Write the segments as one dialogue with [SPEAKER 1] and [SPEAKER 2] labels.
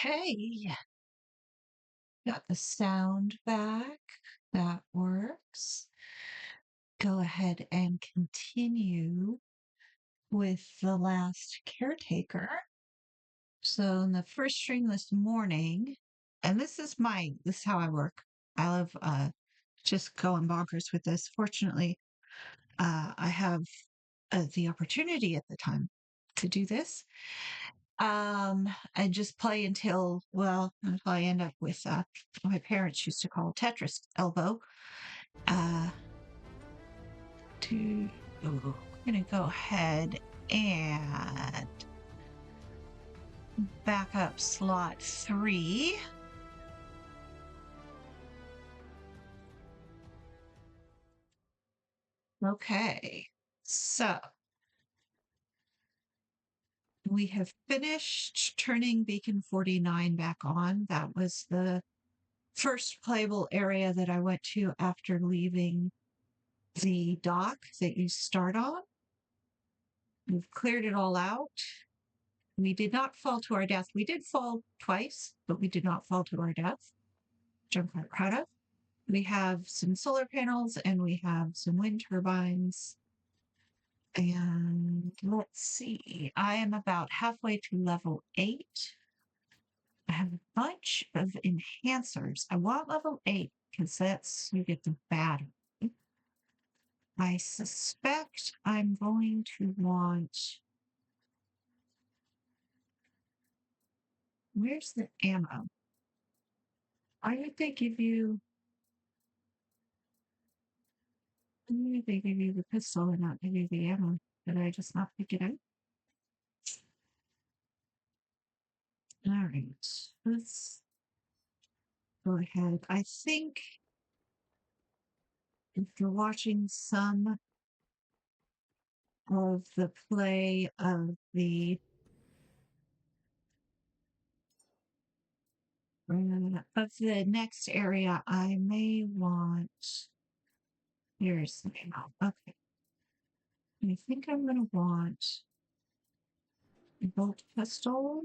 [SPEAKER 1] Okay, got the sound back. That works. Go ahead and continue with the last caretaker. So in the first stream this morning, and this is how I work. I love just going bonkers with this. Fortunately, I have the opportunity at the time to do this. And just play until I end up with what my parents used to call Tetris elbow. Uh, I'm gonna go ahead and back up slot 3. Okay, so we have finished turning beacon 49 back on. That was the first playable area that I went to after leaving the dock that you start on. We've cleared it all out. We did not fall to our death. We did fall twice, but we did not fall to our death, which I'm quite proud of. We have some solar panels and we have some wind turbines. And let's see, I am about halfway to level 8. I have a bunch of enhancers. I want level 8 because that's you get the battery. I suspect I'm going to want. Where's the ammo? Why would they give you? Why would they give you the pistol and not give you the ammo? Did I just not pick it out? All right, let's go ahead. I think if you're watching some of the play of the next area, I may want. Here's the ammo. Okay, I think I'm gonna want a bolt pistol.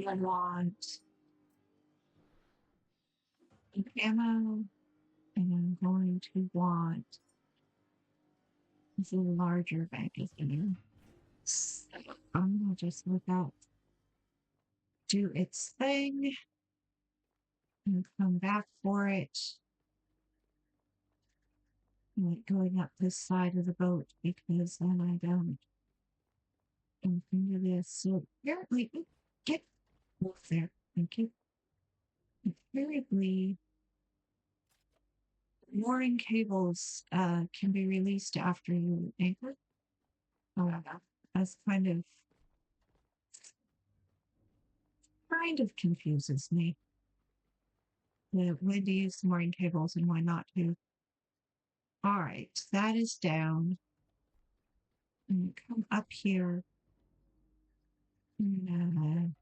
[SPEAKER 1] I want ammo, and I'm going to want this larger magazine. So I'm gonna just look out, do its thing, and come back for it. Like going up this side of the boat because then I don't into this. So apparently, get both there. Thank you. Apparently, mooring cables can be released after you anchor. That's kind of confuses me. When to use the mooring cables and why not to. All right, that is down. And come up here and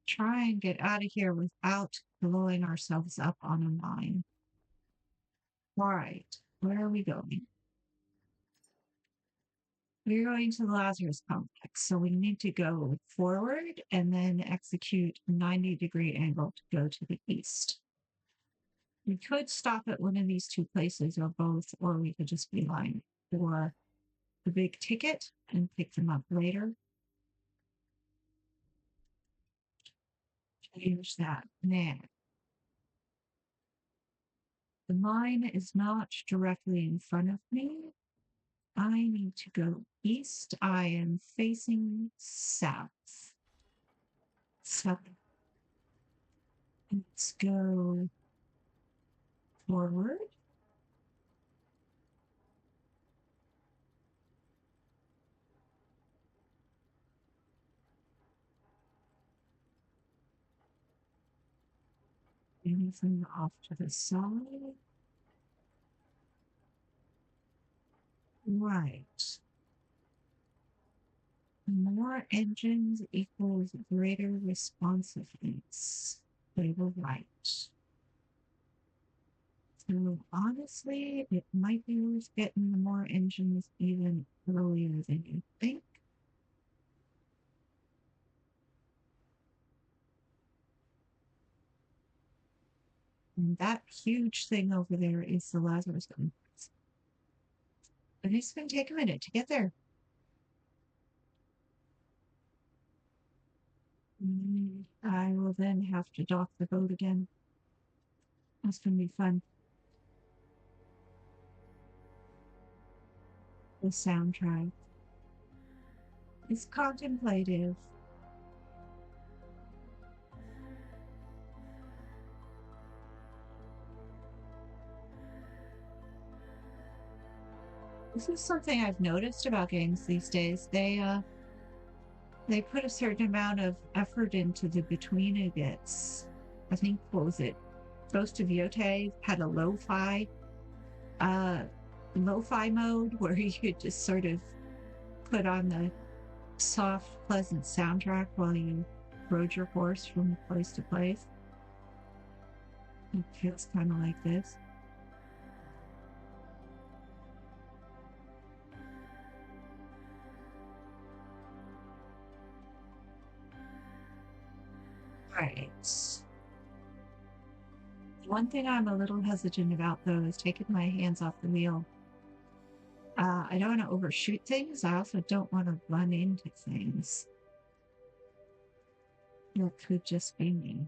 [SPEAKER 1] try and get out of here without blowing ourselves up on a mine. All right, where are we going? We're going to the Lazarus Complex, so we need to go forward and then execute a 90-degree angle to go to the east. We could stop at one of these two places or both, or we could just beeline for the big ticket and pick them up later. Change that now. The mine is not directly in front of me. I need to go east. I am facing south. So let's go forward. Anything off to the side. Right. More engines equals greater responsiveness. They were right. So honestly, it might be worth getting the more engines even earlier than you think. And that huge thing over there is the Lazarus Complex. And it's going to take a minute to get there. I will then have to dock the boat again. That's going to be fun. The soundtrack is contemplative. This is something I've noticed about games these days. They put a certain amount of effort into the between it bits. I think, what was it? Ghost of Yote had a uh lo-fi mode where you could just sort of put on the soft, pleasant soundtrack while you rode your horse from place to place. It feels kind of like this. Right. One thing I'm a little hesitant about, though, is taking my hands off the wheel. I don't want to overshoot things. I also don't want to run into things. It could just be me.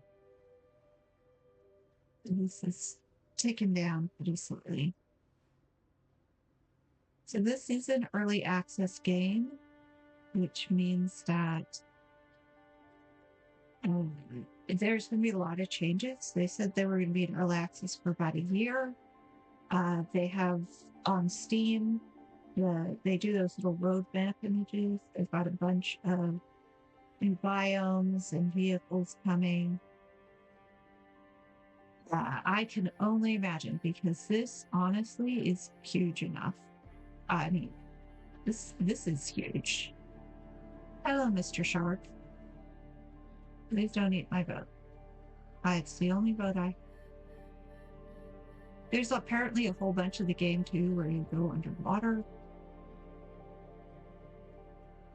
[SPEAKER 1] This is taken down pretty slowly. So this is an early access game, which means that there's going to be a lot of changes. They said they were going to be in early access for about a year. They have on Steam, they do those little roadmap images. They've got a bunch of new biomes and vehicles coming. I can only imagine, because this honestly is huge enough. I mean, this is huge. Hello, Mr. Shark. Please don't eat my boat. It's the only boat I. There's apparently a whole bunch of the game too where you go underwater.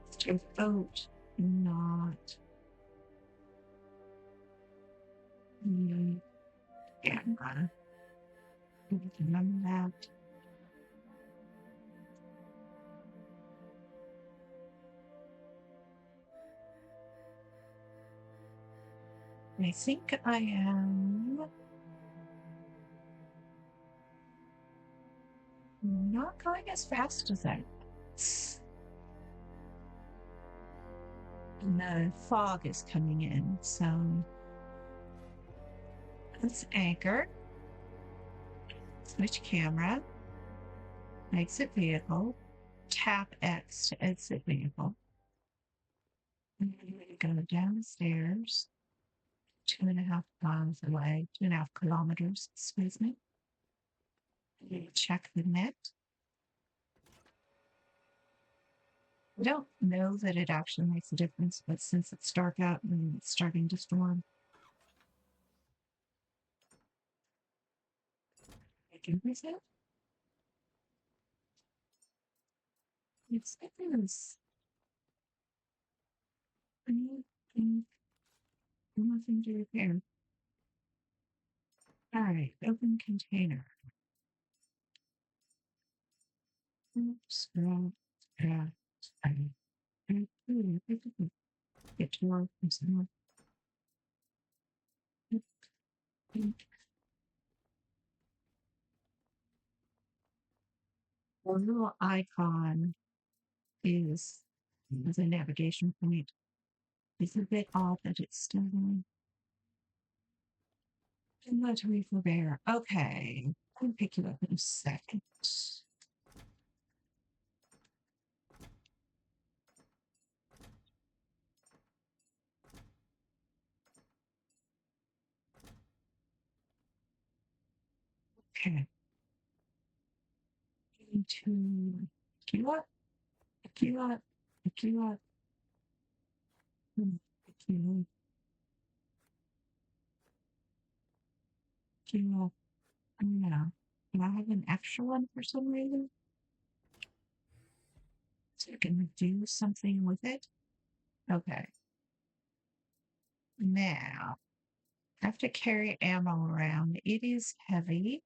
[SPEAKER 1] It's your boat, not. Camera. Remember that. I think I am not going as fast as I was. And the fog is coming in, so let's anchor. Switch camera. Exit vehicle. Tap X to exit vehicle. And we go downstairs. 2.5 miles away, 2.5 kilometers, excuse me. Check the net. I don't know that it actually makes a difference, but since it's dark out and it's starting to storm, I can reset. It's nothing to repair. All right, open container. Oops, get to work and some more. The little icon is the navigation point. It's a bit odd that it's still on. Let me forbear. Okay, I'll pick you up in a second. Okay. Need to pick you up, pick you up, pick you up, pick you up, pick you up. Oh no. Do I have an extra one for some reason? So I can do something with it? Okay. Now, I have to carry ammo around. It is heavy,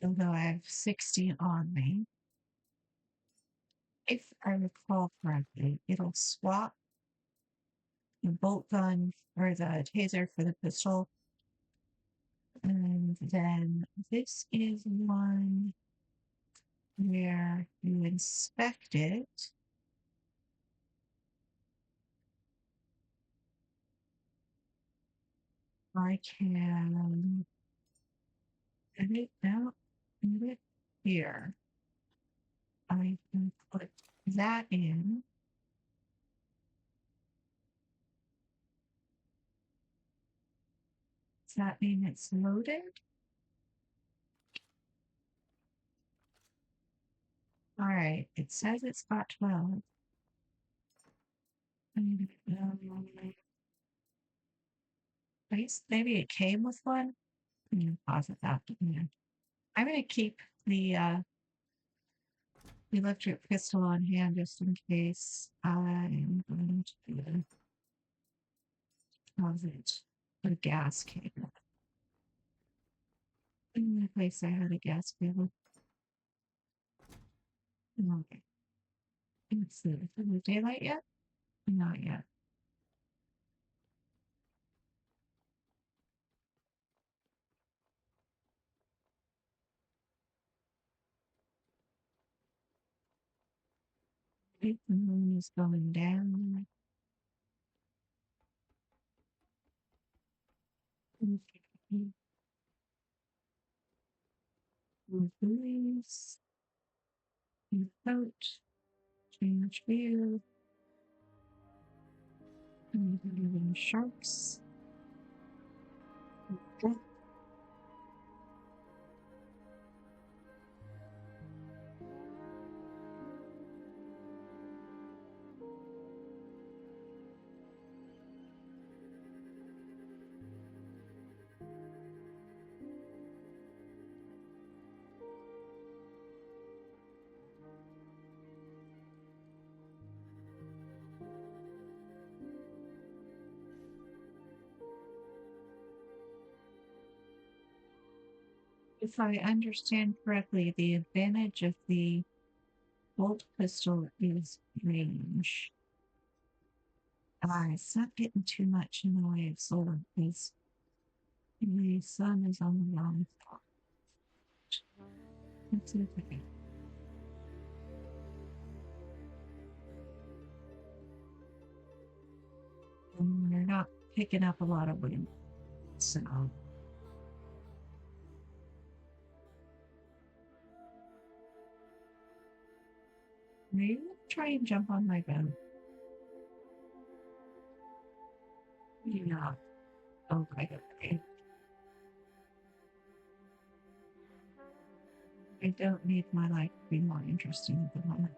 [SPEAKER 1] although I have 60 on me. If I recall correctly, it'll swap the bolt gun or the taser for the pistol. And then this is one where you inspect it. I can edit out, edit here. I can put that in. Does that mean it's loaded? All right, it says it's got 12. Maybe it came with one. Pause it that. Yeah. I'm going to keep the electric pistol on hand just in case. I'm going to pause it. A gas cable. In the place I had a gas cable. Okay. Let's see. Is it daylight yet? Not yet. The moon is going down. Release. Out. Change view. Living sharks. Okay. If I understand correctly, the advantage of the bolt pistol is range. It's not getting too much in the way of solar because the sun is on the wrong spot. Let's see if I can. And we're not picking up a lot of wind, so maybe try and jump on my boat. Yeah. Okay. I don't need my life to be more interesting at the moment.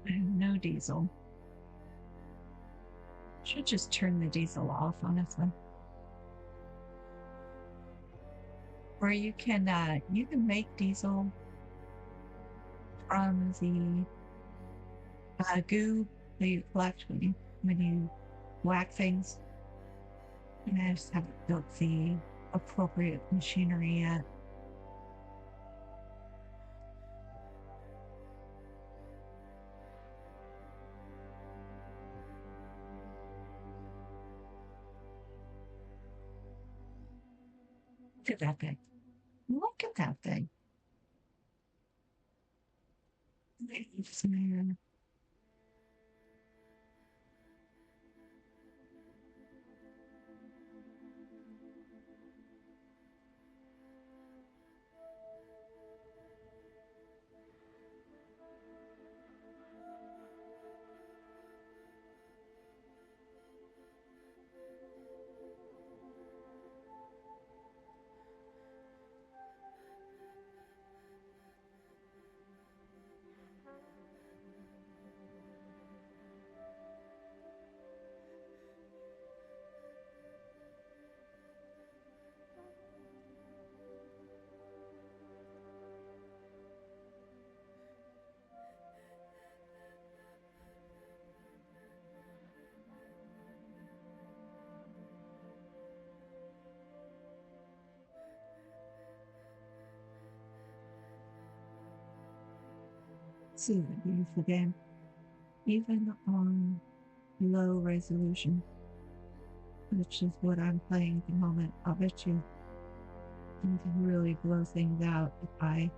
[SPEAKER 1] I have no diesel. Should just turn the diesel off, honestly. Or you can make diesel from the goo that you collect when you whack things. And I just haven't built the appropriate machinery yet. Look at that thing. Look at that thing. See the beautiful game, even on low resolution, which is what I'm playing at the moment. I'll bet you can really blow things out if I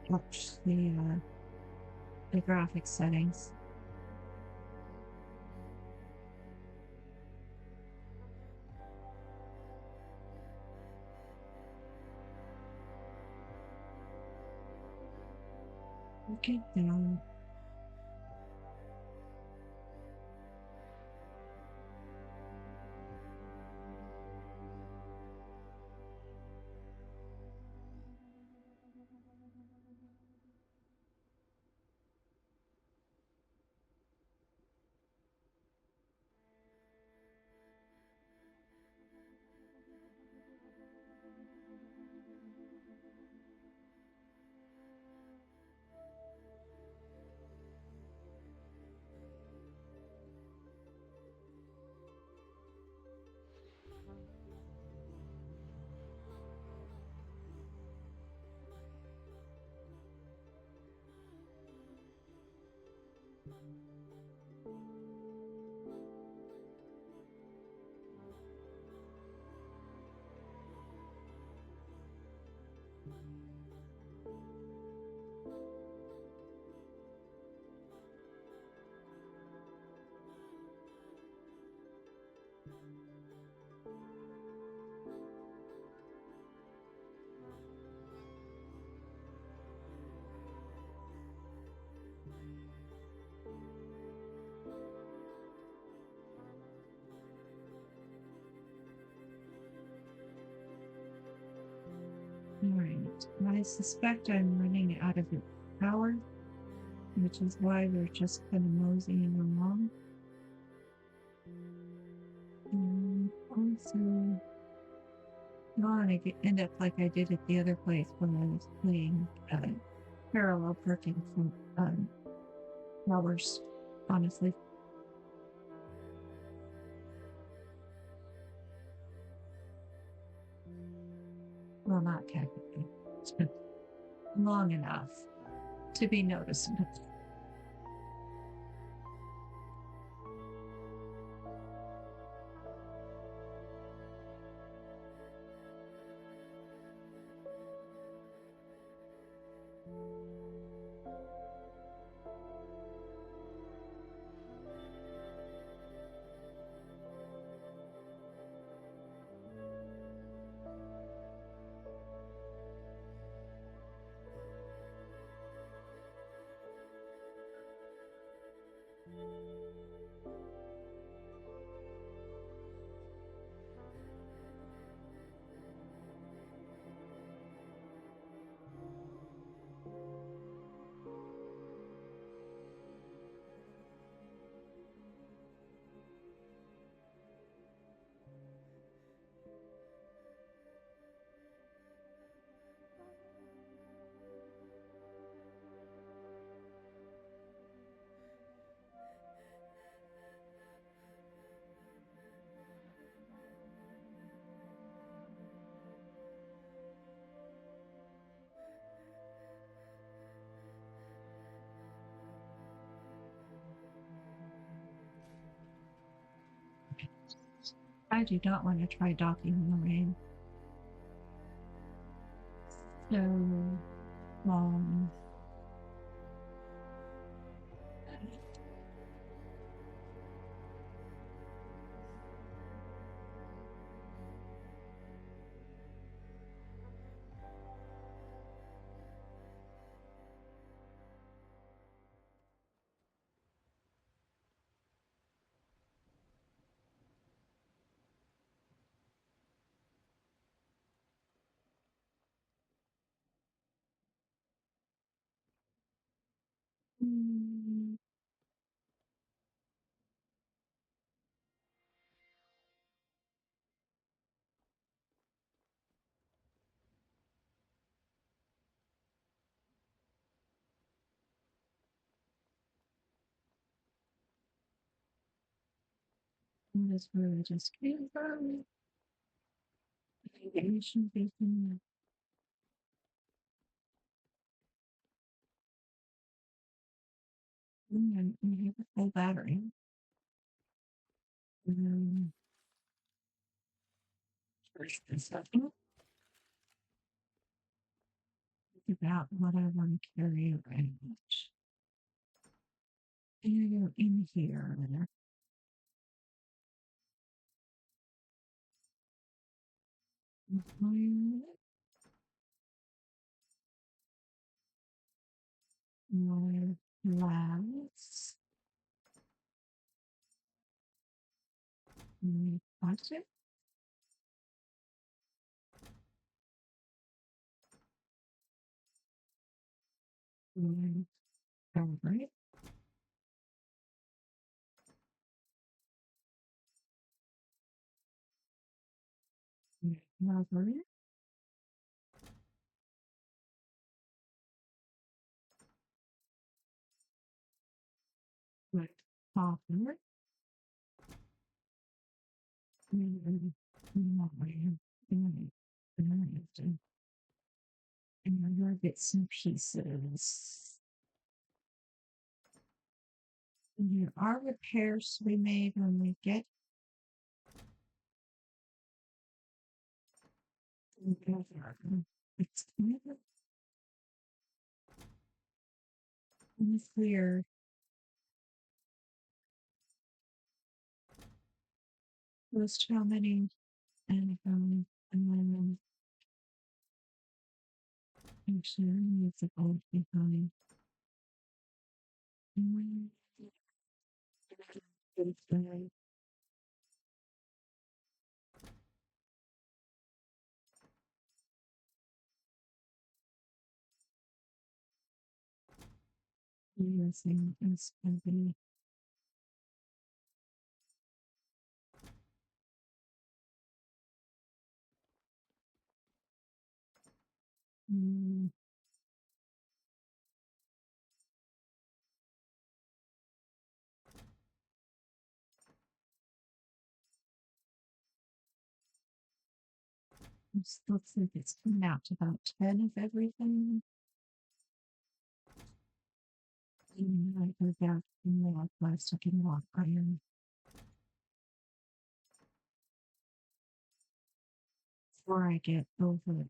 [SPEAKER 1] watch the graphics settings. Okay, down. All right. I suspect I'm running out of power, which is why we're just kind of moseying along. And also, I don't want to end up like I did at the other place when I was playing parallel parking for hours, honestly. Well, not technically. It's been long enough to be noticeable. I do not want to try docking in the rain. So, um, mm, that's where I just came from. Maybe I should be And you have a full battery. Um, First and second, think about what I want to carry around. And in here, my labs, my closet, my fabric, my rubber, my copper, and other bits and pieces. There are repairs to be made when we get together. It's kind of unclear as to how many and then actually it's a gold behind. Using is going to be this looks like it's coming out to about 10 of everything. And I go back in the plastic and rock iron before I get over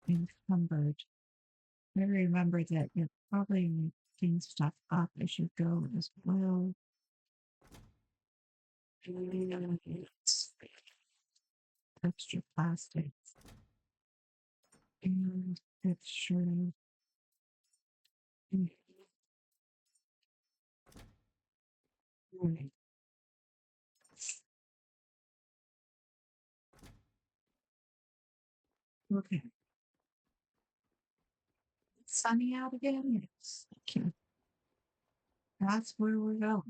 [SPEAKER 1] encumbered. I remember that you're probably making stuff up as you go as well. And it's extra plastic and extra. Right. Okay. It's sunny out again. Yes. Okay. That's where we're going.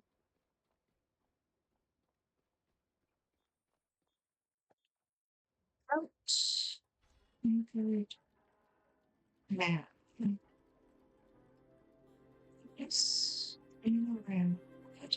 [SPEAKER 1] Ouch. Good. Now, yes. And around. Good.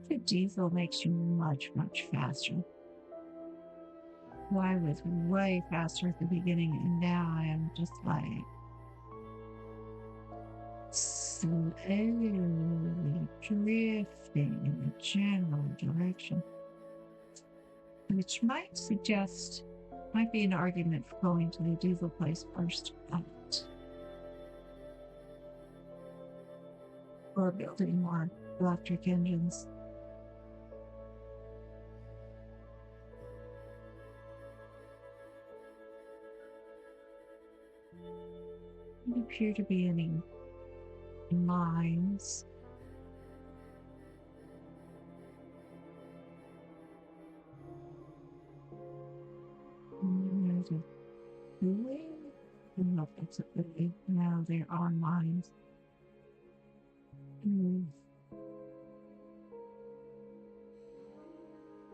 [SPEAKER 1] 'Cause diesel makes you much, much faster. Well, I was way faster at the beginning, and now I am just like slowly drifting in the general direction, which might be an argument for going to the diesel place first, or building more electric engines. There appear to be any mines. And there's a buoy. I don't know if it's a buoy. No, there are mines. Mm,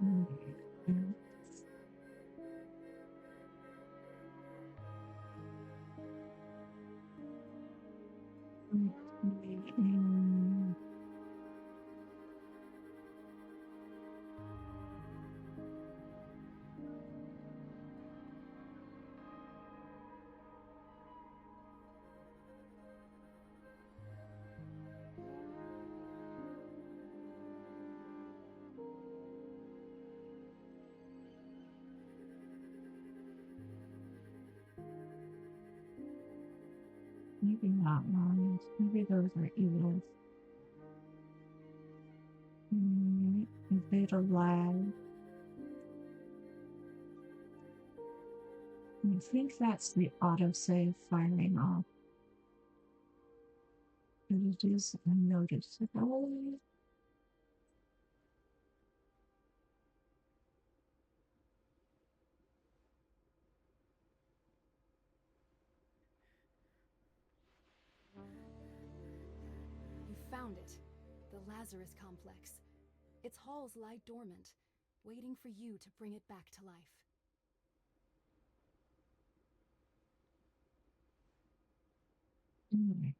[SPEAKER 1] mm, mm, mm, mm. Maybe not lions. Maybe those are eels. Is it a lag? I think that's the autosave firing off. But it is unnoticeable.
[SPEAKER 2] You found it. The Lazarus Complex. Its halls lie dormant, waiting for you to bring it back to life.
[SPEAKER 1] Mm.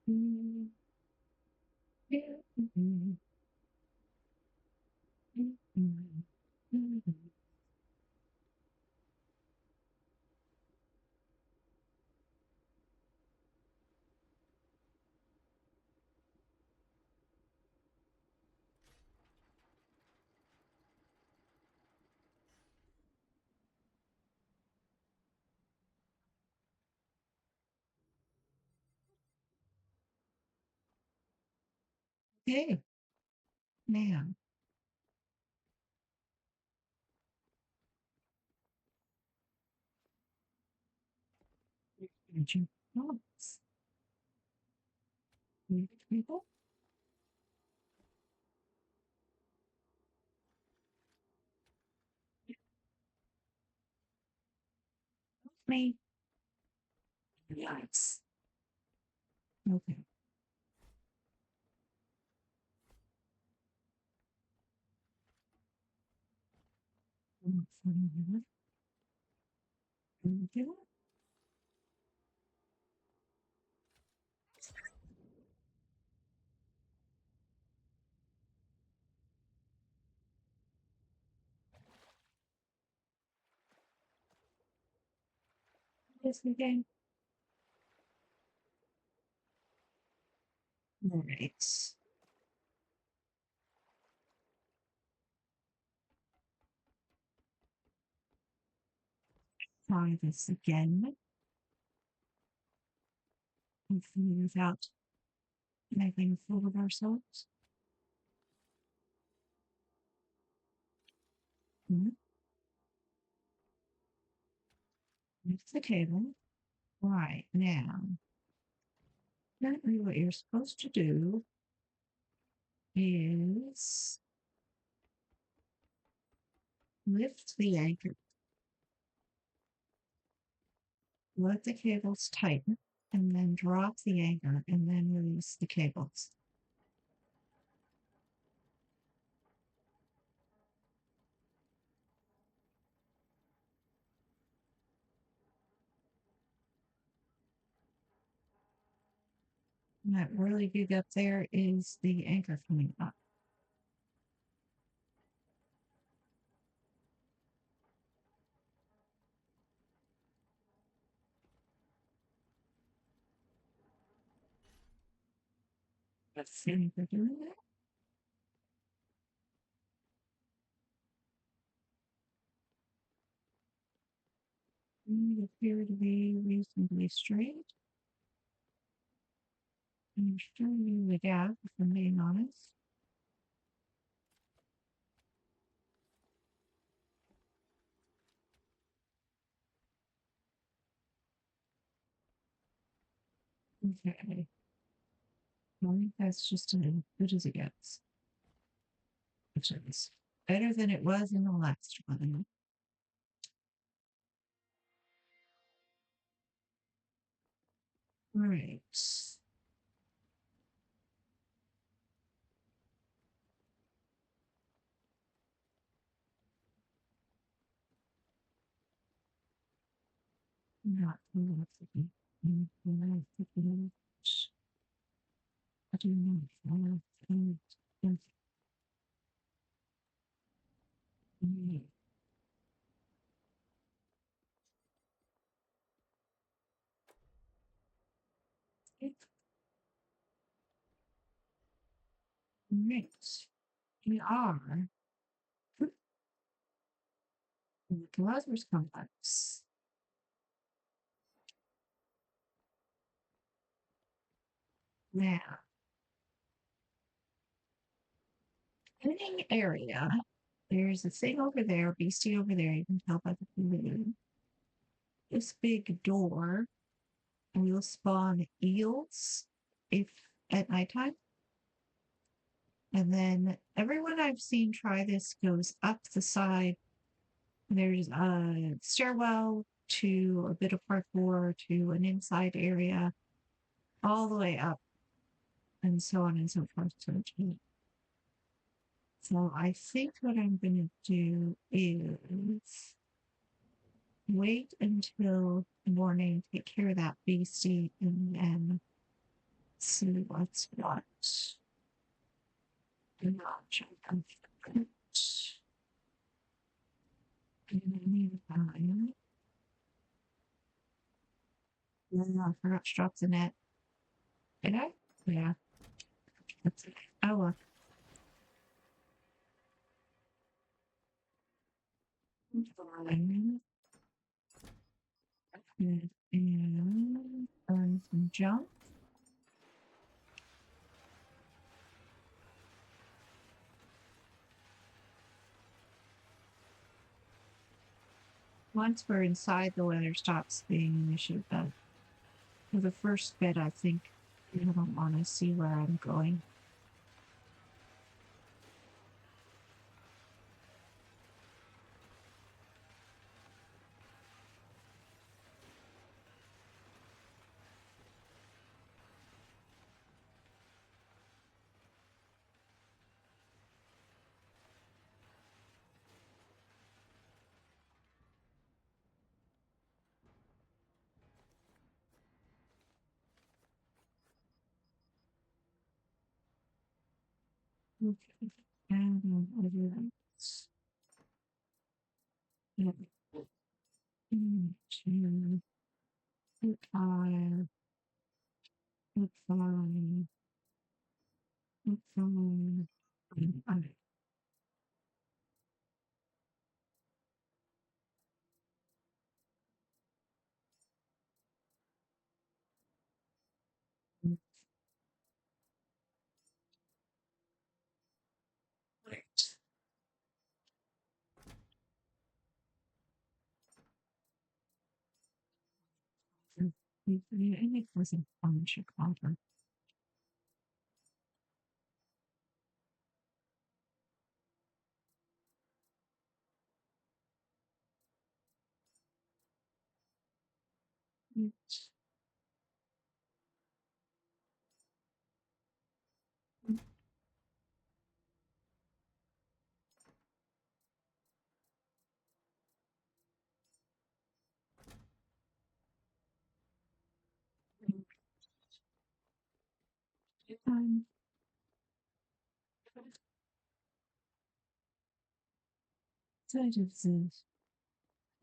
[SPEAKER 1] Mm, yeah, mm, mm, mm, mm. Hey, man, did you promise people? Me? Yes. Okay. This again. All right. Try this again. Hopefully without making a fool of ourselves. Mhm. the cable. Right now, currently what you're supposed to do is lift the anchor, let the cables tighten, and then drop the anchor and then release the cables. And that really big up there is the anchor coming up. Let's see if we're doing that. You appear to be reasonably straight. I'm showing you the gap, if I'm being honest. Okay. I think that's just as good as it gets, which is better than it was in the last one. All right. Not philosophy. Philosophy. I do not philosophy. Right. We are in the Lazarus Complex. Now, in area, there's a thing over there, beastie over there. You can tell by the blue. This big door will spawn eels if at nighttime. And then everyone I've seen try this goes up the side. There's a stairwell to a bit of parkour to an inside area, all the way up, and so on and so forth. So I think what I'm going to do is wait until morning, take care of that beastie, and then see what's what. Do not check out the in the meantime. I forgot to drop the net. Did I? Yeah. That's it. Oh, well. Fine. And earn some junk. Once we're inside, the weather stops being an issue. But for the first bit, I think I don't want to see where I'm going. Okay. And then over that. Yeah. Two, five, five, five. Right. It wasn't fun in Chicago. Um, side of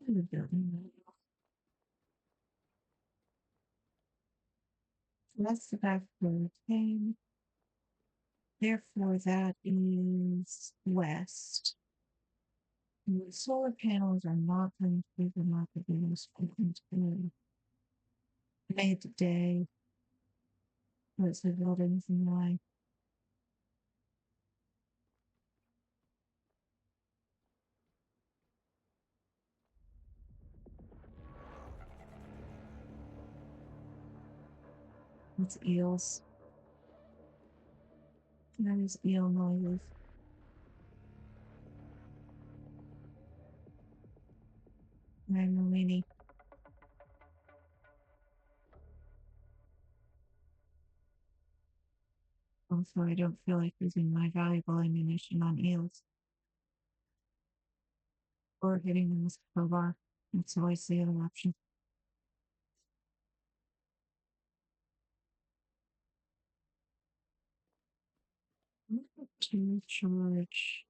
[SPEAKER 1] the building. So that's the back where it came. Therefore, that is west. And the solar panels are not going to be remarkably useful until midday. Let's the buildings in light. It's eels. That is eel noises. I'm a weenie. Also, I don't feel like using my valuable ammunition on eels or hitting them with a crowbar. That's always the other option. To charge.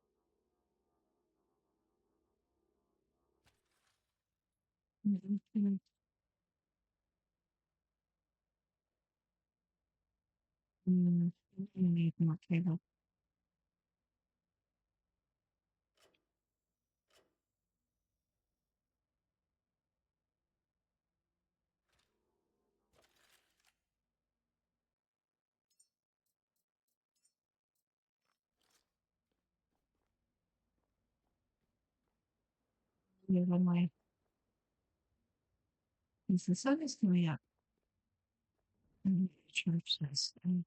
[SPEAKER 1] Mhm. You need more cable. Yeah, one way. Because the sun is coming up. And charge this. And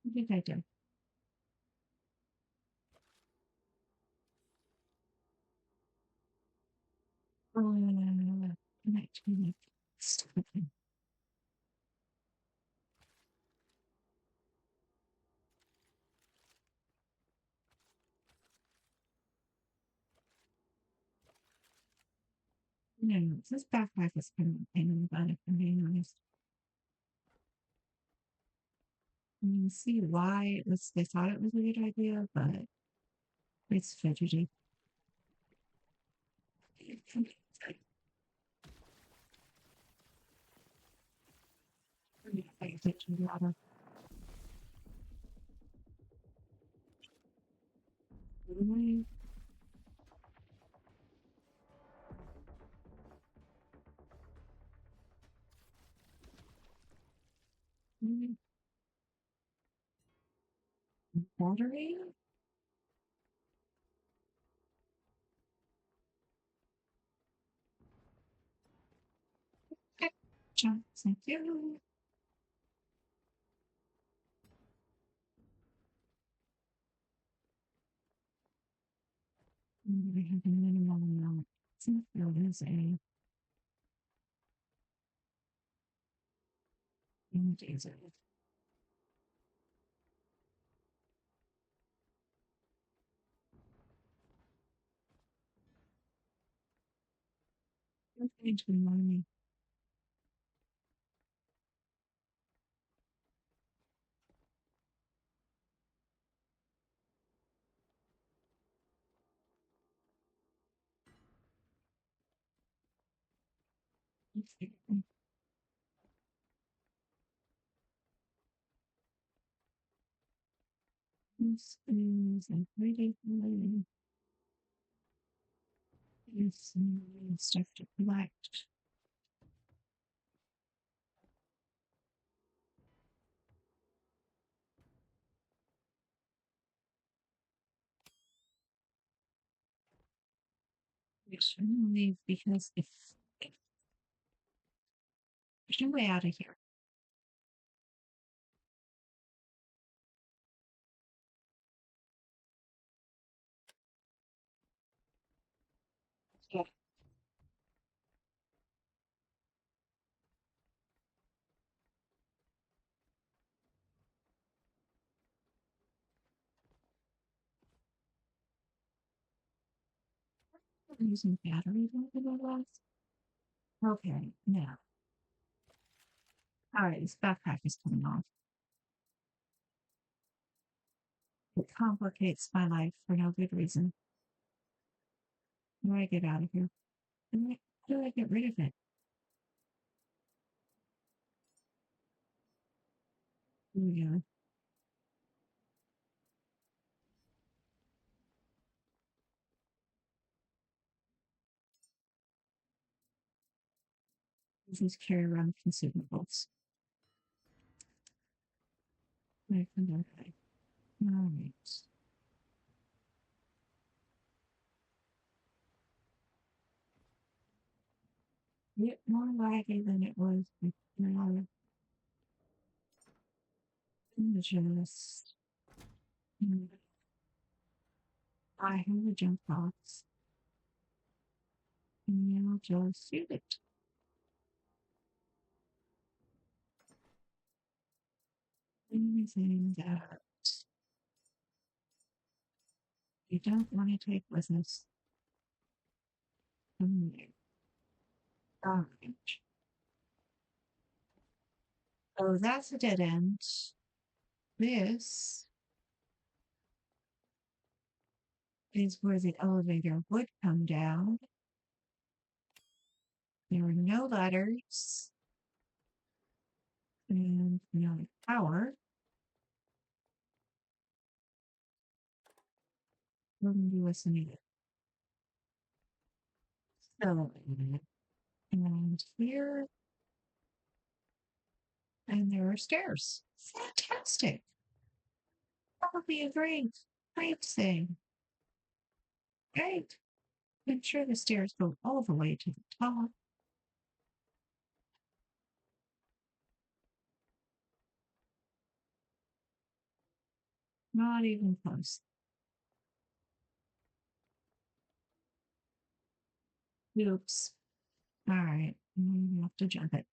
[SPEAKER 1] I think I do. Connect to the stupid. No, this backpack is kind of a pain in the butt, if I'm being honest. I mean, see why it was, they thought it was a good idea, but it's fidgety. Pay attention to water. Anyway, battery? Okay, jump, thank you. I have a minimal amount. I think there is a diesel. I'm going to remind me. This is a pretty good. There's some stuff to collect. I shouldn't leave because if there's no way out of here. Yeah. I'm using battery over the last. Okay, now. All right, this backpack is coming off. It complicates my life for no good reason. How do I get out of here? How do I get rid of it? Here we go. Just carry around consumables. Right, okay. All right. Bit more laggy than it was before. Just I have a jump box. And I'll just shoot it. Anything that you don't want to take with us. All right. Oh, that's a dead end. This is where the elevator would come down. There are no ladders and no power. We're going to be listening. So, and here, and there are stairs. Fantastic. Probably a great thing. Great. I'm sure the stairs go all the way to the top. Not even close. Oops. All right. You have to jump it.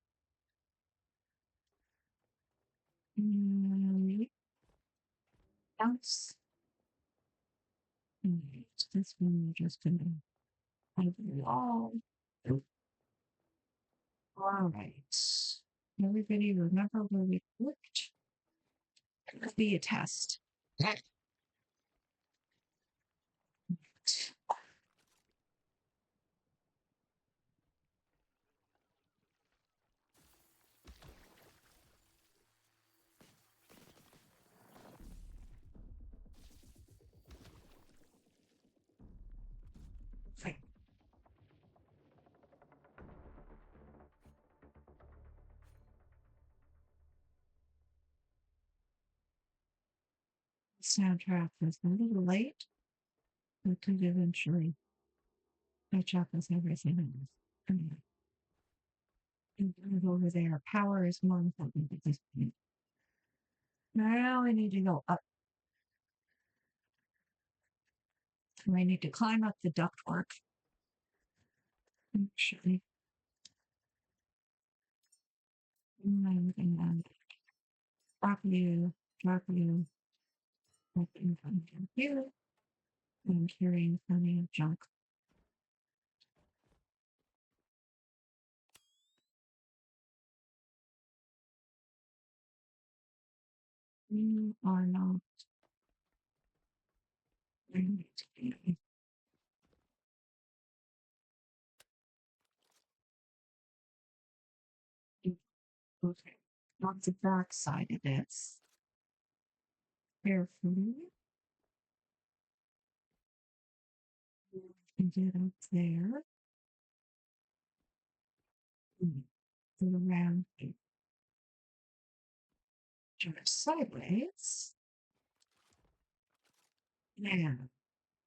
[SPEAKER 1] Bounce. All right. This one we're just going to have the wall. All right. Everybody remember where we looked? It could be a test. Okay. Soundtrack was a little late, but could eventually catch up with everything else. And over there, power is more important at this point. Now I need to go up. I need to climb up the ductwork. Actually, I'm gonna drop you, up in front of you. I'm carrying plenty of junk. You are not going to be okay. On the back side of this, carefully, and get up there, go around, turn sideways. Now,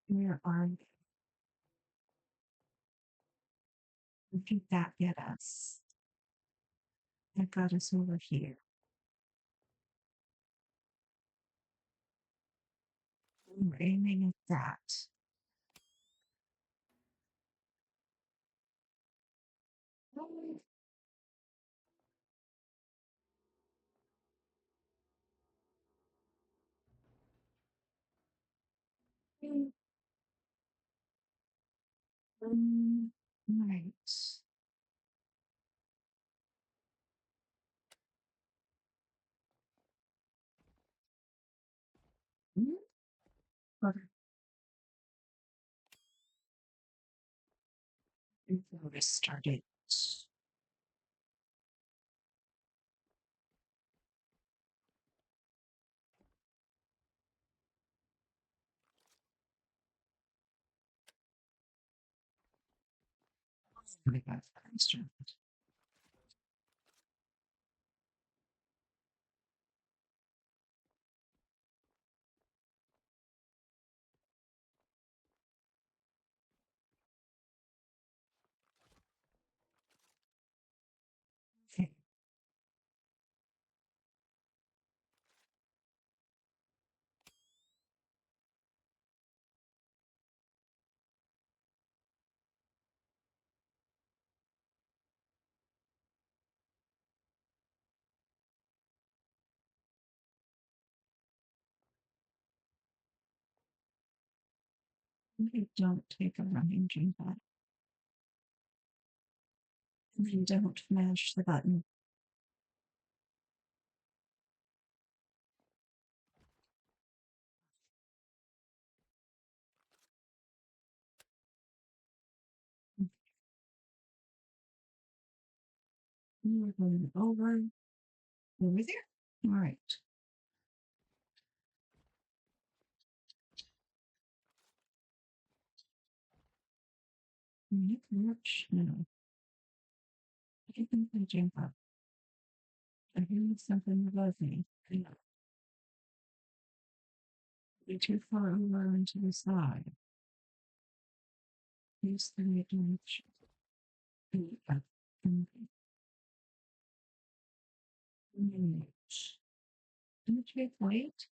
[SPEAKER 1] where are you? What did that get us? That got us over here. We're aiming at that. Right. Okay. Before I started. I got faster. Okay. I don't take a running jump out. I don't mash the button. We're going over there. All right. Much no. I think I jump up. I hear something above me. Be too far over and to the side. Use the right direction. Up. And manage. Don't you wait?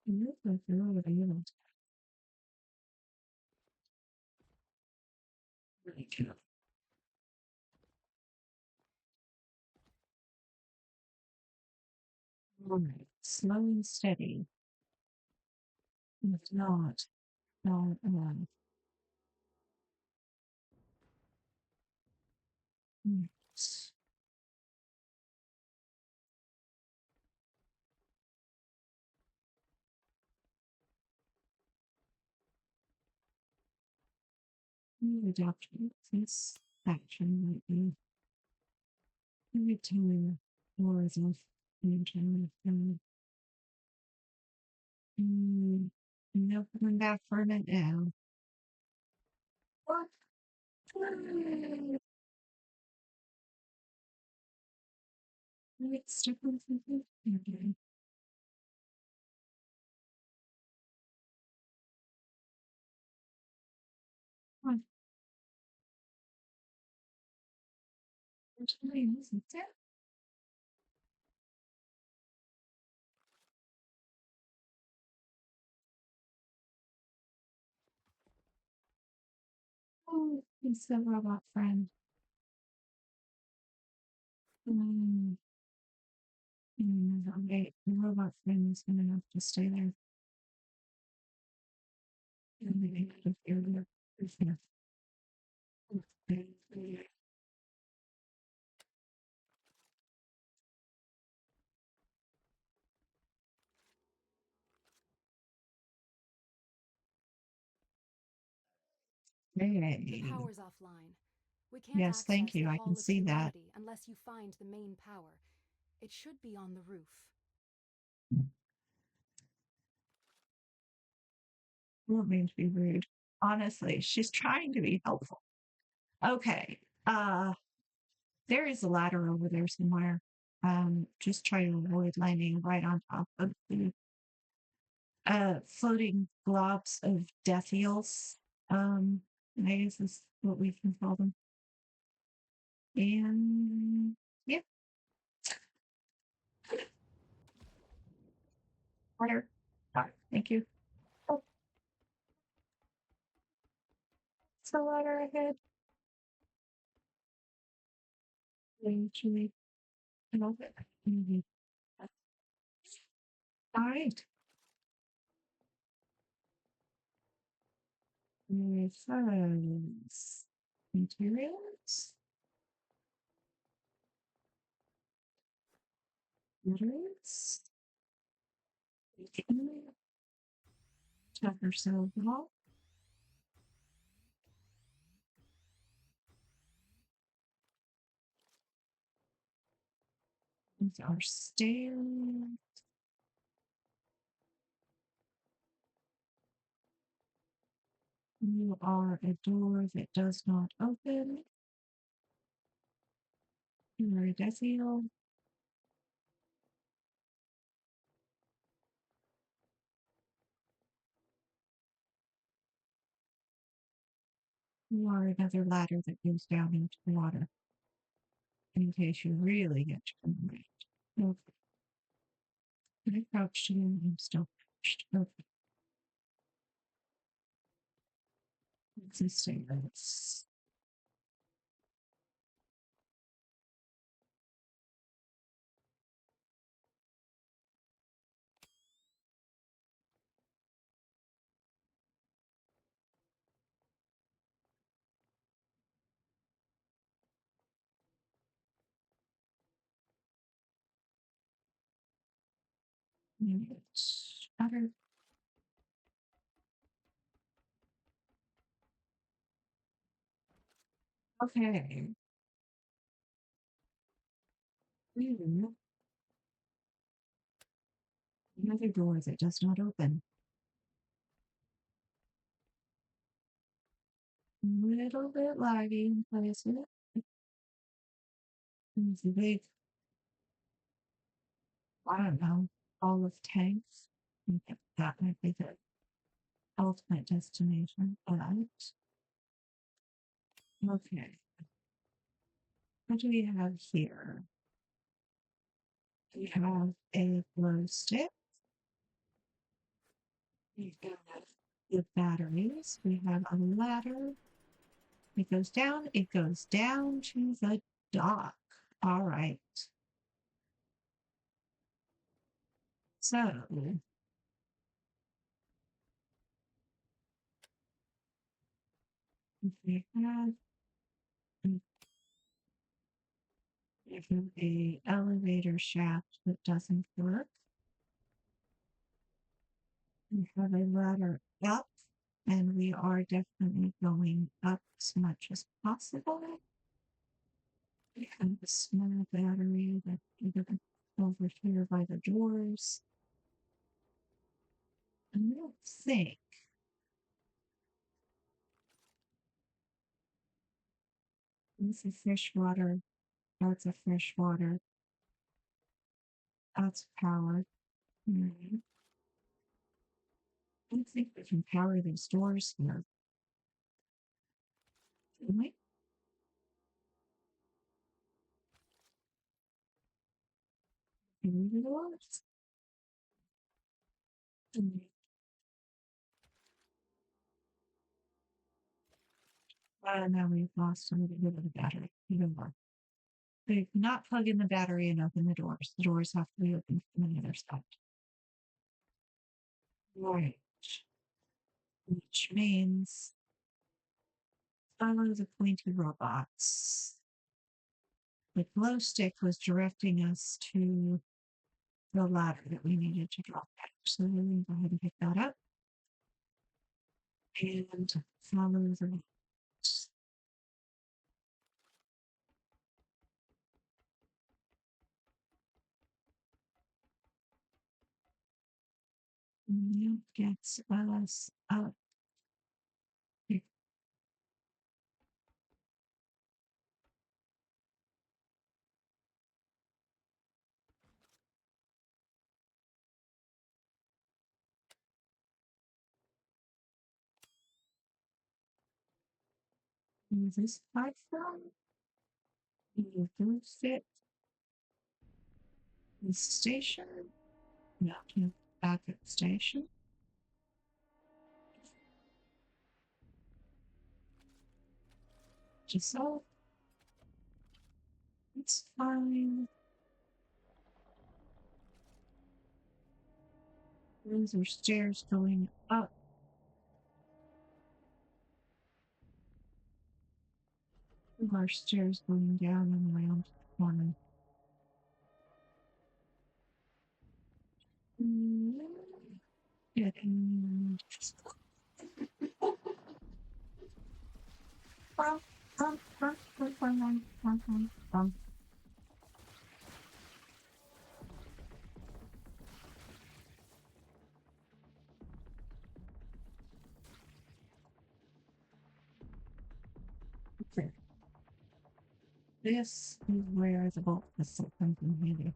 [SPEAKER 1] You look like you're already able to really do. All right. Slow and steady. If not, not yes. Adapt this action might be every time or as if internal. No coming back for a minute now. What? Wait, step on something? Okay. What? Which way is it? Oh, it's the robot friend. Mm, okay, the robot friend is gonna have to stay there. And they have to hear their business.
[SPEAKER 2] The
[SPEAKER 1] Hey.
[SPEAKER 2] power's offline. We can't
[SPEAKER 1] Yes, thank
[SPEAKER 2] access
[SPEAKER 1] you.
[SPEAKER 2] the
[SPEAKER 1] I can
[SPEAKER 2] Hall of
[SPEAKER 1] see that.
[SPEAKER 2] Humanity unless you find the main power. It should be on the roof.
[SPEAKER 1] I don't mean to be rude. Honestly, she's trying to be helpful. Okay. There is a ladder over there somewhere. Just try to avoid landing right on top of the floating globs of death eels. Um, I guess is what we can call them. And yeah, water. Thank you. Oh, so water ahead. Actually, I love it. Mhm. All right. Reference materials, letters, check ourselves out. These are stairs. You are a door that does not open. You are a decile. You are another ladder that goes down into the water in case you really get to the right. Okay. I crouched in. I'm still crouched. Okay. It's a stairs. It's better. Okay. Hmm. Another door that does not open. A little bit laggy in places. It's a big, I don't know, all of tanks. I think that might be the ultimate destination. But okay, what do we have here? We have a glow stick. We have the batteries. We have a ladder. It goes down. It goes down to the dock. All right. So we have a elevator shaft that doesn't work. We have a ladder up, and we are definitely going up as much as possible. We have a small battery that over here by the doors. I don't think this is fish water. That's a fresh water. That's power. Mhm. I don't think we can power these doors here. Can we? Can we do the doors? Mhm. Now we've lost a little bit of the battery. Even more. They not plug in the battery and open the doors. The doors have to be open from the other side. Right. Which means follow the pointy robots. The glow stick was directing us to the ladder that we needed to drop down. So we're going to go ahead and pick that up and follow the robots. And that gets us up. Use this platform. You boost it. The station. No, back at the station. Just so. It's fine. Those are stairs going up. There are stairs going down and around the corner. Getting. Okay. This is where the bolt is something handy.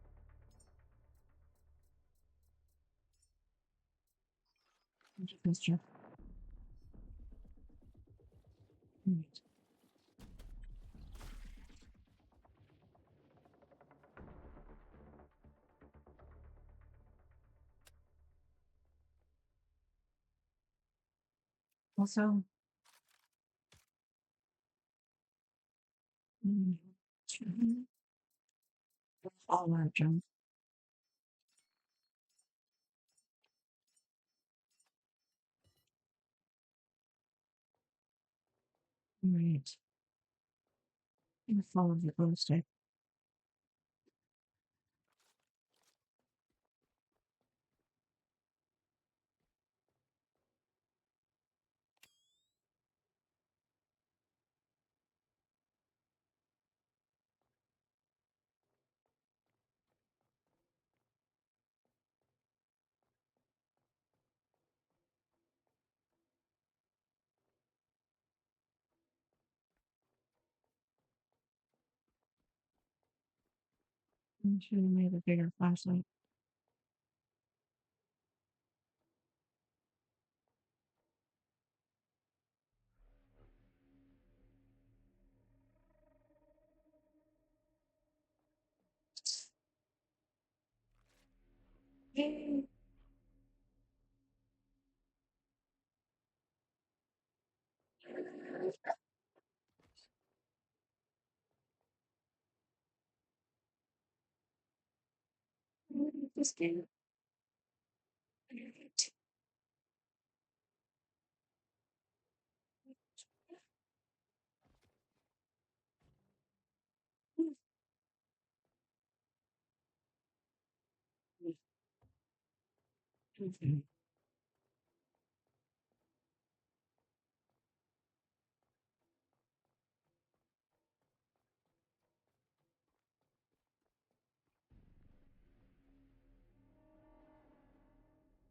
[SPEAKER 1] Picture. Right. Also, mm, all our junk. Right. And follow the glow stick. I should have made a bigger flashlight. Yay! This game.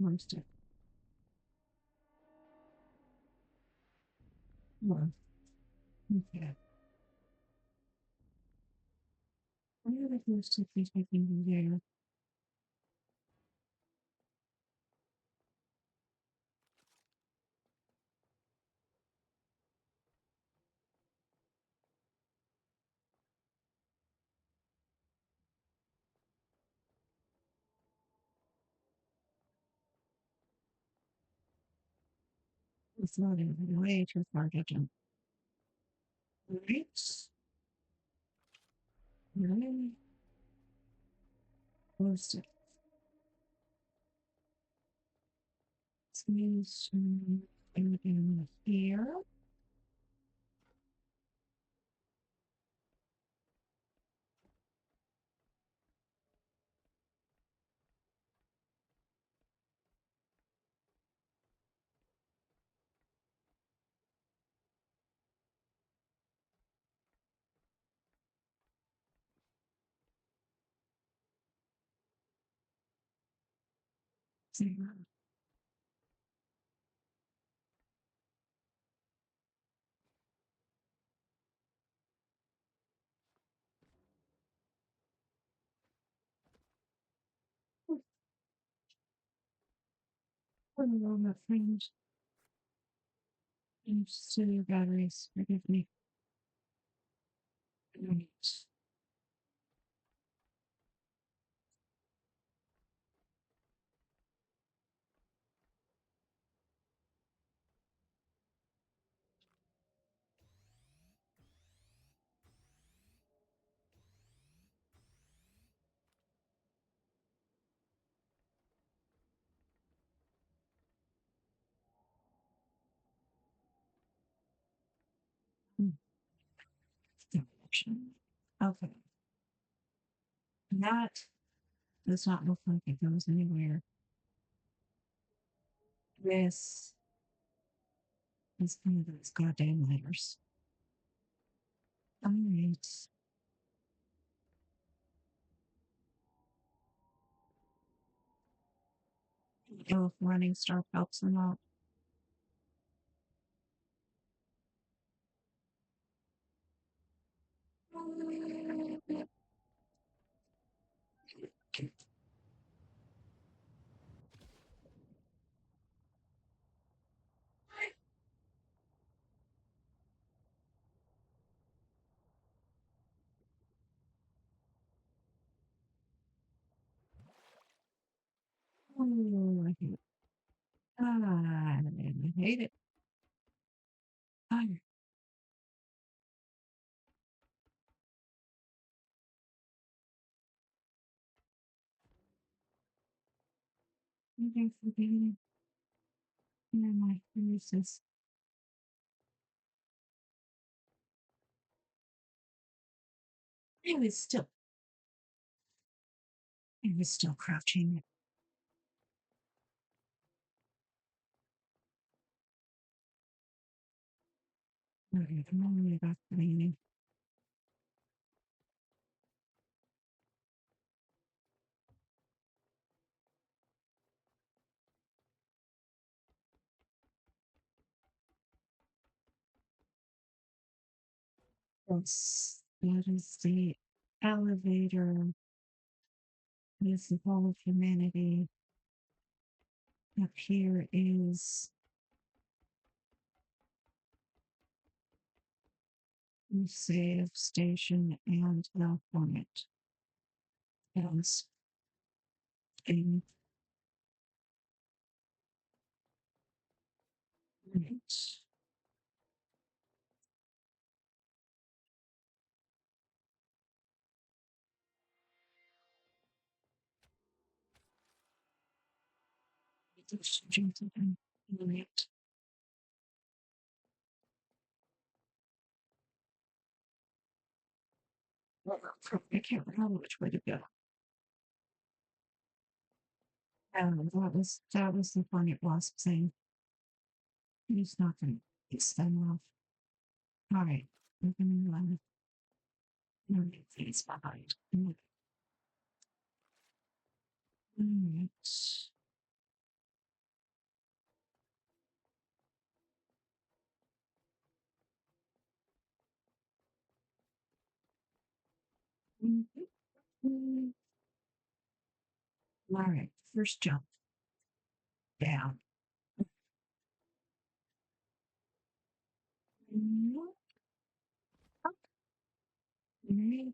[SPEAKER 1] Monster. Well, okay. Where are the glow stick is taking me there? It's not even way too far to jump. Right? Really? Glow stick. This means go down here. Hello, my friend. I'm still your batteries. Forgive me. Right. Hmm. Okay. That does not look like it goes anywhere. This is one of those goddamn letters. All right. Know if running stuff helps or not. Oh, I hate it. I hate it. I thank for being in my faces. I was still crouching. Okay, I'm all the way back to the beginning. Yes, that is the elevator. Is the whole of humanity. Up here is the save station and the hornet. Yes. And right. Right. I can't remember which way to go. That was the hornet wasp thing. He's not going to piss them off. All right. We're going to move these behind. All right. All right. First jump down. Up. Right.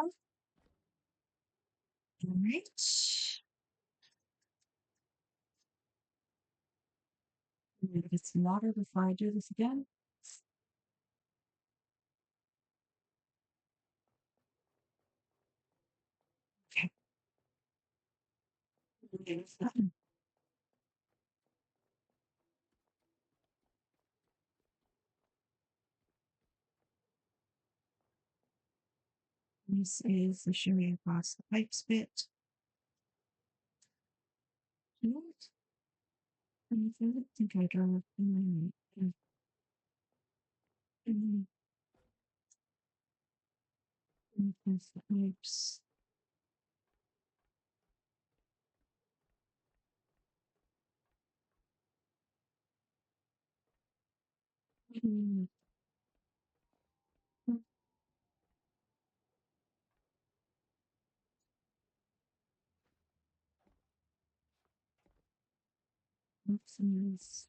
[SPEAKER 1] Up. Right. I'm going to get some water before I do this again. Okay. This is the shimmy across the pipes bit. What? I don't think I drove in across the pipes. Oops,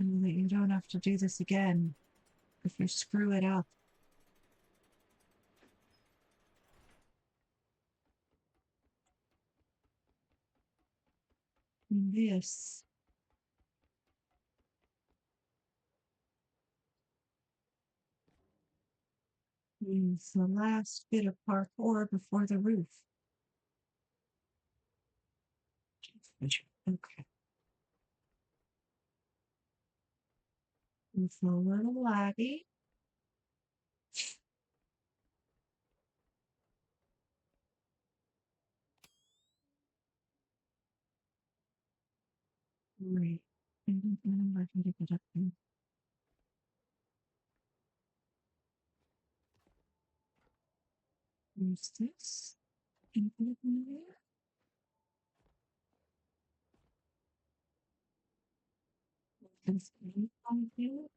[SPEAKER 1] And that you don't have to do this again if you screw it up. This is the last bit of parkour before the roof. Okay. It's a little laggy. Right. I'm ready to get up there. There's this. Can you put it in there? There's any on it.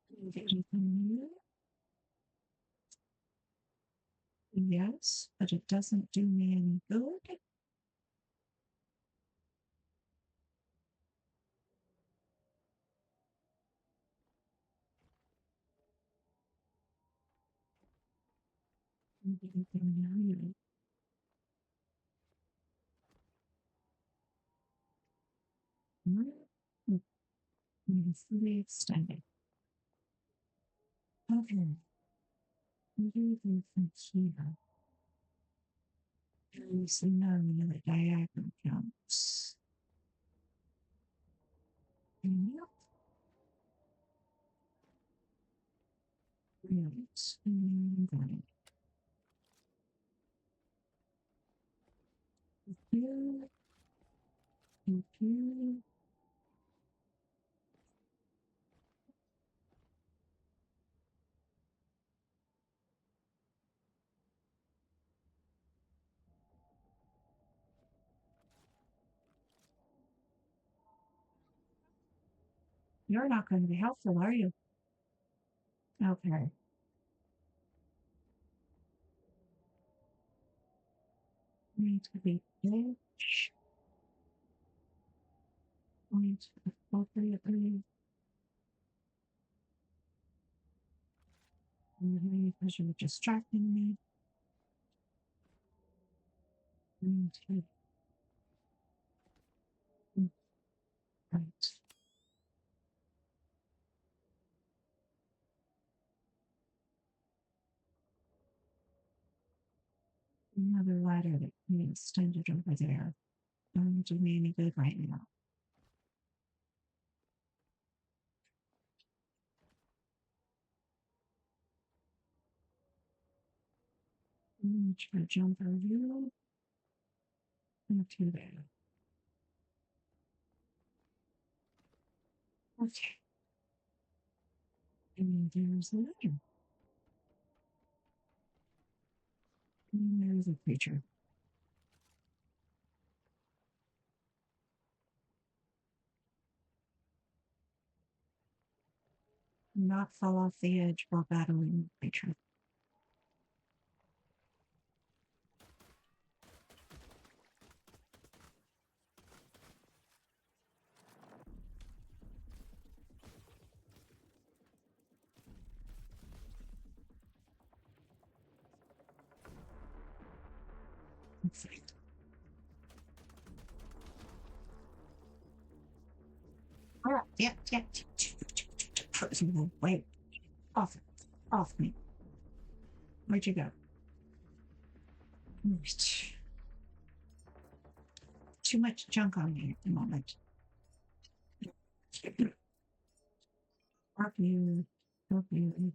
[SPEAKER 1] Can you get it in there? Yes, but it doesn't do me any good. Can you get it in there? It's fully extended. Okay. What do you think from here? There's no the diagram counts. Yep. Right. And then here, and here. You're not going to be helpful, are you? Okay. Need to be edge. Point appropriately. Because you're distracting me. Okay. Right. Another ladder that can be extended over there. Don't do me any good right now. Try to jump over you. Into there. Okay. And there's another. And there's a creature. Not fall off the edge while battling the creature. Perfect. All right. Yep. Wait. Off. Off me. Where'd you go? Too much junk on me at the moment. Fuck you. Fuck you. Fuck you.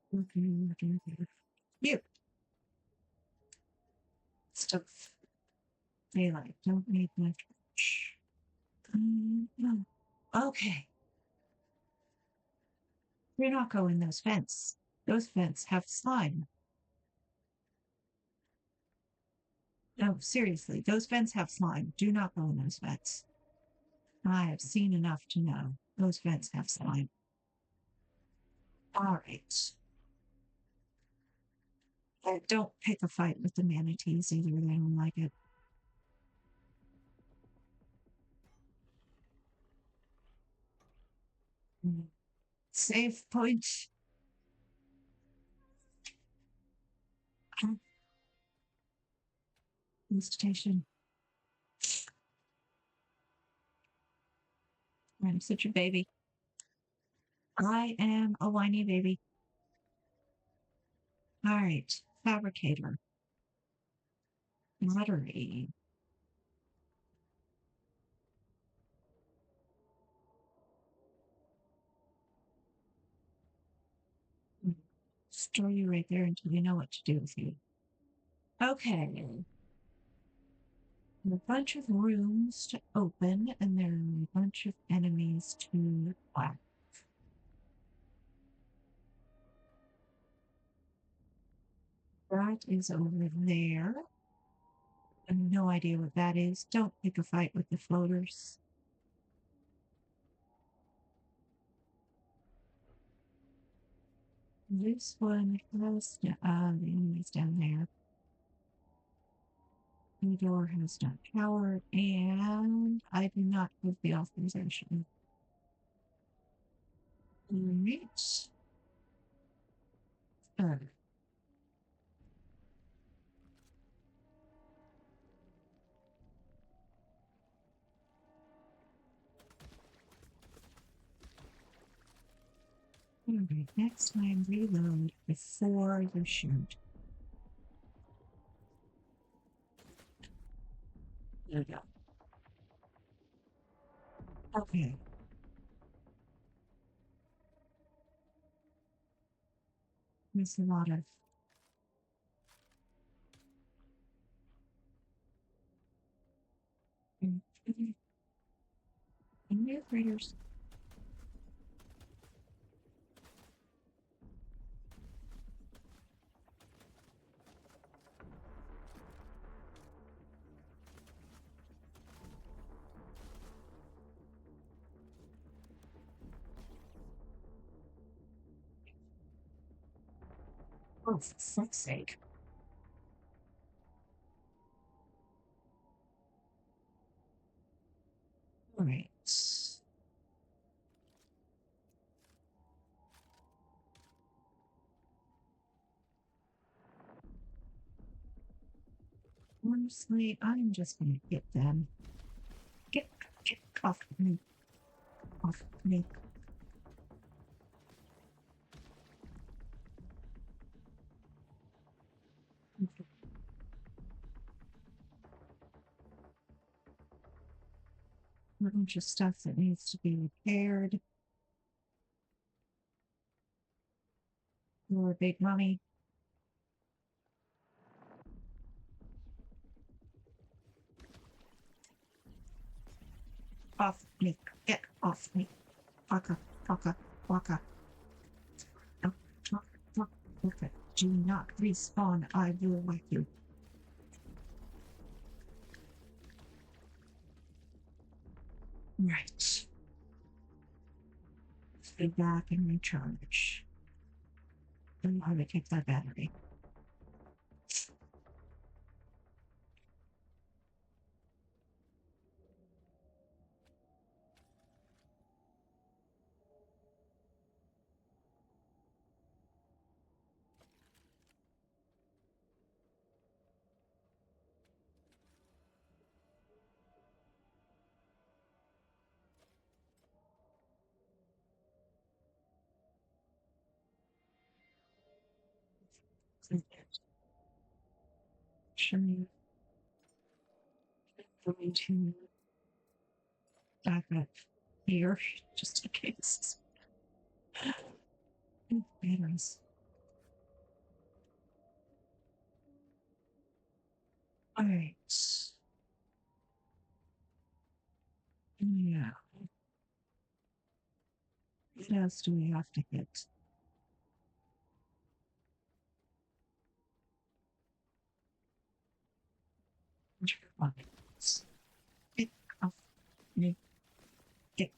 [SPEAKER 1] Fuck you. You. Stuff. Daylight. Don't need my torch. No. Okay. Do not go in those vents. Those vents have slime. No, seriously, those vents have slime. Do not go in those vents. I have seen enough to know those vents have slime. All right. Don't pick a fight with the manatees either. They don't like it. Save point. Station. I'm such a baby. I am a whiny baby. All right. Fabricator. Lottery. Store you right there until we know what to do with you. Okay. A bunch of rooms to open, and there are a bunch of enemies to whack. That is over there. I have no idea what that is. Don't pick a fight with the floaters. This one has the enemies down there. The door has not powered, and I do not have the authorization. Right. Alright, next time reload before you shoot. There we go. Okay. There's a lot of new graders. Oh, for fuck's sake. Alright. Honestly, I'm just gonna get them. Get off me. Off me. A bunch of stuff that needs to be repaired. More big money. Off me. Get off me. Waka, waka, waka. Okay. Do not respawn. I will whack you. Right. Stay back and recharge. Don't want to take that battery. Actually, I'm going to back up here just in case. Batteries. Alright. Yeah. What else do we have to hit? Get off me. Get.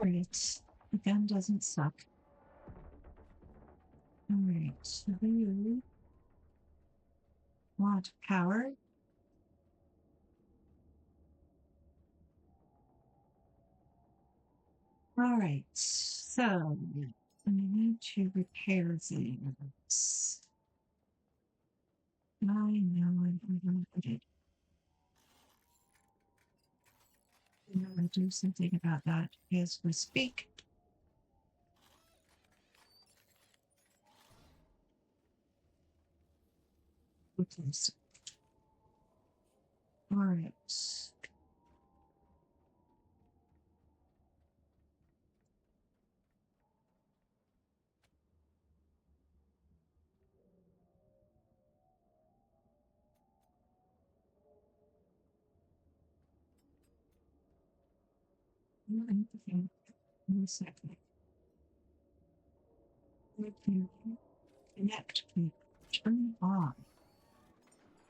[SPEAKER 1] Alright. The gun doesn't suck. Alright, so you want power? Alright, so I need to repair things. I know I'm overloaded. I'm going to do something about that as we speak. Oops. Alright. One second. Connect. Turn on.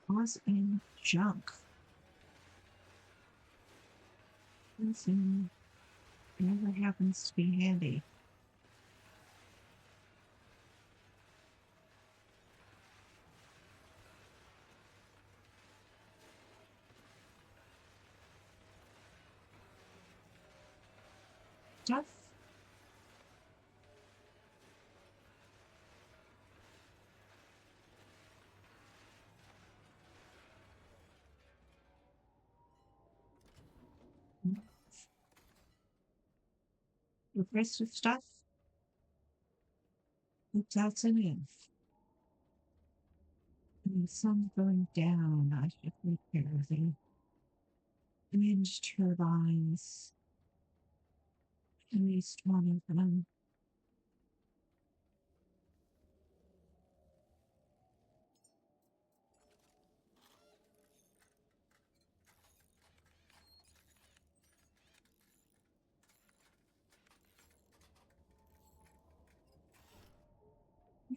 [SPEAKER 1] Pause in junk. Listen. Never happens to be handy. Stuff. The rest of stuff. Oops, that's an in. The sun's going down. I should repair the wind turbines. At least one of them.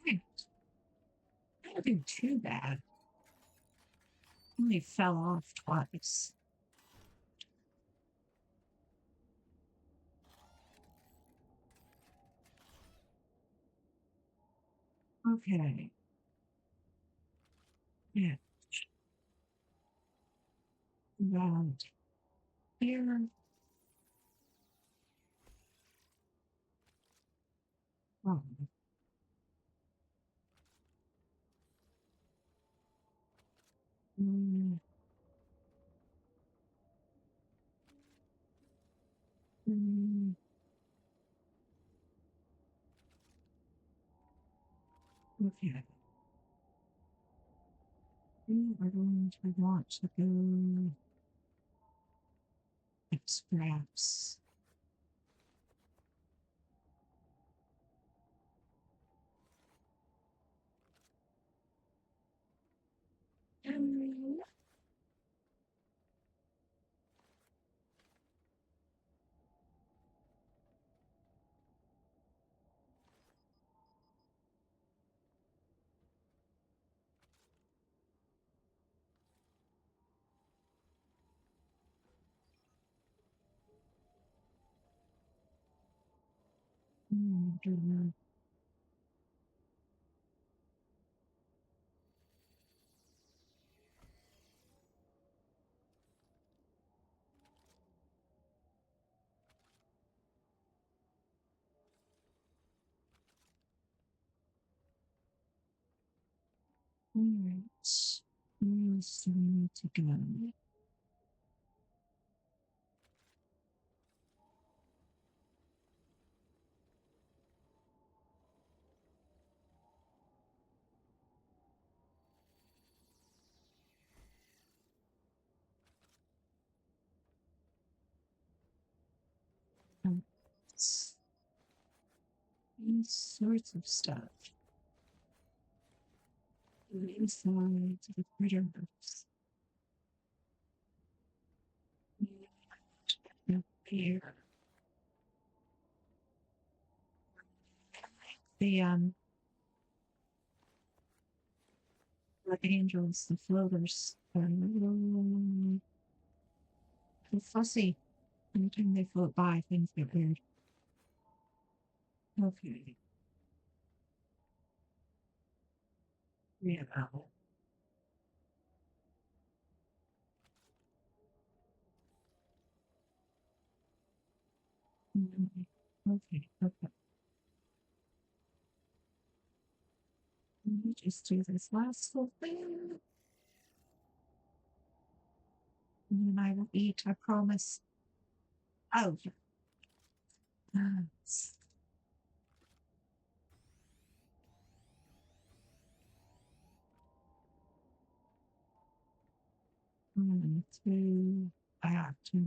[SPEAKER 1] Right. Not do too bad. Only fell off twice. Okay. Yeah. Right here. Oh. Mm, mm, okay. We are going to want to go scraps. Um, mm, Alright. Where else do we need to go? It's all sorts of stuff. Inside the critters. Up here. The the angels, the floaters are a little fussy. Every time they float by, things get weird. Okay. Yeah. Okay. Okay. Let me just do this last little thing. And then I will eat, I promise. Oh, yes. 2. I have 2.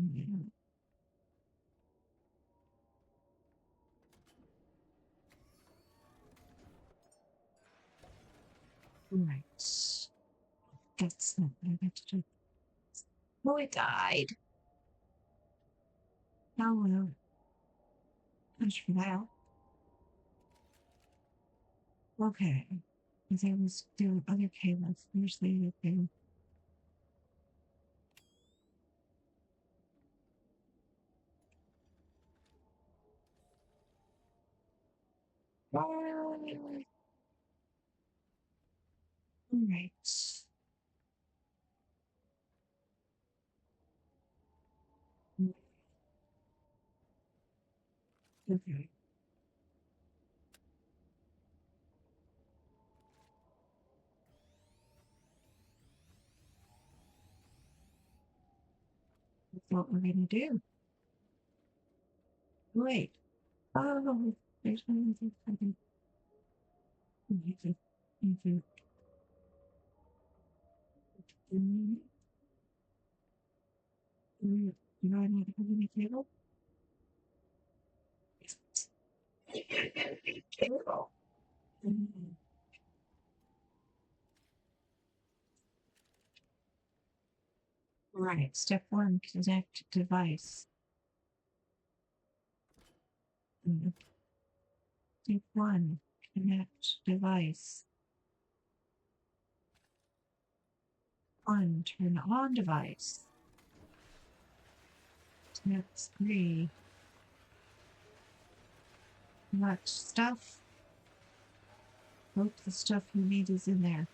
[SPEAKER 1] Right. That's not what I meant to do. Oh, it died. Oh, well. Much for that. Okay. Because I was doing other cables. Here's the other thing. All right. Okay. That's what we're going to do. Wait. Oh, there's one thing coming. Easy. Easy. You know, I need to have any cable. Cable. Right. Step 1, connect device. Step 1, connect device. 1, turn on device. Step 3, collect stuff. Hope the stuff you need is in there.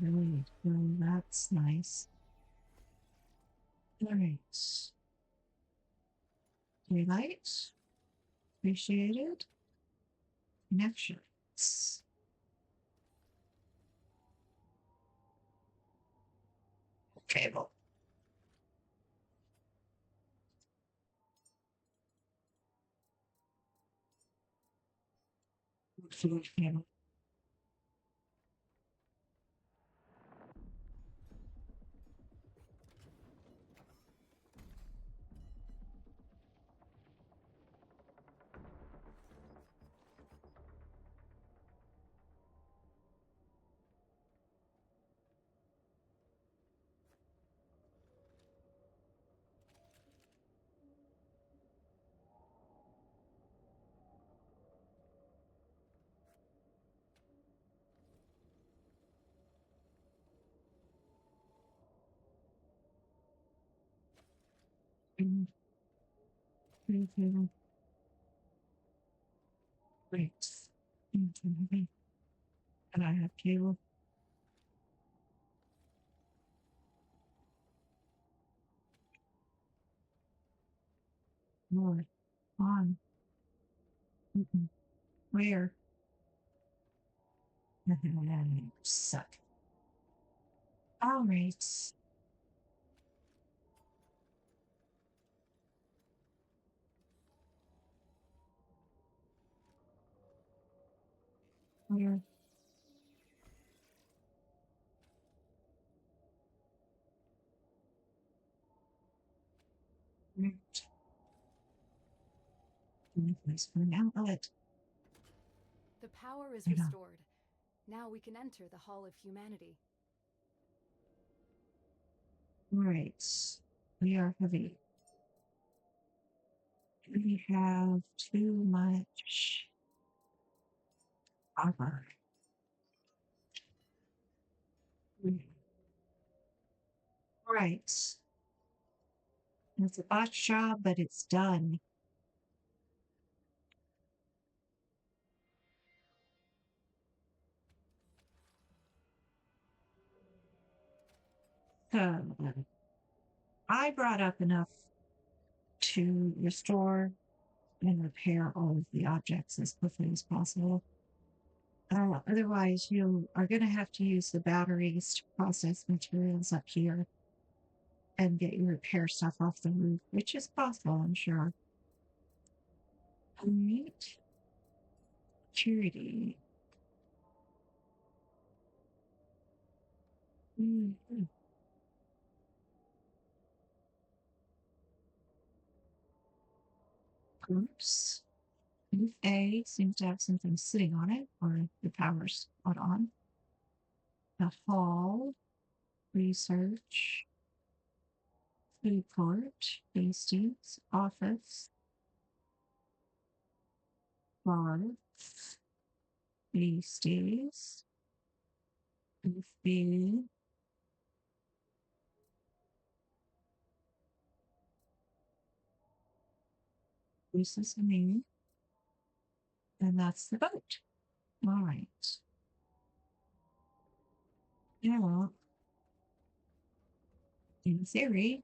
[SPEAKER 1] Really, well, that's nice. All right. Daylight. Appreciated. Connections. Cable. Food cable. Food cable. Great. And I have cable. More. On. Where? Suck. All right. Where? Right. Place for an outlet.
[SPEAKER 2] The power is
[SPEAKER 1] Right on.
[SPEAKER 2] restored. Now we can enter the Hall of Humanity.
[SPEAKER 1] Right. We are heavy. We have too much armor. Right. It's a botch job, but it's done. So I brought up enough to restore and repair all of the objects as quickly as possible. Otherwise, you are going to have to use the batteries to process materials up here and get your repair stuff off the roof, which is possible, I'm sure. All right. Security. Mhm. Groups. Roof A seems to have something sitting on it, or the power's not on. The hall. Research. Food court. Hastings. Office. Bar. Hastings. Roof B. This is me. And that's the boat. All right. Now, in theory,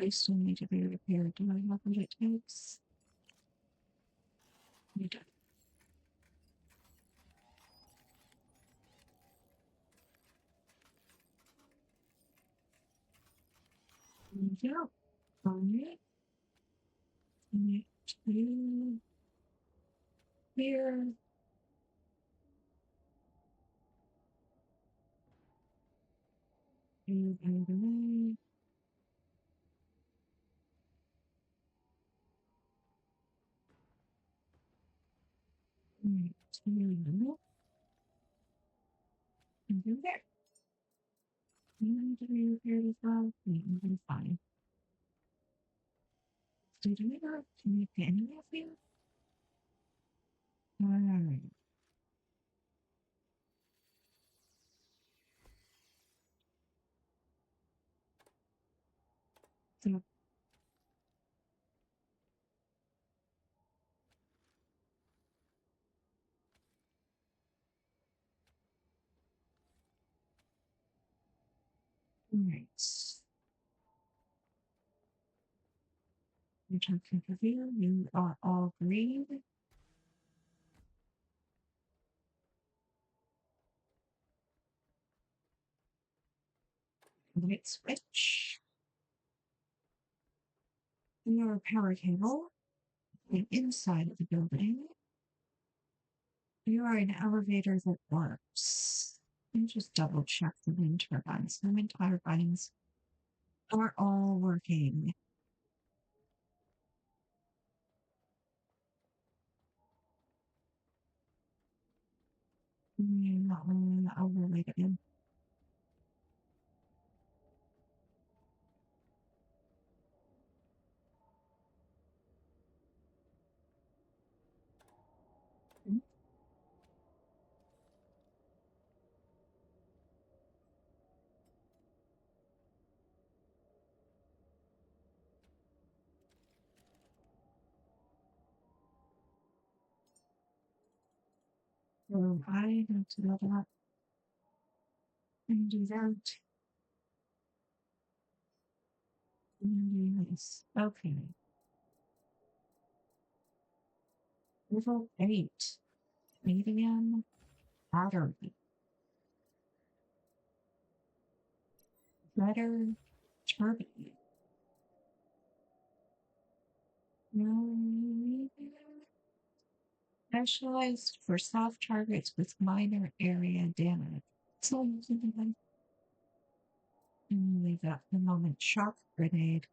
[SPEAKER 1] I still need to be repaired. Do I have what it takes? You don't. Yeah. All right. Connect to here. And away. Right. Here. And do there. You need to be repaired as well. Yeah, I'm gonna fine. Did we ever connect to any of you? All right. So, all right. You're talking to you. You are all green. Light switch. Your power cable. The inside of the building. You are an elevator that works. Let me just double check the wind turbines. The wind turbines are all working. Overlay again. So I have to level up and do that. And do this. Okay. Level 8. Medium battery. Better turbine. Mm, Specialized for soft targets with minor area damage. So I'm leave that for the moment. Shock grenade.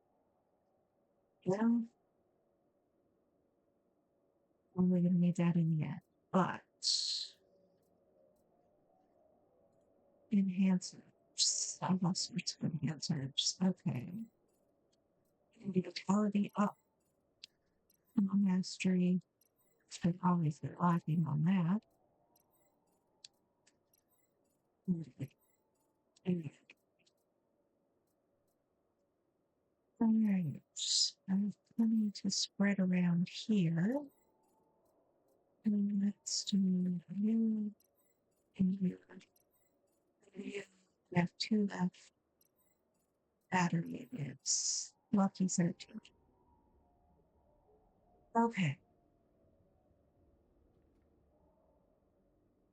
[SPEAKER 1] Well, we're gonna need that in the end. But enhancers. I all sorts of enhancers. Okay. Vitality up. Mastery. Should always be lacking on that. All right. I'm planning to spread around here. And let's do you and you. You have two left battery units. Lucky 13. Okay.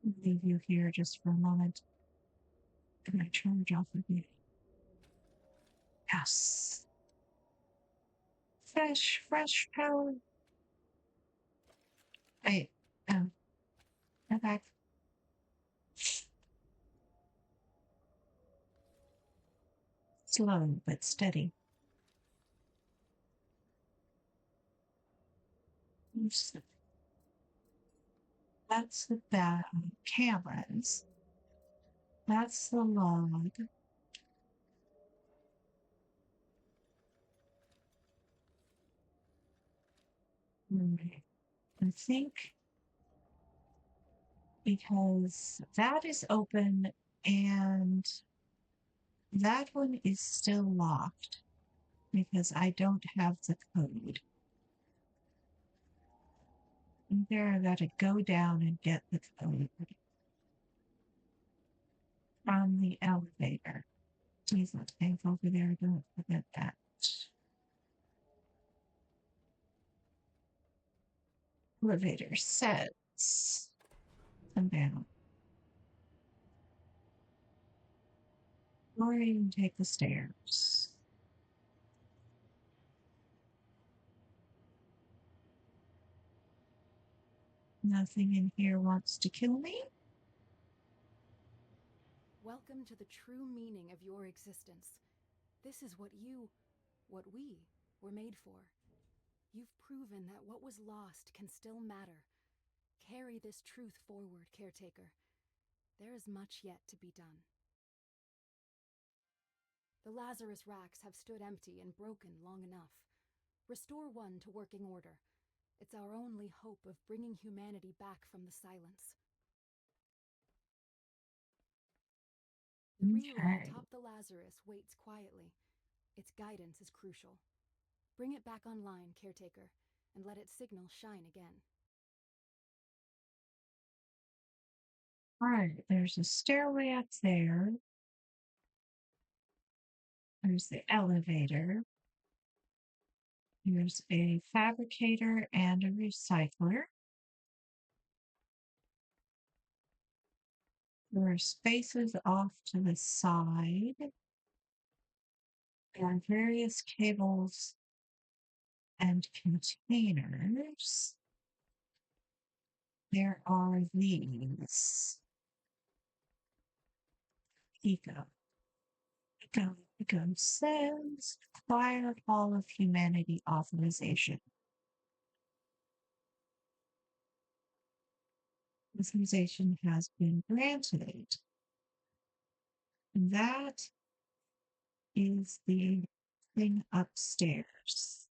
[SPEAKER 1] I'll leave you here just for a moment. I'm going to charge off of you. Yes. Fresh power. Wait. Go back. Slow but steady. That's the cameras. That's the log. Right. I think because that is open and that one is still locked because I don't have the code. There, I gotta go down and get the code from the elevator. Diesel tank over there, don't forget that. Elevator sets. Come down. Or even take the stairs. Nothing in here wants to kill me.
[SPEAKER 2] Welcome to the true meaning of your existence. This is what we, were made for. You've proven that what was lost can still matter. Carry this truth forward, Caretaker. There is much yet to be done. The Lazarus racks have stood empty and broken long enough. Restore one to working order. It's our only hope of bringing humanity back from the silence. The relay atop the Lazarus waits quietly. Its guidance is crucial. Bring it back online, Caretaker, and let its signal shine again.
[SPEAKER 1] All right, there's a stairway up there. There's the elevator. There's a fabricator and a recycler. There are spaces off to the side. There are various cables and containers. There are these. Eco says acquire all of humanity authorization. Authorization has been granted. That is the thing upstairs.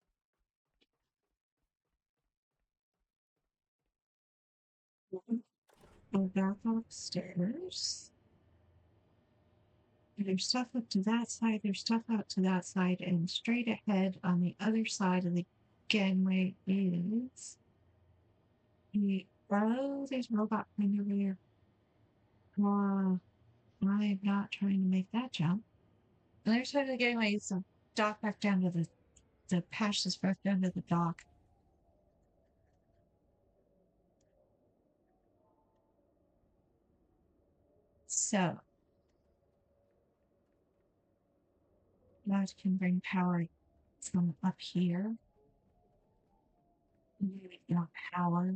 [SPEAKER 1] Go back upstairs. There's stuff up to that side, there's stuff out to that side, and straight ahead on the other side of the gangway is there's a robot thing over there. I'm not trying to make that jump. The other side of the gangway is the dock back down to the patch this back down to the dock. So that can bring power from up here. Maybe more power.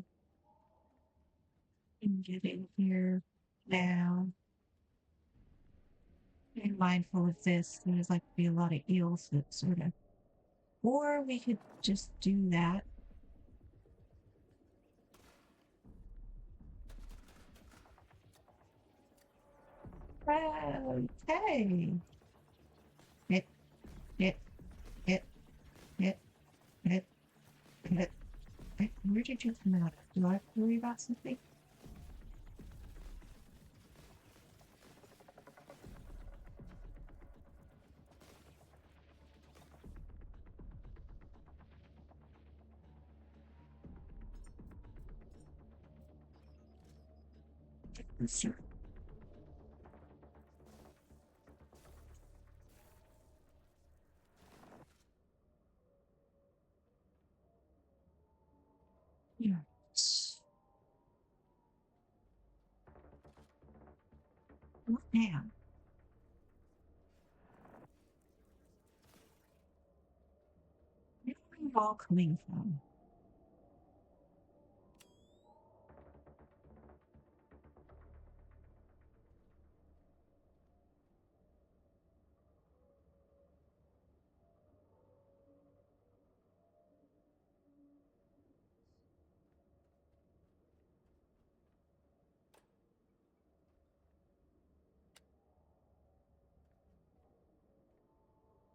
[SPEAKER 1] And get in here now. Be mindful of this. There's like to be a lot of eels that sort of. Or we could just do that. Okay. Hit, hit, hit, hit, hit, hit. Where did you come out of? Do I have to worry about something? Sure. Yes. Now, where are you all coming from?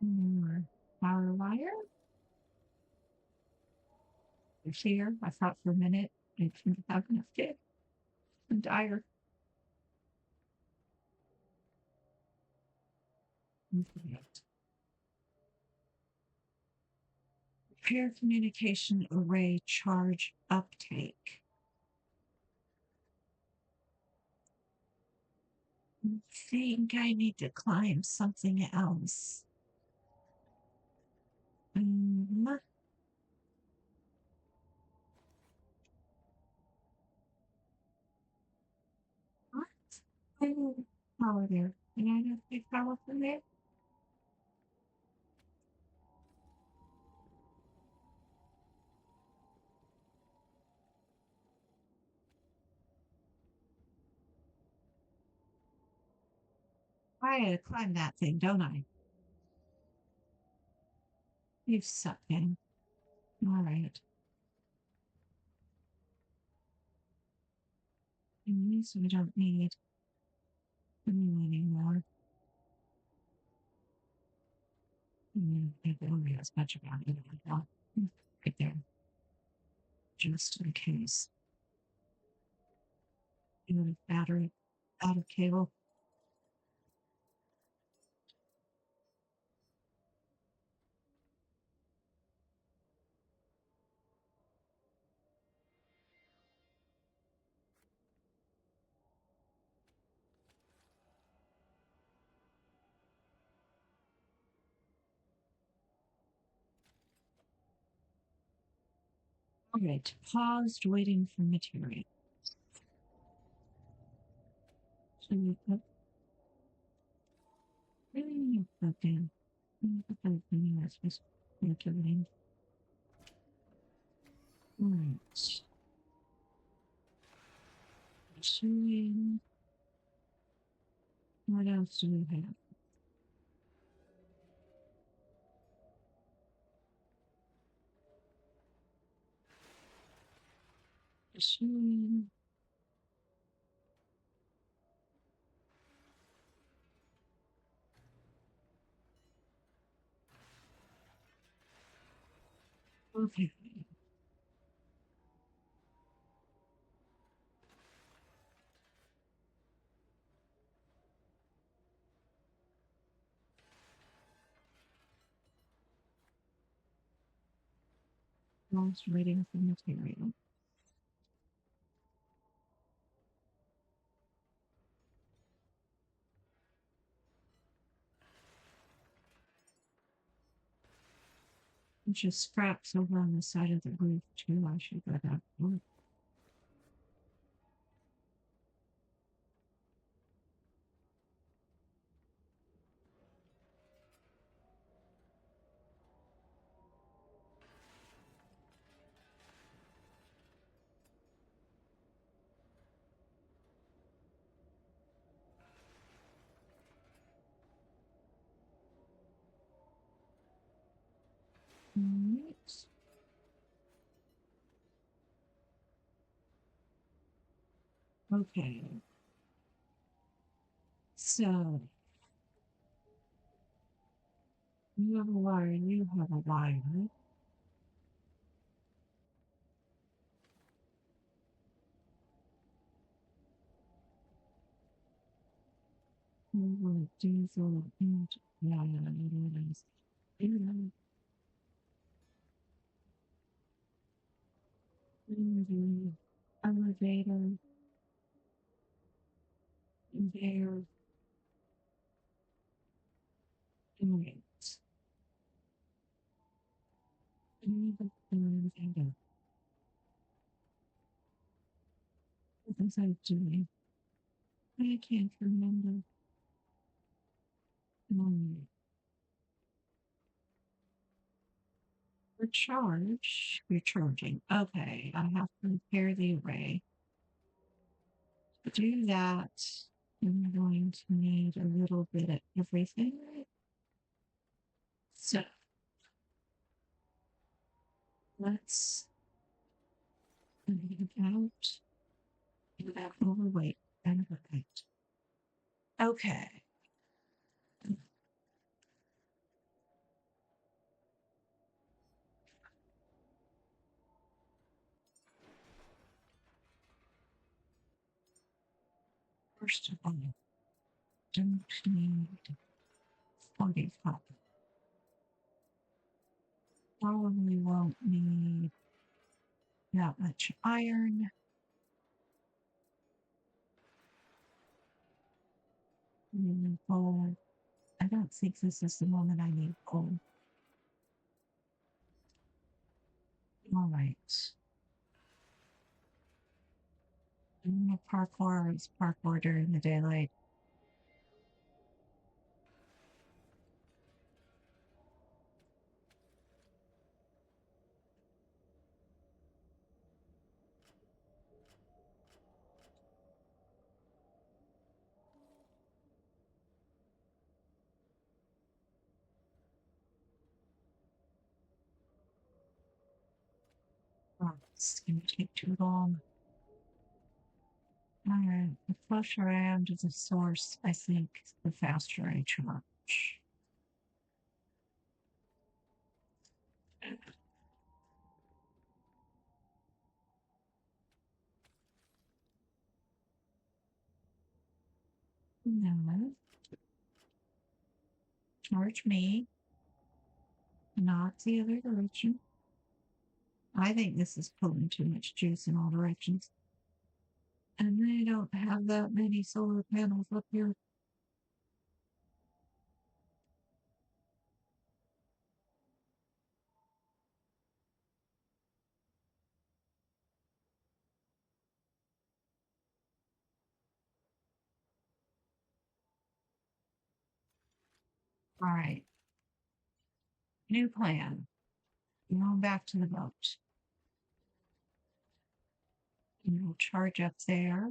[SPEAKER 1] More power wire? Here, I thought for a minute I didn't have enough to dire. Repair communication array charge uptake. I think I need to climb something else. What? Oh, power there. Can I not take power from there? I gotta climb that thing, don't I? You suck, man. All right. And these we don't need anymore. I don't know as much about it. Right there. Just in case. Battery out of cable. All right. Paused waiting for material. So you put that down. Put that in there. Supposed to make everything. All right. Pursuing. What else do we have? Pursuing. Okay. Paused waiting for material. Just scraps over on the side of the roof too. I should go that way. Right. Okay. So you have a wire, you have a wire. You want diesel and yeah, it is. Elevator. There. Right. What was I doing? I can't remember. Um, recharge. Recharging. Okay. I have to repair the array. To do that, I'm going to need a little bit of everything. So let's leave out that overweight and overweight. Okay. First of all, don't need 45. Probably won't need that much iron. Gold. I don't think this is the moment I need gold. All right. Parkour is parkour during the daylight. Oh, it's going to take too long. All right. The closer I am to the source, I think the faster I charge. No, charge me, not the other direction. I think this is pulling too much juice in all directions. And they don't have that many solar panels up here. All right. New plan. Going back to the boat. You'll charge up there.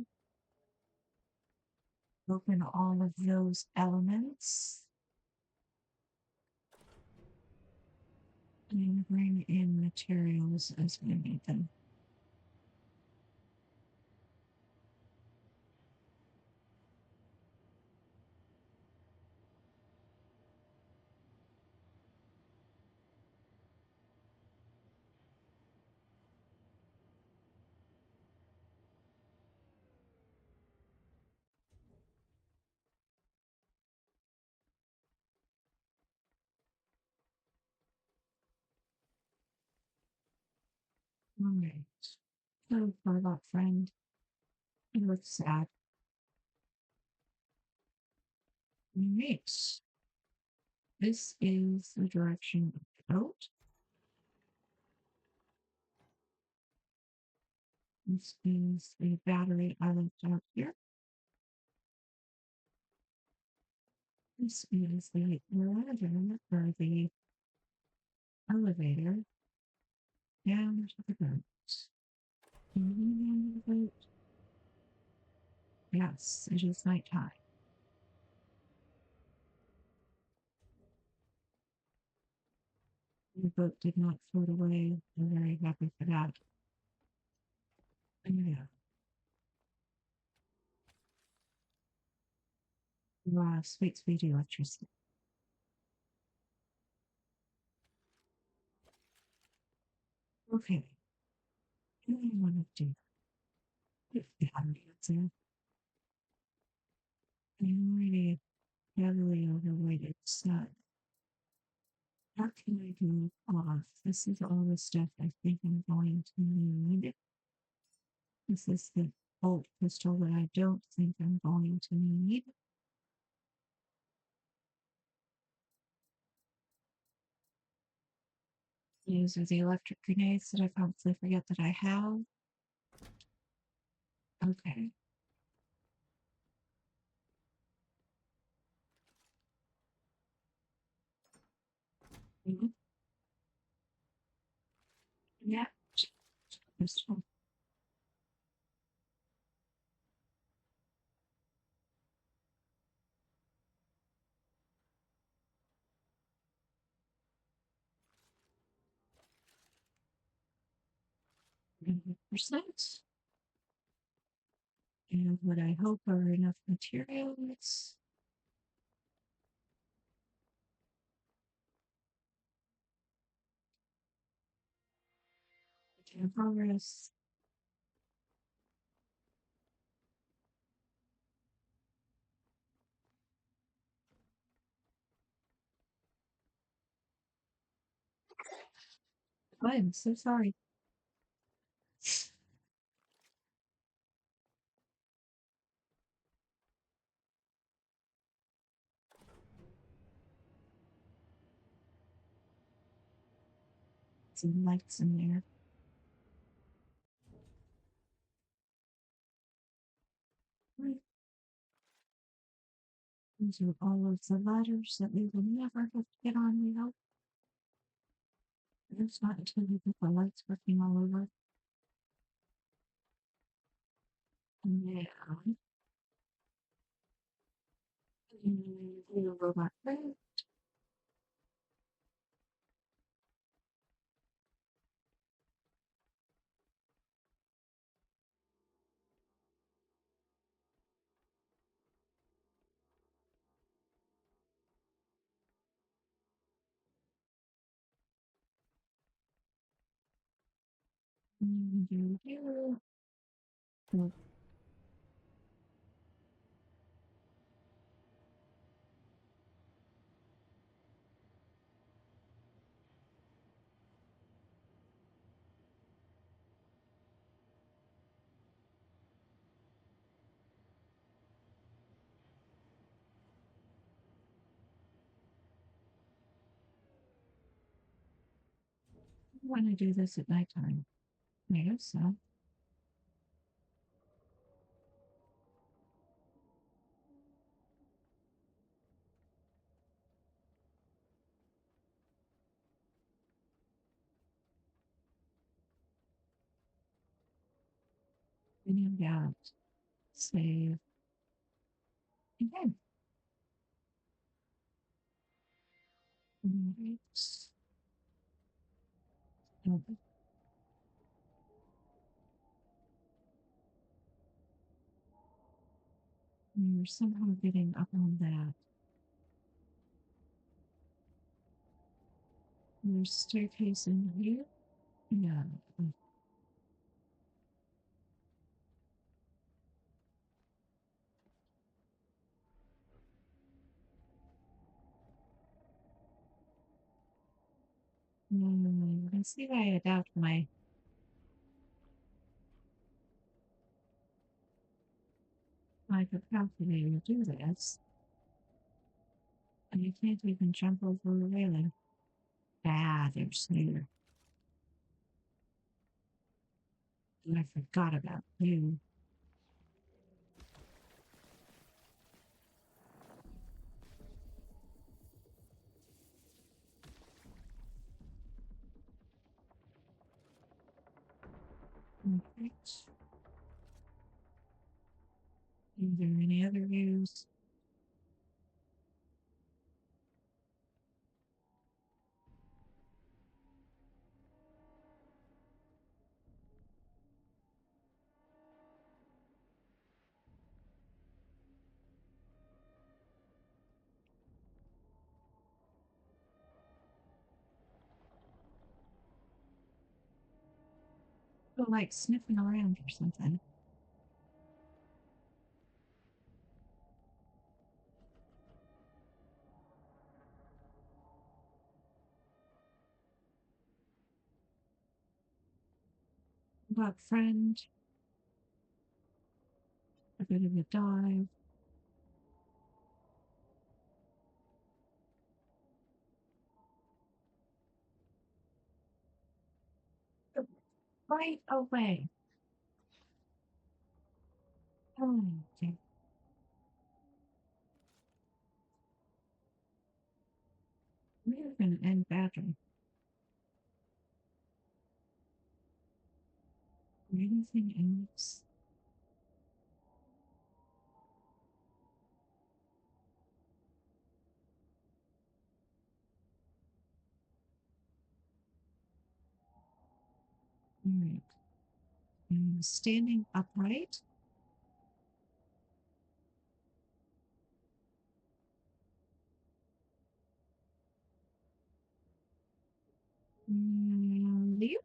[SPEAKER 1] Open all of those elements. And bring in materials as we need them. All right. So far, that friend. He looks sad. All right. This is the direction of the boat. This is the battery I left out here. This is the ladder for the elevator down to the boat. Down to the boat. Yes, it is nighttime. The boat did not float away. I'm very happy for that. Yeah. Sweet, sweet electricity. Okay. What do I want to do? Put the battery up there. I'm already heavily overweighted, so what can I do off? This is all the stuff I think I'm going to need. This is the bolt pistol that I don't think I'm going to need. These are the electric grenades that I probably forget that I have. Okay. Mhm. Yeah. Pistol. Percent. And what I hope are enough materials. Progress. I'm so sorry. Some lights in there. These are all of the ladders that we will never have to get on, we hope. It's not until we get the lights working all over. Now, the robot friend. Want to do this at nighttime? I guess so. And you've got save again. Right. Oh, we're somehow getting up on that. There's staircase in here. Yeah. You can see why I adapt my capacity to do this. And you can't even jump over the railing. Ah, there's here. I forgot about you. Right. Is there any other views? Feel like sniffing around or something. But friend, bit of a dive. Right away. Oh, okay. We're going to end badly. Anything else? All right. Standing upright. Leap.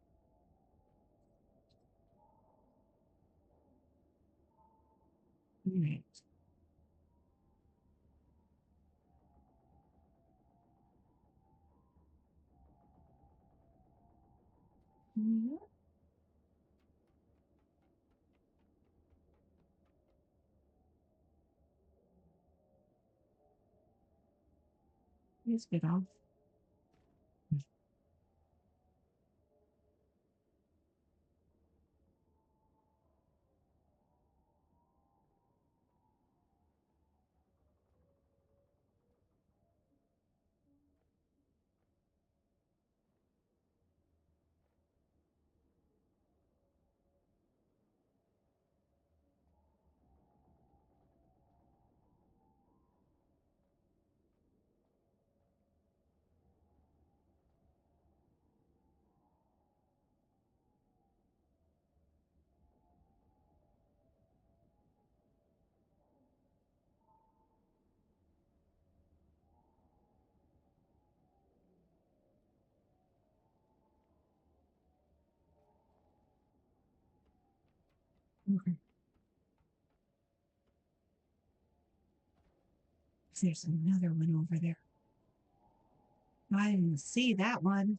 [SPEAKER 1] All right. Yeah. Let's get off. Okay. There's another one over there. I didn't see that one.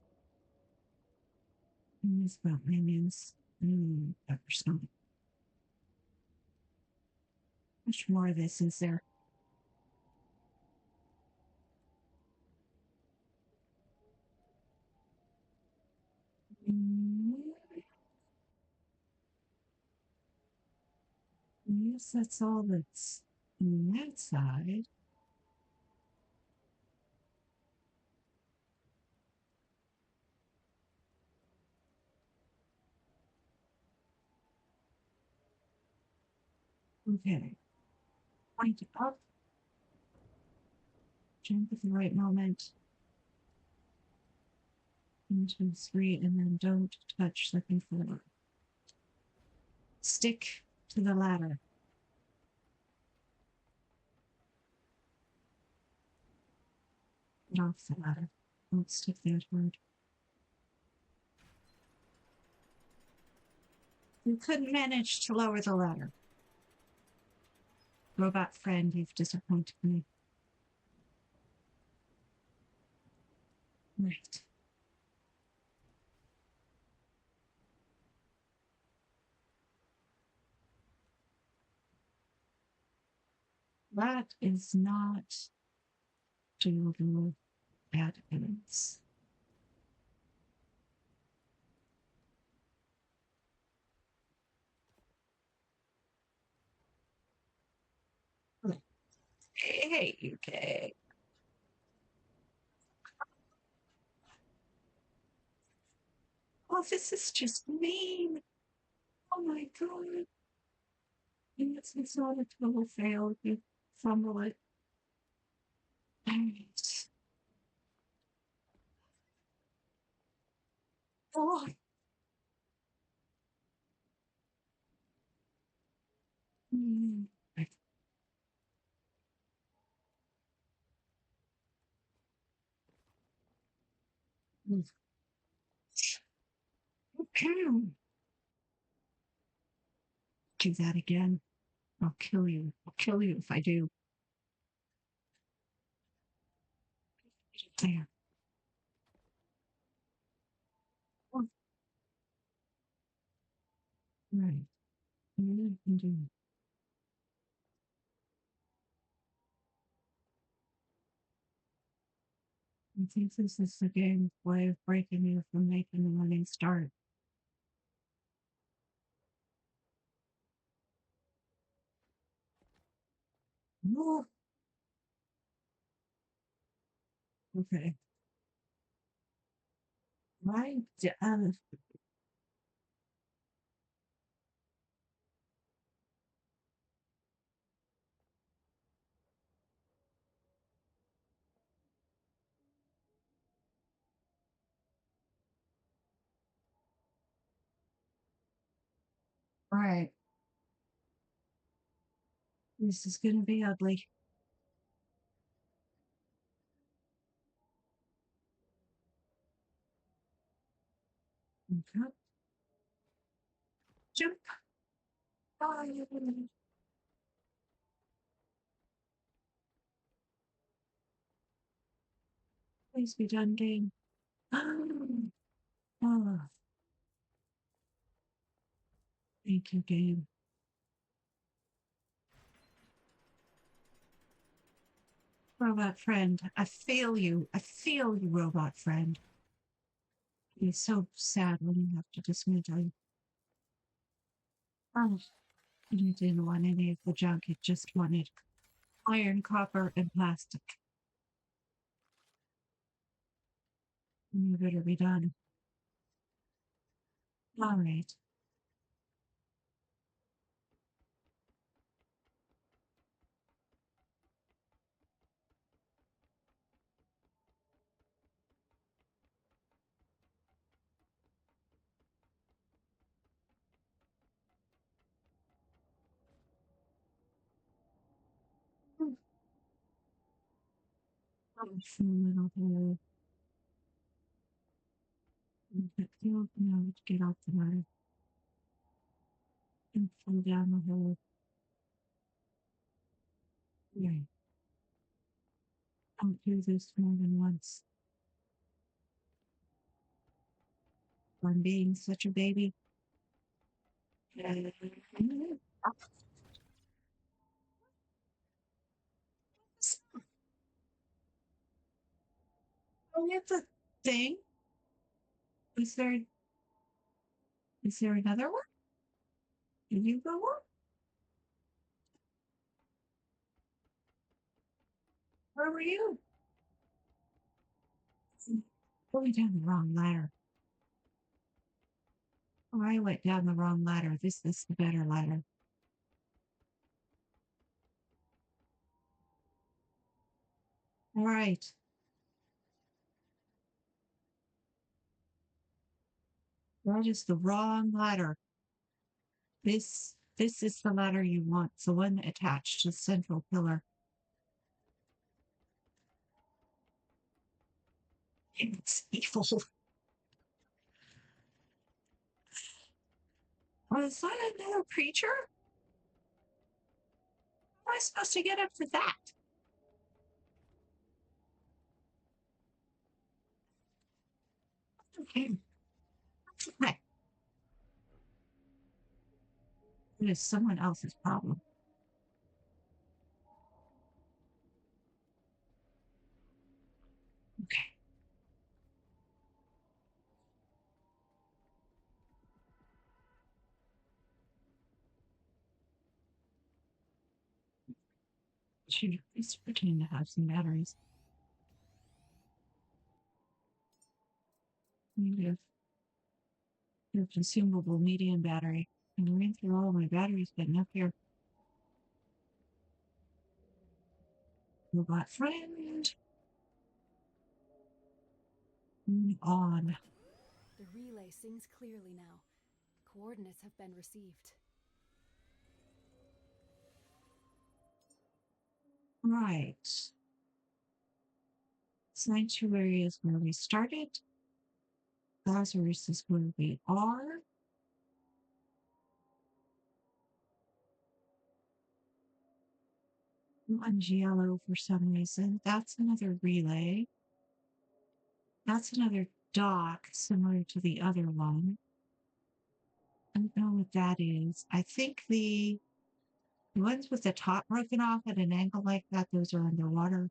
[SPEAKER 1] It's about minions. Pepper stomach. Much more of this is there. Yes, that's all that's on that side. Okay. Point up, jump at the right moment. 1, 2, 3, and then don't touch the controller. Stick to the ladder. Get off the ladder. Don't stick that hard. You couldn't manage to lower the ladder. Robot friend, you've disappointed me. Right. That is not doable at ease. Hey, okay. Oh, this is just mean. Oh my god. And it's not a total fail if you fumble it. Right. Oh. Mm. Okay. Do that again. I'll kill you. I'll kill you if I do. There. Oh, right. You can do. I think this is the game's way of breaking you from making a running start. Oh, okay. Right. Right. This is going to be ugly. Okay. Jump. Oh, please be done, game. Oh, thank you, game. Robot friend, I feel you. I feel you, robot friend. It's so sad when you have to dismantle. Oh, and it didn't want any of the junk. It just wanted iron, copper, and plastic. And you better be done. All right. Little hole. No, get out the ladder and fall down the hole. Right. Don't do this more than once. I'm being such a baby. Oh, that's a thing. Is there is there another one? Can you go on? Where were you? Going down the wrong ladder. Oh, I went down the wrong ladder. This is the better ladder. All right. That is the wrong ladder. This is the ladder you want. It's the one attached to the central pillar. It's evil. Oh, is that another creature? How am I supposed to get up to that? Okay. Okay. It is someone else's problem. Okay. Should please pretend to have some batteries. You have your consumable medium battery. I'm ran through all of my batteries getting up here. Robot friend. On.
[SPEAKER 2] The relay sings clearly now. Coordinates have been received.
[SPEAKER 1] Right. Sanctuary is where we started. Lazarus is where we are. One's yellow for some reason. That's another relay. That's another dock similar to the other one. I don't know what that is. I think the ones with the top broken off at an angle like that, those are underwater.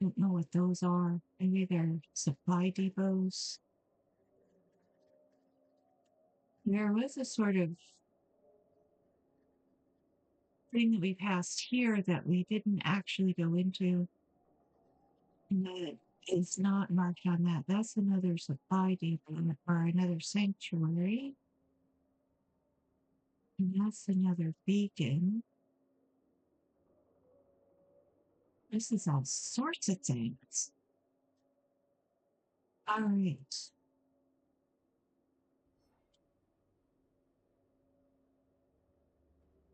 [SPEAKER 1] Don't know what those are. Maybe they're supply depots. There was a sort of thing that we passed here that we didn't actually go into that is not marked on that. That's another supply depot or another sanctuary. And that's another beacon. This is all sorts of things. All right.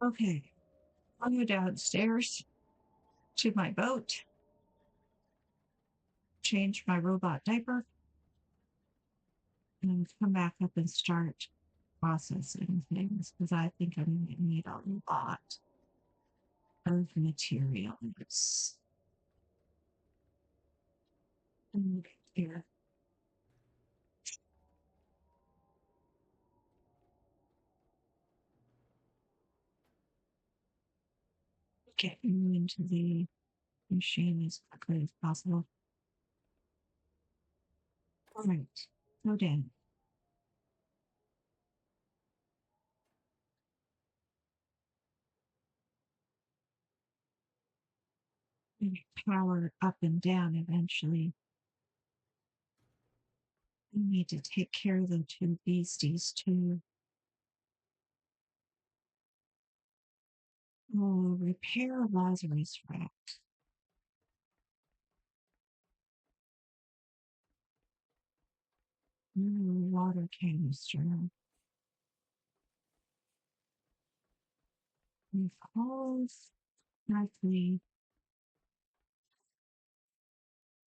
[SPEAKER 1] Okay. I'll go downstairs to my boat, change my robot diaper, and come back up and start processing things because I think I'm going to need a lot of materials. Here, get you into the machine as quickly as possible. All right, go down. Maybe power up and down eventually. We need to take care of the two beasties too. Oh, repair Lazarus rack. Water canister. Recalls correctly.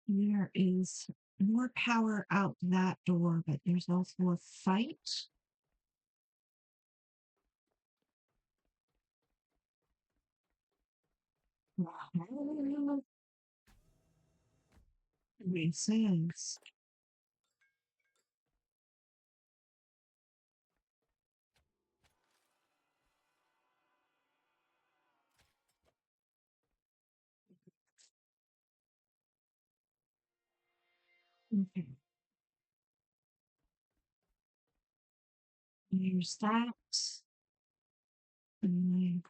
[SPEAKER 1] There is more power out that door, but there's also a fight. Makes sense. Okay. There's that. And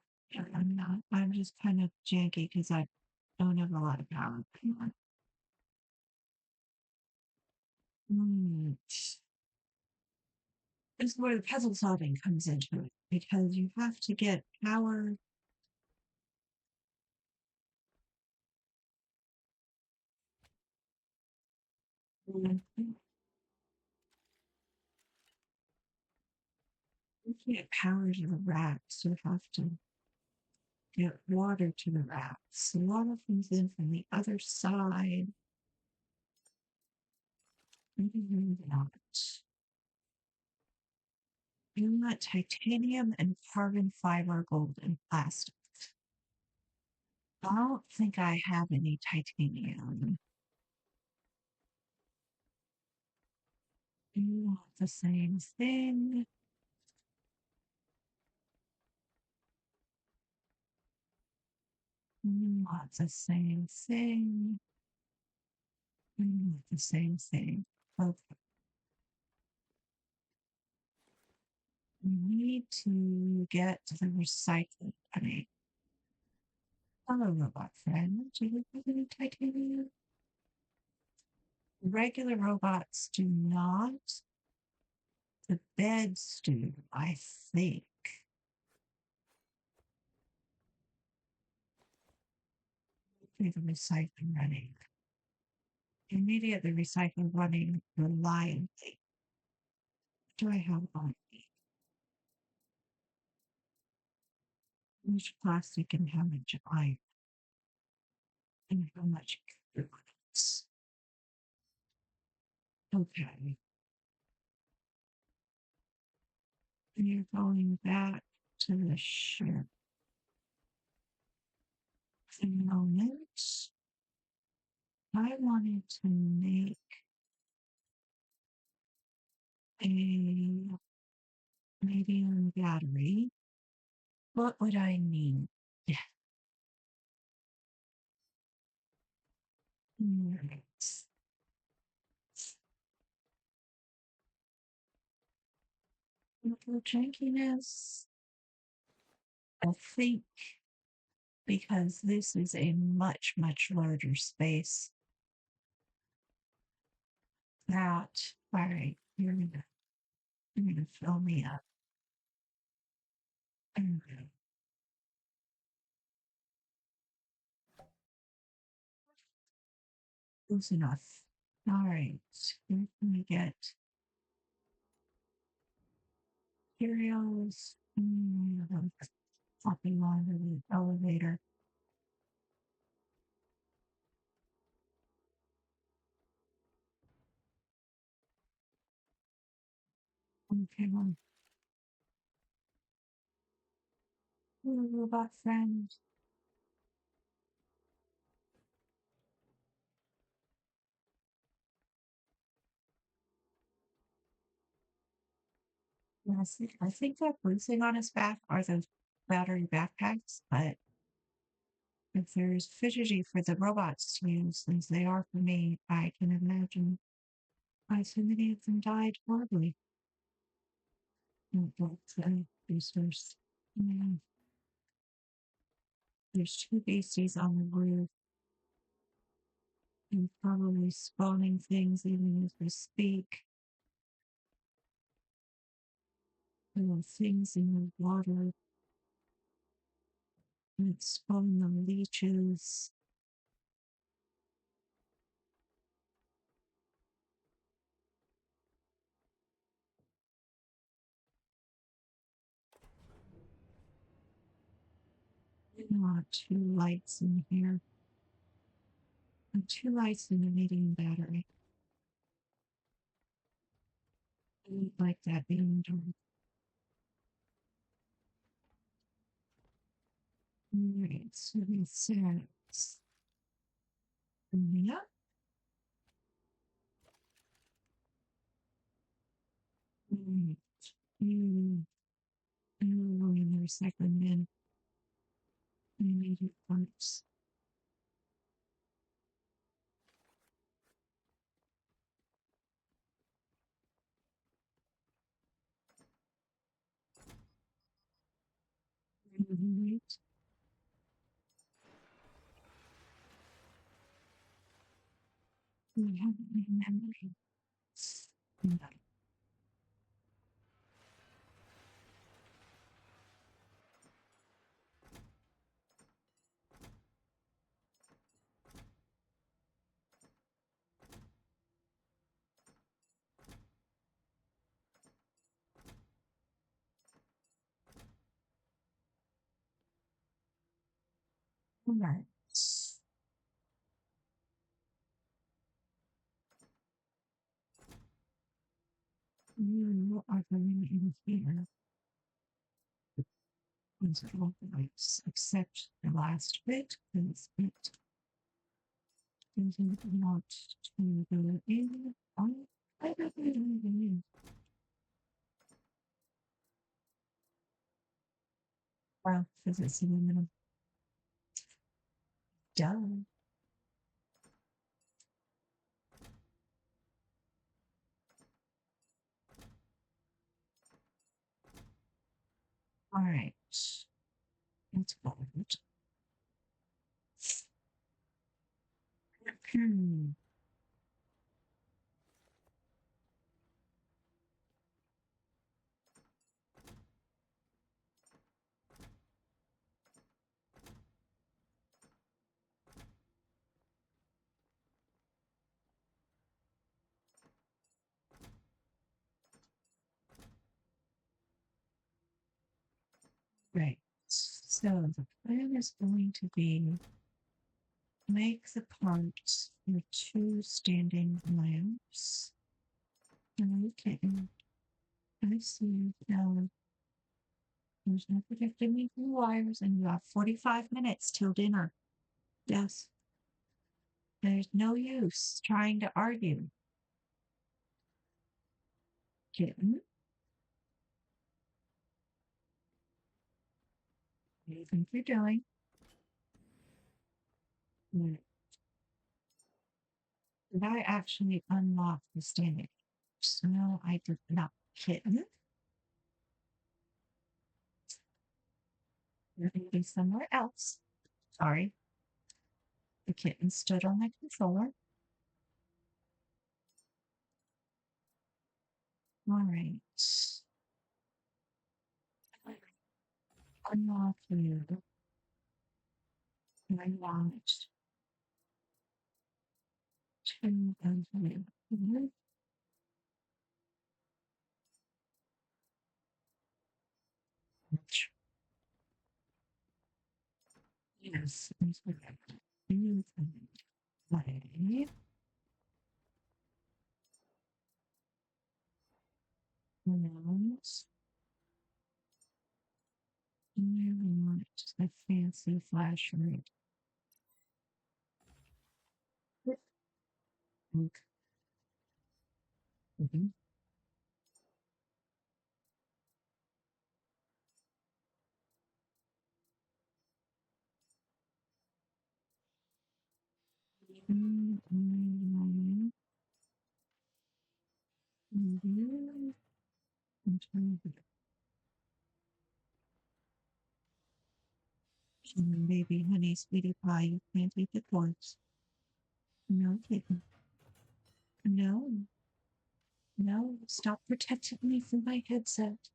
[SPEAKER 1] I'm not, I'm just kind of janky because I don't have a lot of power. Mm. This is where the puzzle solving comes into it because you have to get power. You get power to the racks. You have to get water to the racks. The water comes in from the other side. Maybe not. You want titanium and carbon fiber, gold, and plastic. I don't think I have any titanium. You want the same thing. You want the same thing. You want the same thing. Okay. We need to get to the recycling bunny. Hello, robot friend. Do you have any titanium? Regular robots do not. The beds do, I think. Do the recycling running. Immediately recycling running reliably. Do I have on me? How much plastic and how much iron and how much glucose? Okay. And you're going back to the ship. A moment. I wanted to make a medium battery. What would I need? Right. Little jankiness. I think because this is a much, much larger space that, all right, you're gonna fill me up. Mm, close enough. All right, we're gonna get materials. Hopping on to the elevator. Okay, well, little robot friend. Yes, I think that bruising on his back are those battery backpacks, but if there's fidgety for the robots to use, since they are for me, I can imagine why so many of them died horribly. Boosters. Yeah. There's two beasties on the roof and probably spawning things even as we speak. There are things in the water and it's spawning the leeches. Two lights in here. And two lights in the medium battery. I would like that being dark. Alright, so it says yeah. Right. You in the recycling bin. Immediate parts. Right. We have any memory. No. Right. You are going in here. Except the last bit, because it doesn't want to go in. I don't know. Well, because it's aluminum. Duh. All right. It's gold. Right. So the plan is going to be make the parts for two standing lamps. Okay. I see now there's no protecting me from wires, and you have 45 minutes till dinner. Yes. There's no use trying to argue. Kitten, what do you think you're doing? Right. Did I actually unlock the standing? No, I did not. Kitten. You're going to be somewhere else. Sorry. The kitten stood on my controller. All right. Unlock you. I want two of you. Yes, I'm correct. You can play. Rooms. I want a fancy flashlight. Okay. Baby, honey, sweetie pie, you can't eat the corpse. No, kitten. No, no, stop protecting me from my headset.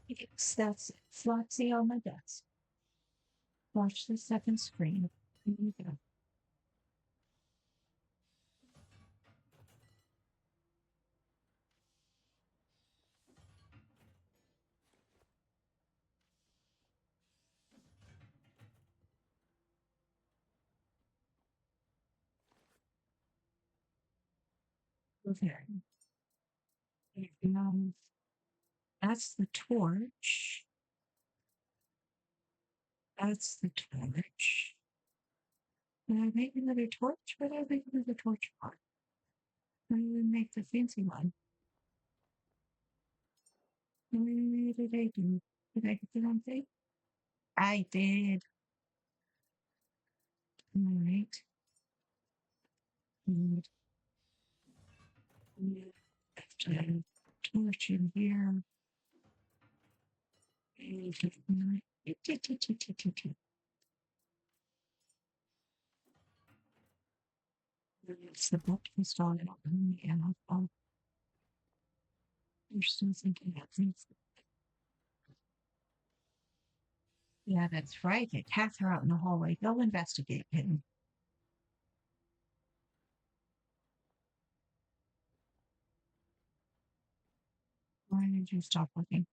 [SPEAKER 1] Yes, that's it. Flotsy on my desk. Watch the second screen. Here you go. Okay. Um, that's the torch. That's the torch. Did I make another torch? What did I make another torch for? I didn't make the fancy one. What did I do? Did I hit the wrong thing? I did. All right. And left a torch in here. It's the book installed on the Unhelpful. You're still thinking that things. Yeah, that's right. The cats are out in the hallway. Go investigate, kitten. Why did you stop looking?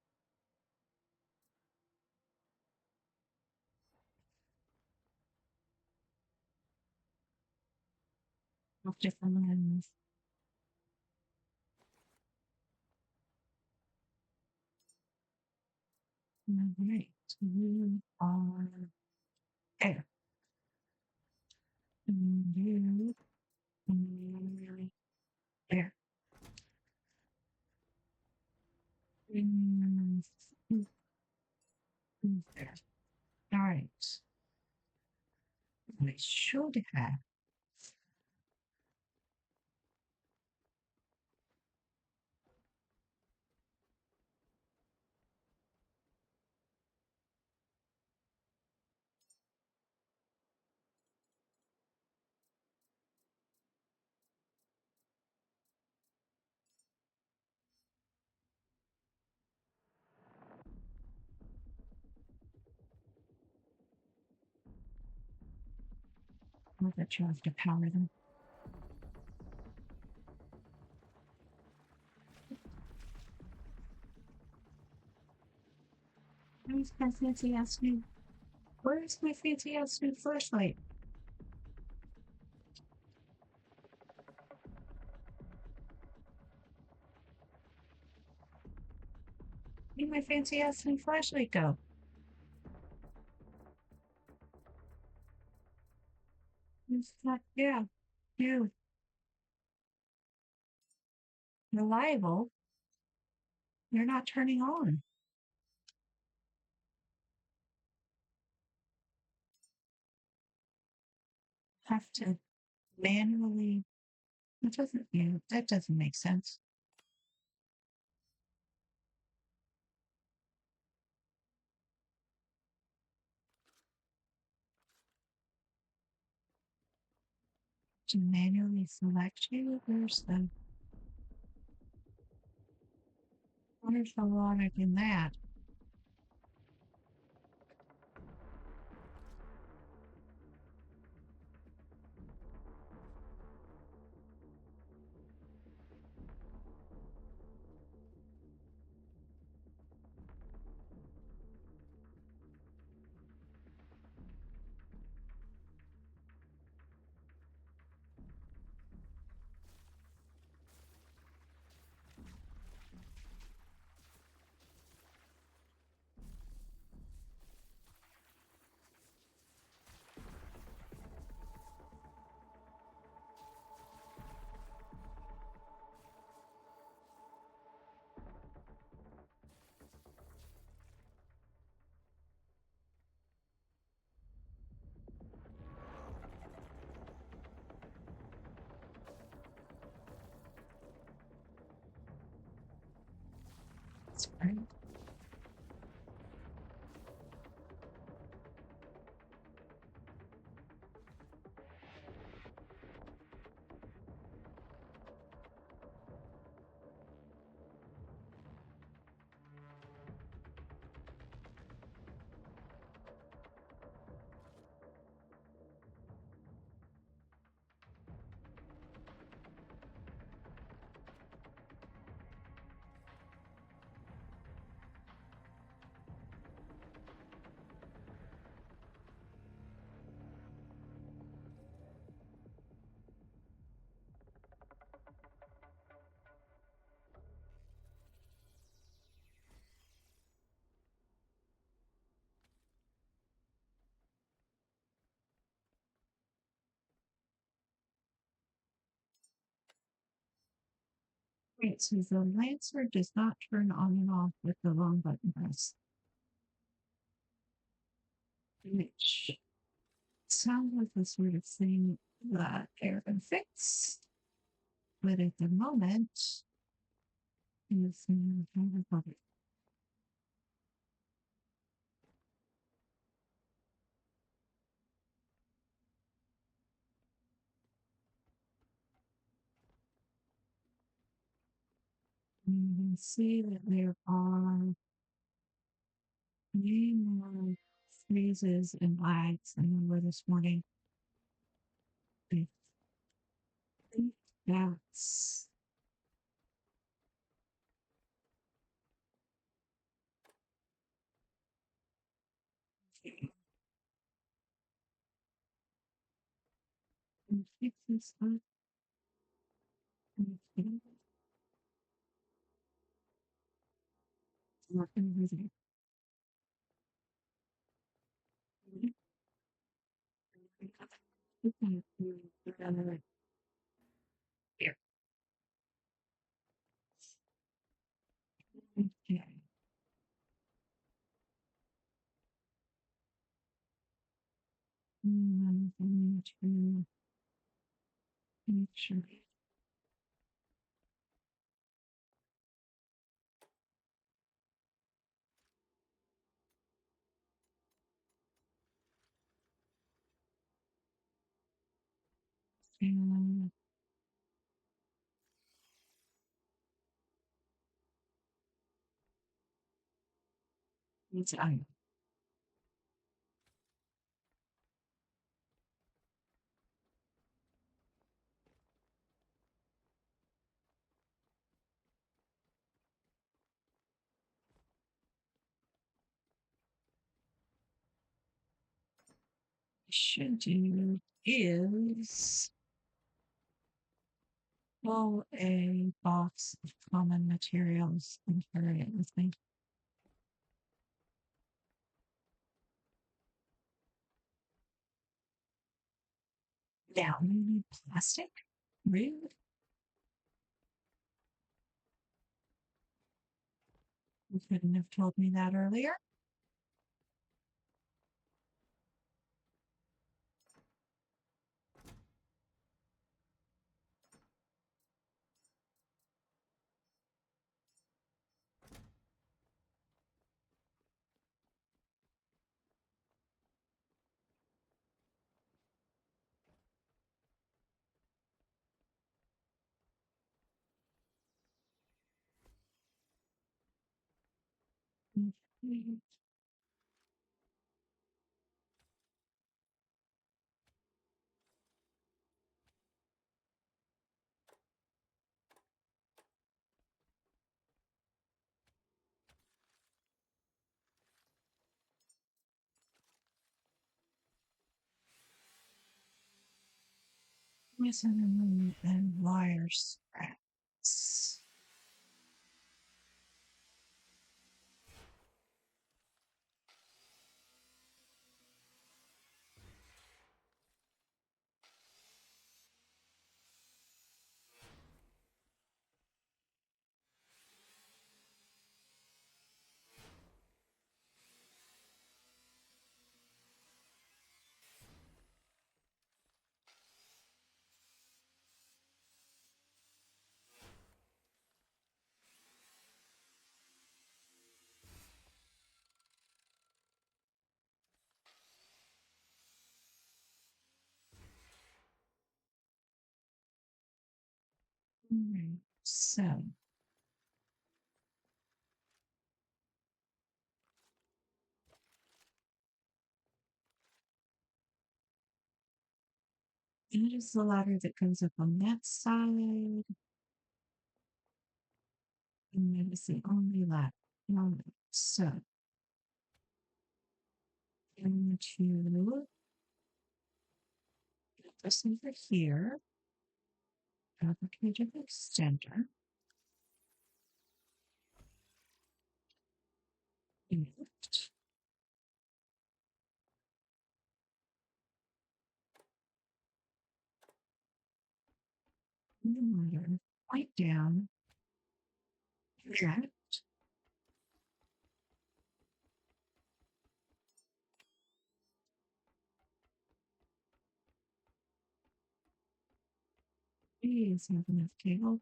[SPEAKER 1] Look different lens. All right. You are there. And you are there. And there. All right. I should have. I bet you have to power them. Where's my fancy ass new? Where's my fancy ass new flashlight? Where'd my fancy ass new flashlight go? It's not, yeah, you reliable. You're not turning on. have to manually. That doesn't make sense. To manually select you. Where's the logic in that? That's right. Right, so the Lancer does not turn on and off with the long button press, which sounds like the sort of thing that they're going to fix. But at the moment, it's kind of public. You can see that there are many more freezes and lags than there were this morning. I think that's fix this up. Working with it. Here. Okay. I'm going to make sure. And it's I should do is pull a box of common materials and carry it with me. Now you need plastic? Really? You couldn't have told me that earlier. Mhm. Listen and wire scraps. Alright, so that is the ladder that goes up on that side, and that is the only ladder. Alright, so I'm going to get this over here, fabricated extender, and lift the ladder right down, that please have enough cable,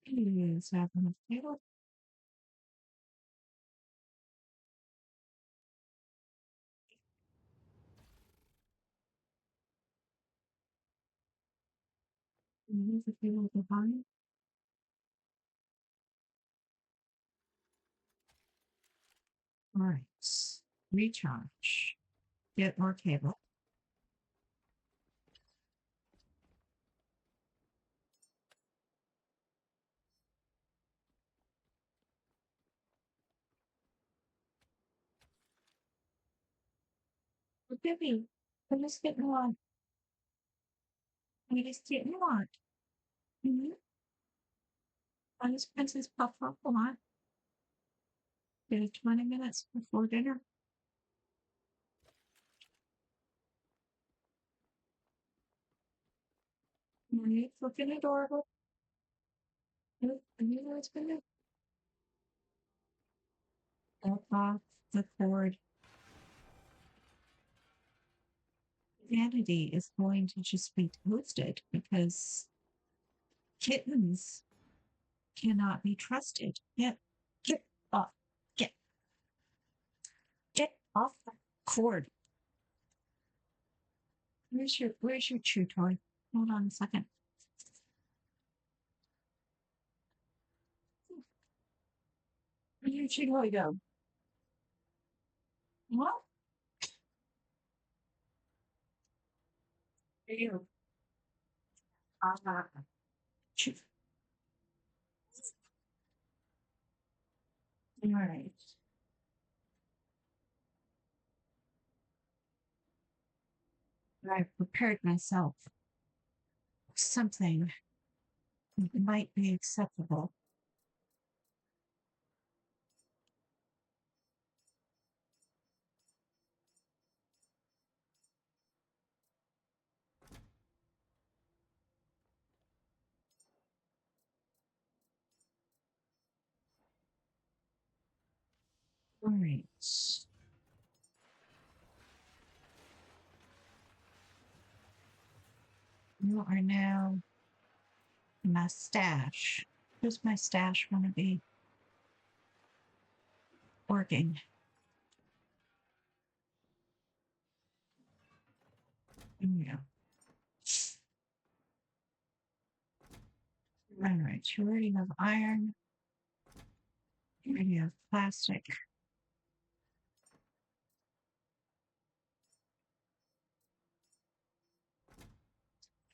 [SPEAKER 1] please have enough cable. Leave the cable behind. All right, recharge, get more cable. Forgive me, I'm just getting on. I'm just getting on. Mm-hmm. On this Princess Puff Up a lot. Get it 20 minutes before dinner. It's looking adorable. Nope, I knew that was gonna step off the cord. Humanity is going to just be toasted because kittens cannot be trusted. Get off. Get get off the cord. Where's your chew toy? Hold on a second. Where's your chew toy go? What? There you chew. All right. I've prepared myself something that might be acceptable. All right. You are now my stash. Does my stash want to be working? Yeah. All right. You already have iron. Maybe a plastic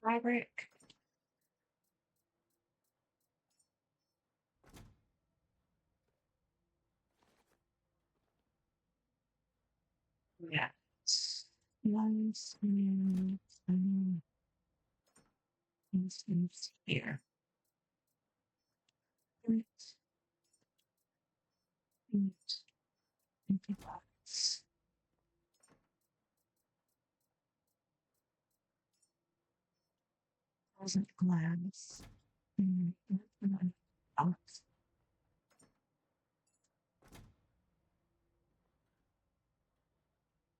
[SPEAKER 1] fabric. Yeah. Nice instance here. It's empty box. Wasn't glass. Box.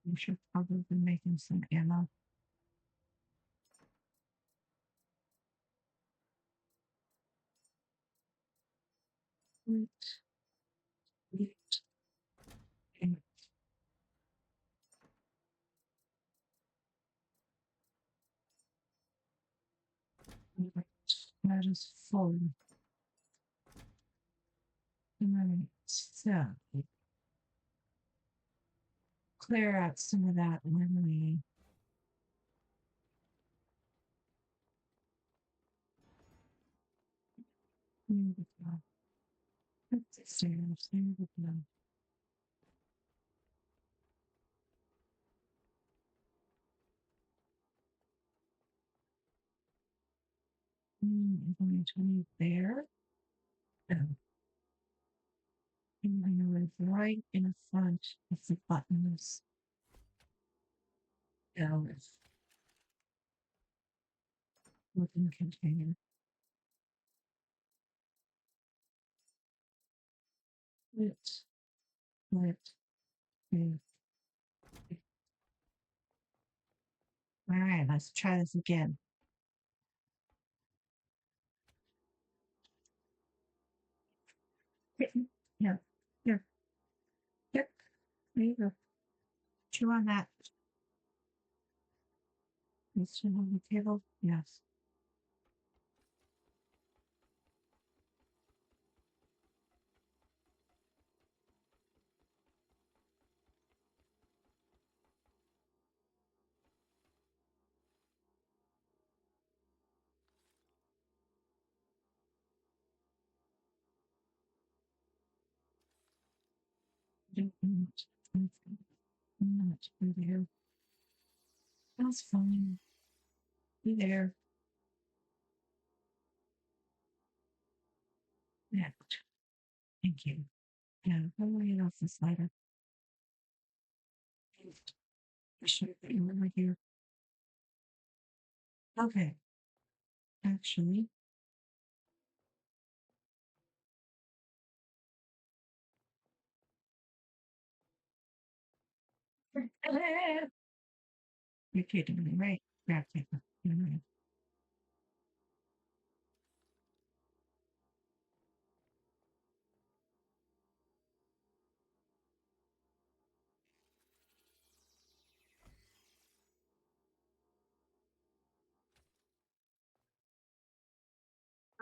[SPEAKER 1] We should probably be making some ammo. Wheat, wheat, and wheat. That is full. Right. So clear out some of that memory. There we go. That's the stairs. There we go. I'm going to leave there. No. I'm going to live right in front of the buttons. With wooden container. Lit, lit, lit. All right, let's try this again. Yeah, here, here. There you go. Chew on that. Let's chew on the table. Yes. Don't not be there. That's fine. Be there. Yeah. Thank you. Yeah, I'll lay it off the slider. I should have put you right here. Okay. Actually, you're kidding me, right? Grab paper. You're right.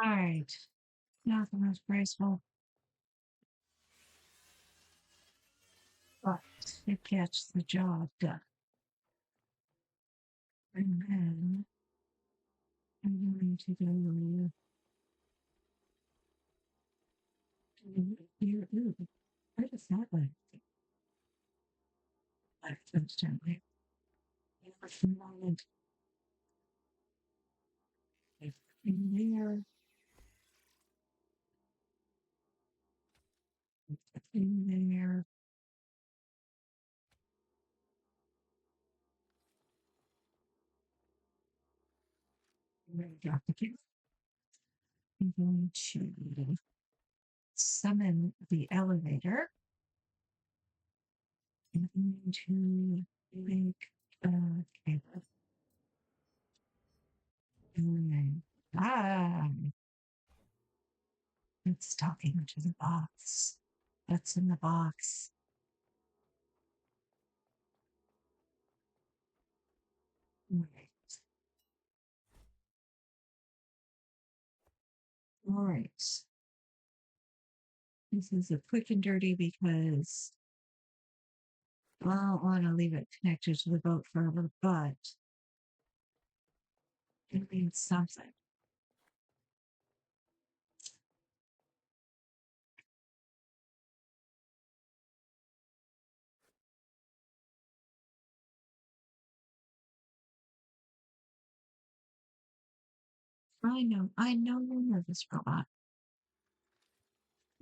[SPEAKER 1] All right. Nothing was graceful, but it gets the job done. And then I'm going to go here. Ooh, where does that like? Left instantly. For a moment. In there. In there. I'm going to drop the camera. I'm going to summon the elevator. I'm going to make a camera. Ah, it's talking to the box. What's in the box? Right. All right. This is a quick and dirty because I don't want to leave it connected to the boat forever, but it means something. I know you're nervous, robot.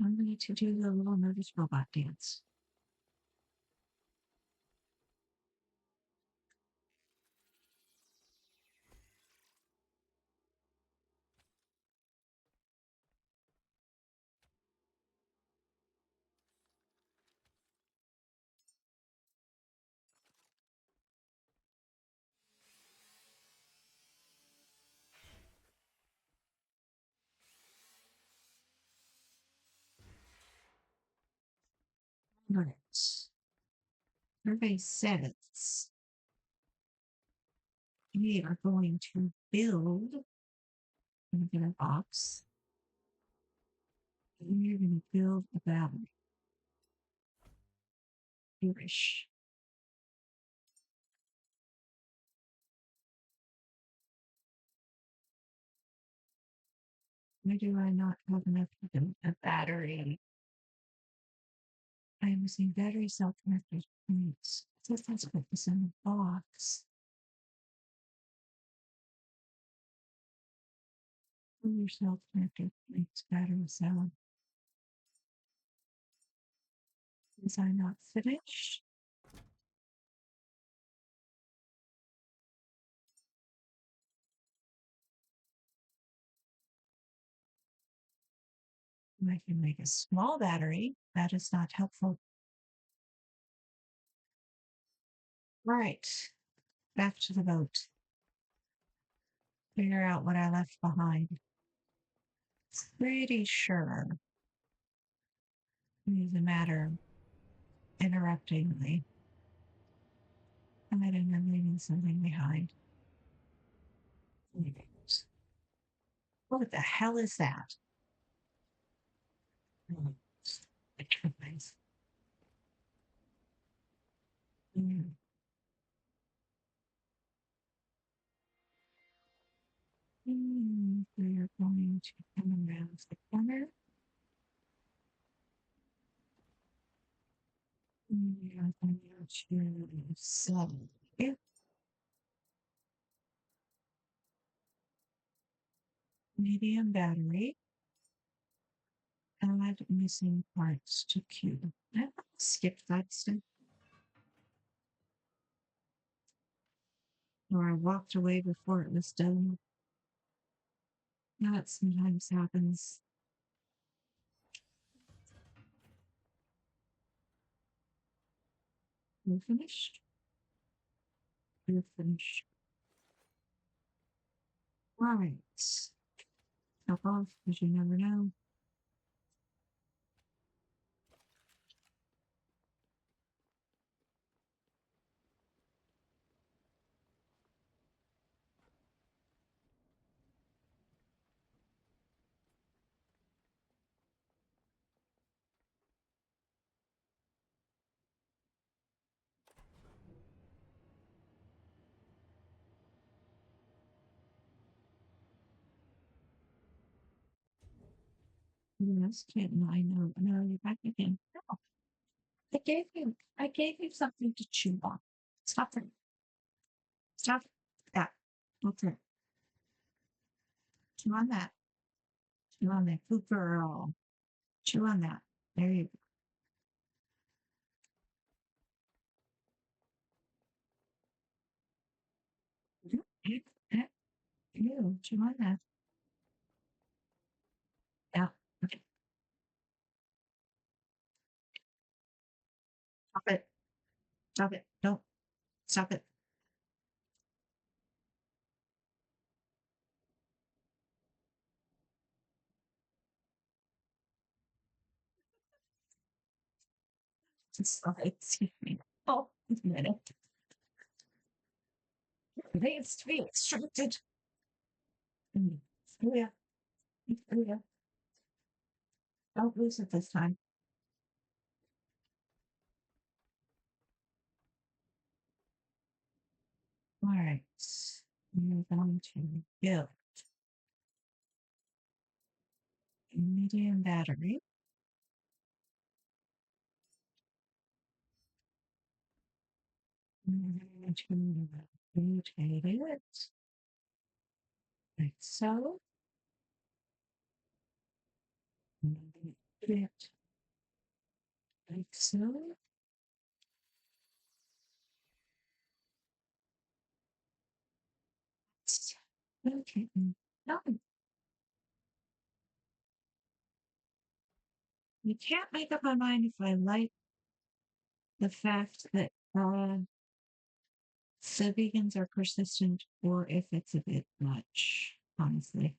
[SPEAKER 1] I'm going to do the little nervous robot dance. Right. Survey says we are going to build a box. And you're going to build a battery. Irish. Why do I not have enough to build a battery? I am using battery cell connectors. Points. So let's put this in the box. Solar cell connector points battery cell. Is I not finished? I can make a small battery. That is not helpful. All right, back to the boat. Figure out what I left behind. Pretty sure it is a matter of interruptingly. And I'm leaving something behind. What the hell is that? Mm. We are going to come around the corner. We are going to seven. Medium battery. Add missing parts to queue. I skipped that step. Or I walked away before it was done. That sometimes happens. We're finished. We're finished. Right. Stop off because you never know. Yes, kitten, I know. No, you're back again. No, I gave you something to chew on. Stop it. Stop that. Okay. Chew on that. Chew on that. Good girl. Chew on that. There you go. You chew on that. Yeah. Okay. Stop it. Stop it. Don't stop it. Just stop it. Excuse me. Oh, a minute. It needs to be extracted. Oh yeah. Oh yeah. Don't lose it this time. All right. We're going to build a medium battery. I'm going to rotate it like so. And then put it like so. Okay. No, you can't make up my mind if I like the fact that the vegans are persistent or if it's a bit much, honestly.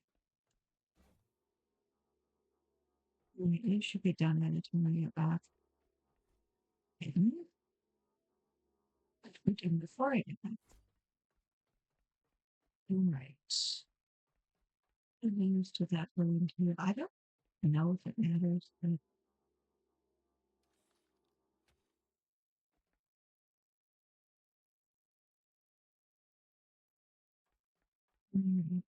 [SPEAKER 1] You should be done by the time I get back. Mhm. We did before I get back. All right. I'm used to that going to. I don't know if it matters, but right.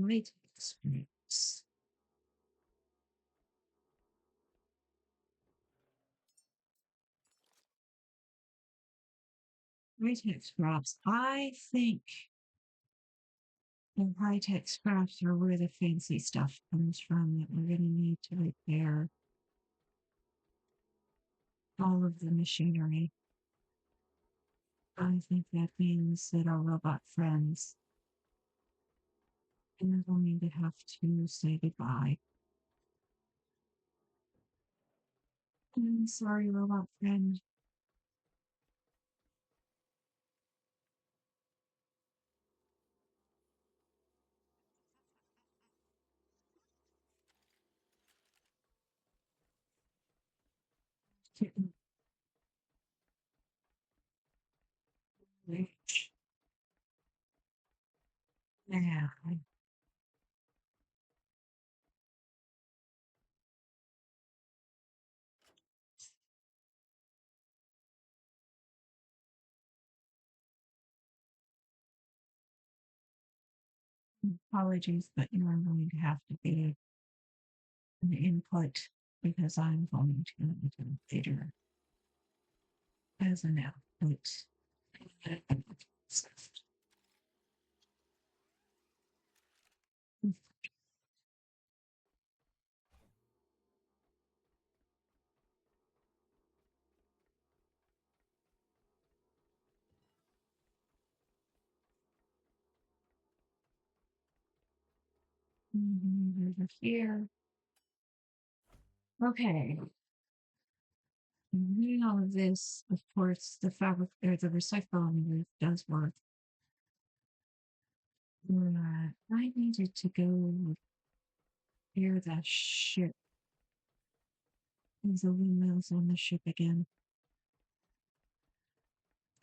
[SPEAKER 1] Right experience. Right scraps. I think the high tech scraps are where the fancy stuff comes from that we're going to need to repair all of the machinery. I think that means that our robot friends are going to have to say goodbye. I'm sorry, robot friend. Yeah, apologies, but you are going to have to be an input because I'm going to need them later as an output. Over here. Okay. Doing all of this, of course, the fabric or the recycle on the roof does work. I needed to go near that ship. There's the windmills on the ship again.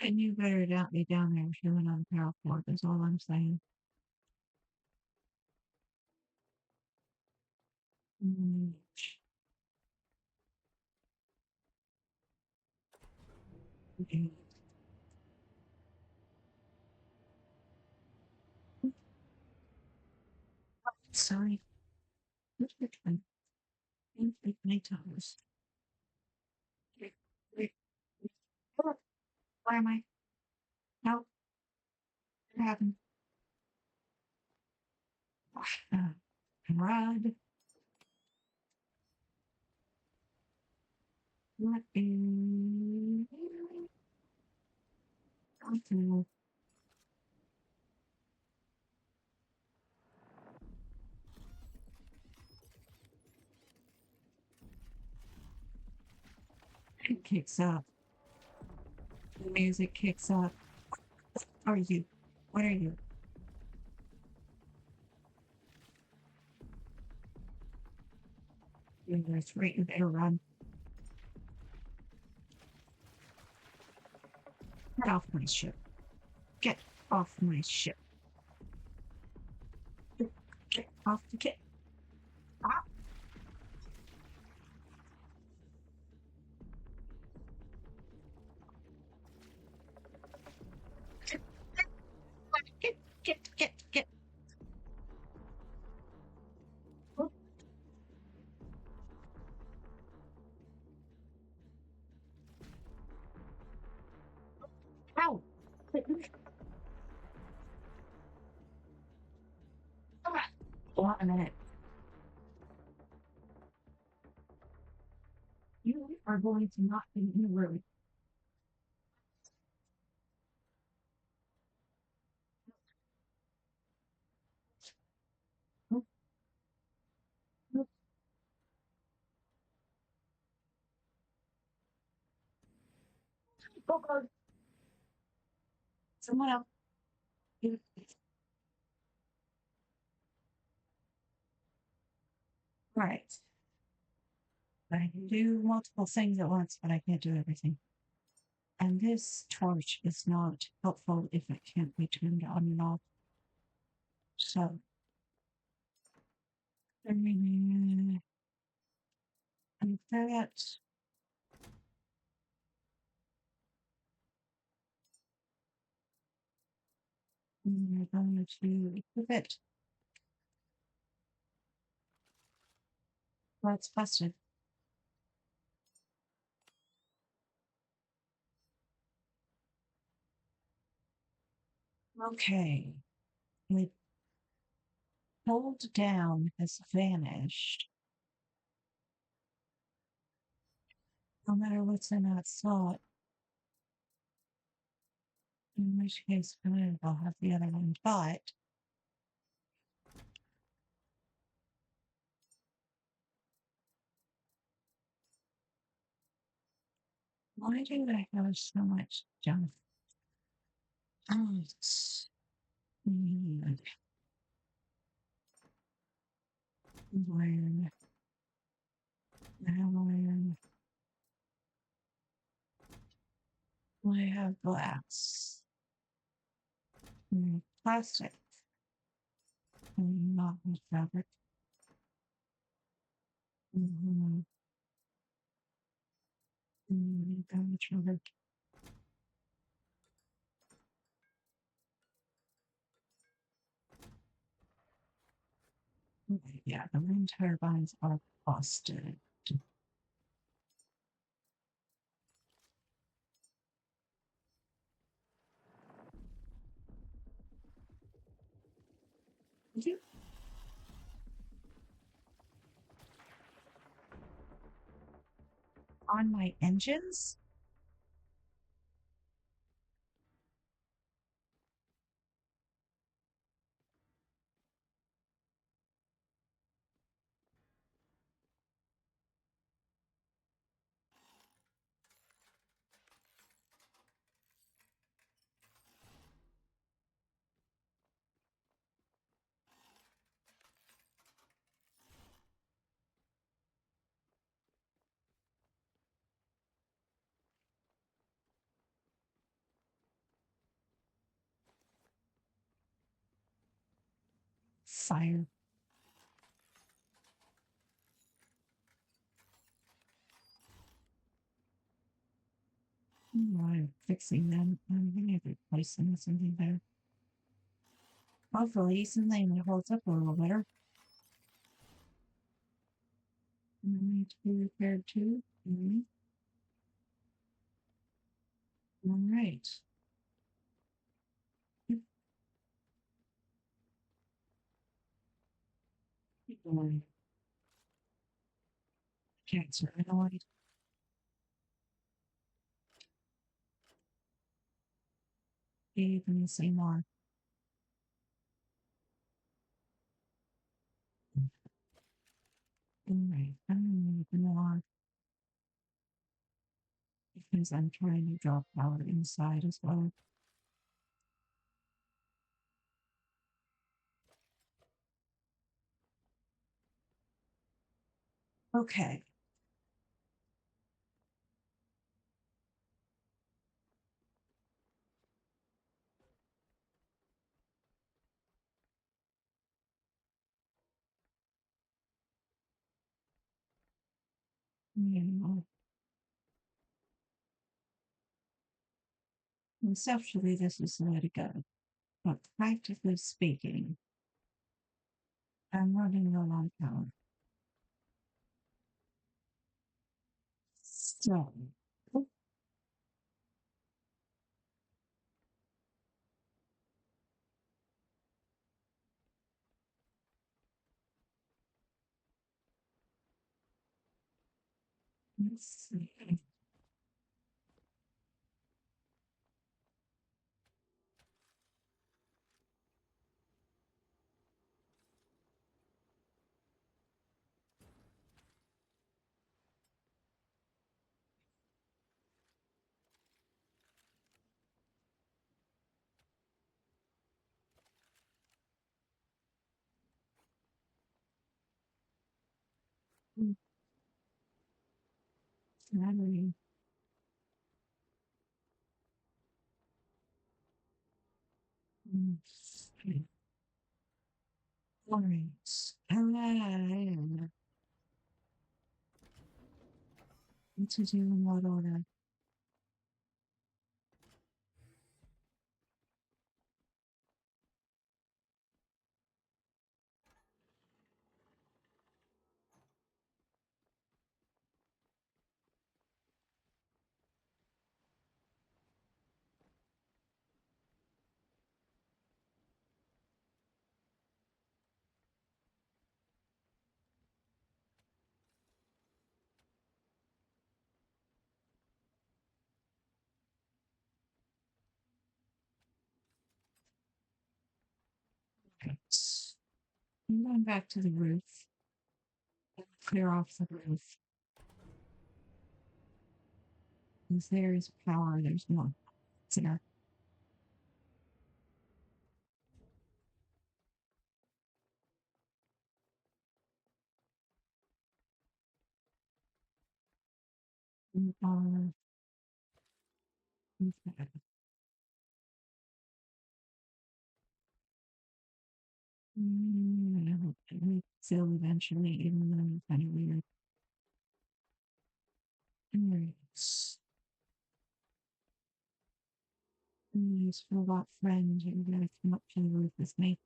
[SPEAKER 1] And you better not be down there chewing on parkour, that's all I'm saying. Mm, okay. Sorry. What's your time? My toes. Wait, wait, wait. Oh, where am I? No, what happened? Uh, Rod, what is... Okay. It kicks up. The music kicks up. Are you? What are you? That's right. You better run. Get off my ship. Get off my ship. Get off the kit. Ah. Get. Ow. Hold on a minute. You are going to not be in the room. Go. Someone else. Right. I can do multiple things at once, but I can't do everything. And this torch is not helpful if it can't be turned on and off. So, and that, we're going to equip it. That's busted. Okay. The hold down has vanished. No matter what's in that slot. In which case, I'll have the other one. But why do I have so much junk? Oh, it's weird. Iron. Iron. I have glass. Plastic. Not with fabric. Mm-hmm. Mm-hmm. Yeah, the wind turbines are busted. On my engines? Fire. I'm fixing them. I'm going to replace them with something better. Hopefully, something that holds up a little better. And I need to be repaired too. All right. Cancer annoyed. Even the same one. All right. I'm going to go on because I'm trying to draw power inside as well. Okay. Yeah. Conceptually, this is the way to go. But practically speaking, I'm running low on power. So, let's see. Battery. All right. What to do in what order? Right. I'm going back to the roof. Clear off the roof. Because there's power, there's more. There. Power. I hope it makes it eventually, even though it's kind of weird. Anyways, nice robot friend, you're gonna come up to the roof with me.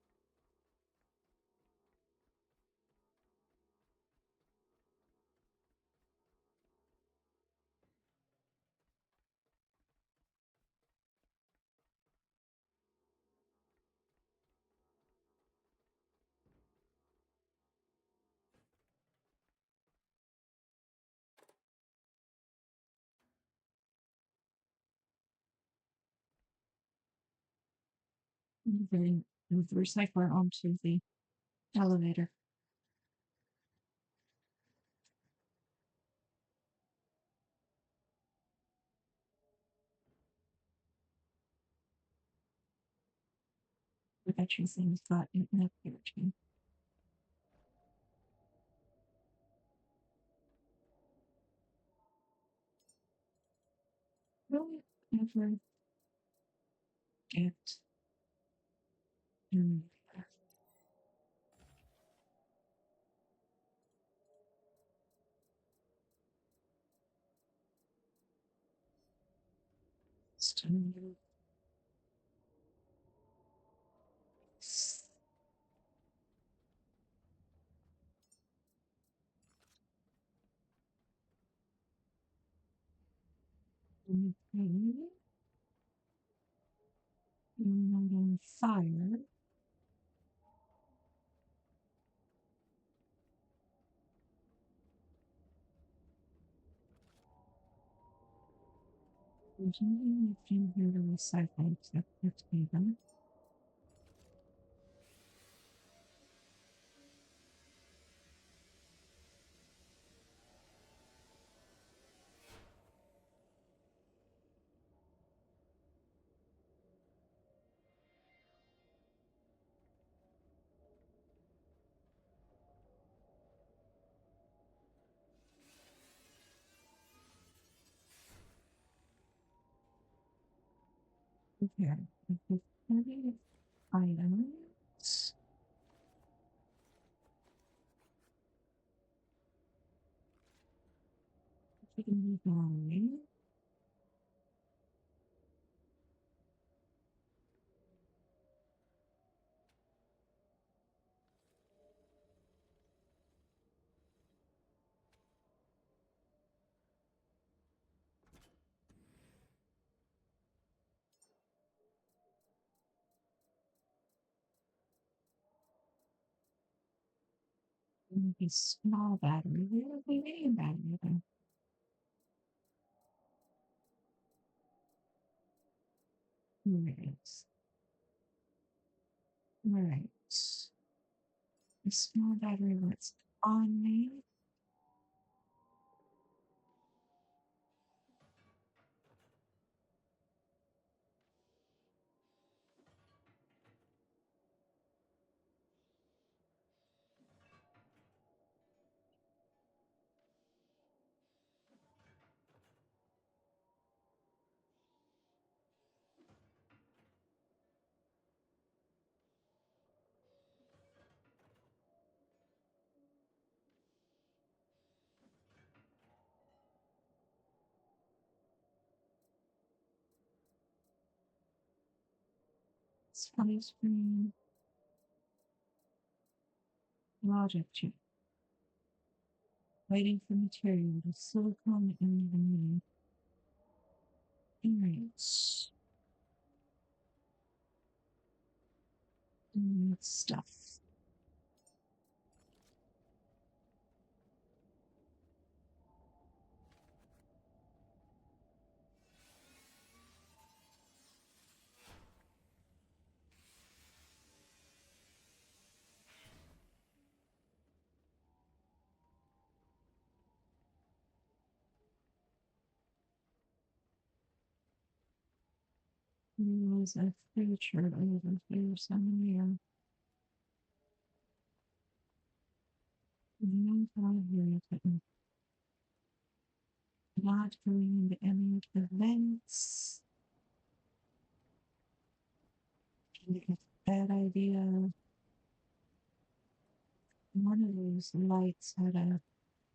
[SPEAKER 1] Getting move the recycler onto the elevator. I bet you things got eaten up here too. Will it ever get in stone? Not on fire. There's nothing left in here to recycle except for table. Okay. With plenty of items. Mhm. Maybe small battery. Where we making battery then? Right. Right. The small battery was on me. Spy screen. Logic chip. Waiting for material. The silicone and the moon. Right. Stuff. There was a creature over here somewhere. No problem. Not going into any of the vents. I think it's a bad idea. One of those lights had a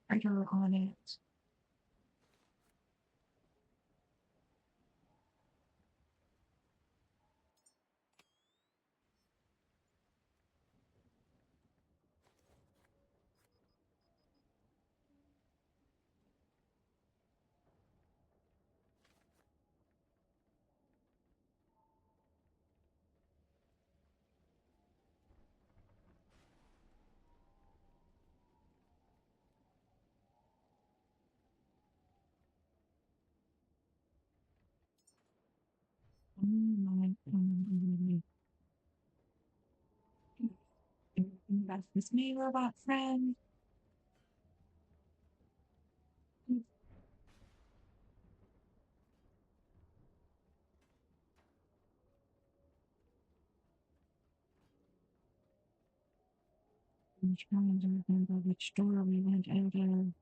[SPEAKER 1] trigger on it. That's this me, robot friend. I'm trying to remember which door we went out of.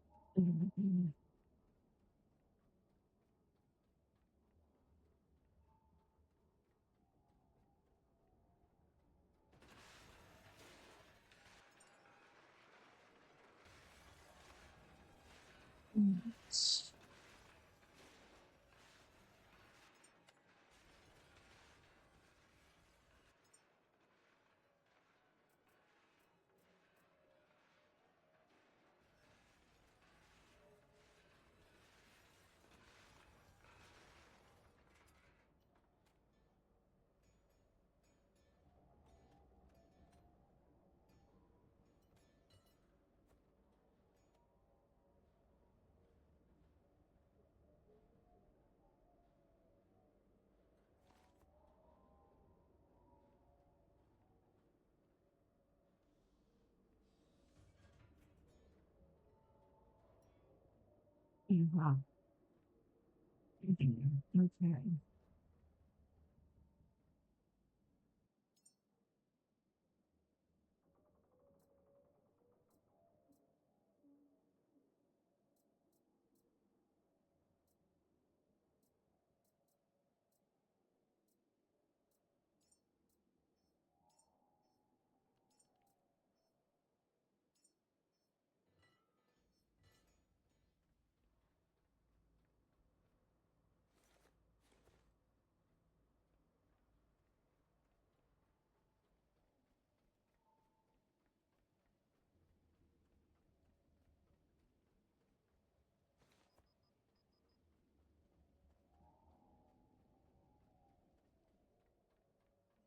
[SPEAKER 1] Yeah. Okay.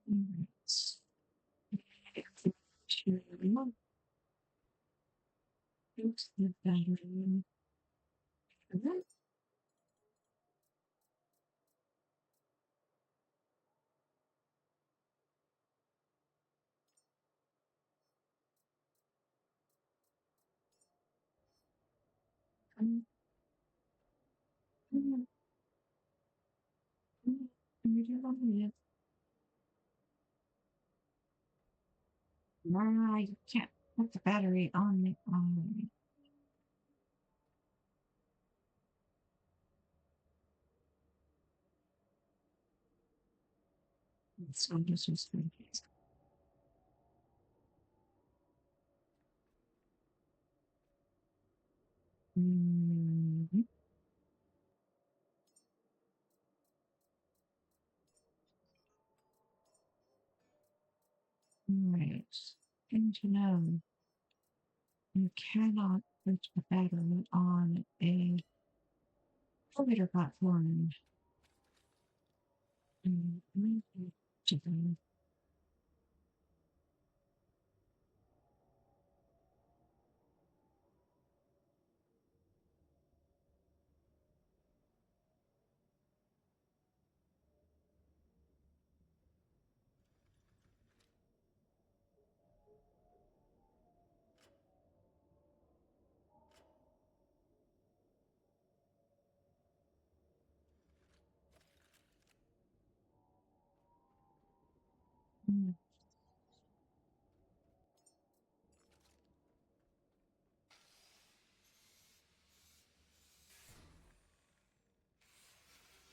[SPEAKER 1] Let's to use the battery. Nah, you can't put the battery on the on. So this was the right. And to know you cannot put a battery on a elevator platform. Chicken.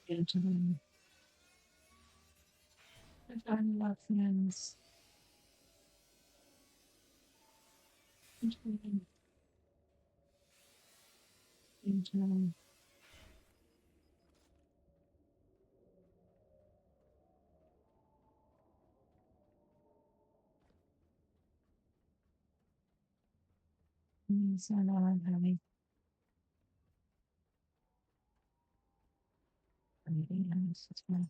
[SPEAKER 1] Into them. I love friends. Into them. Into them. So now I'm having everything else as well.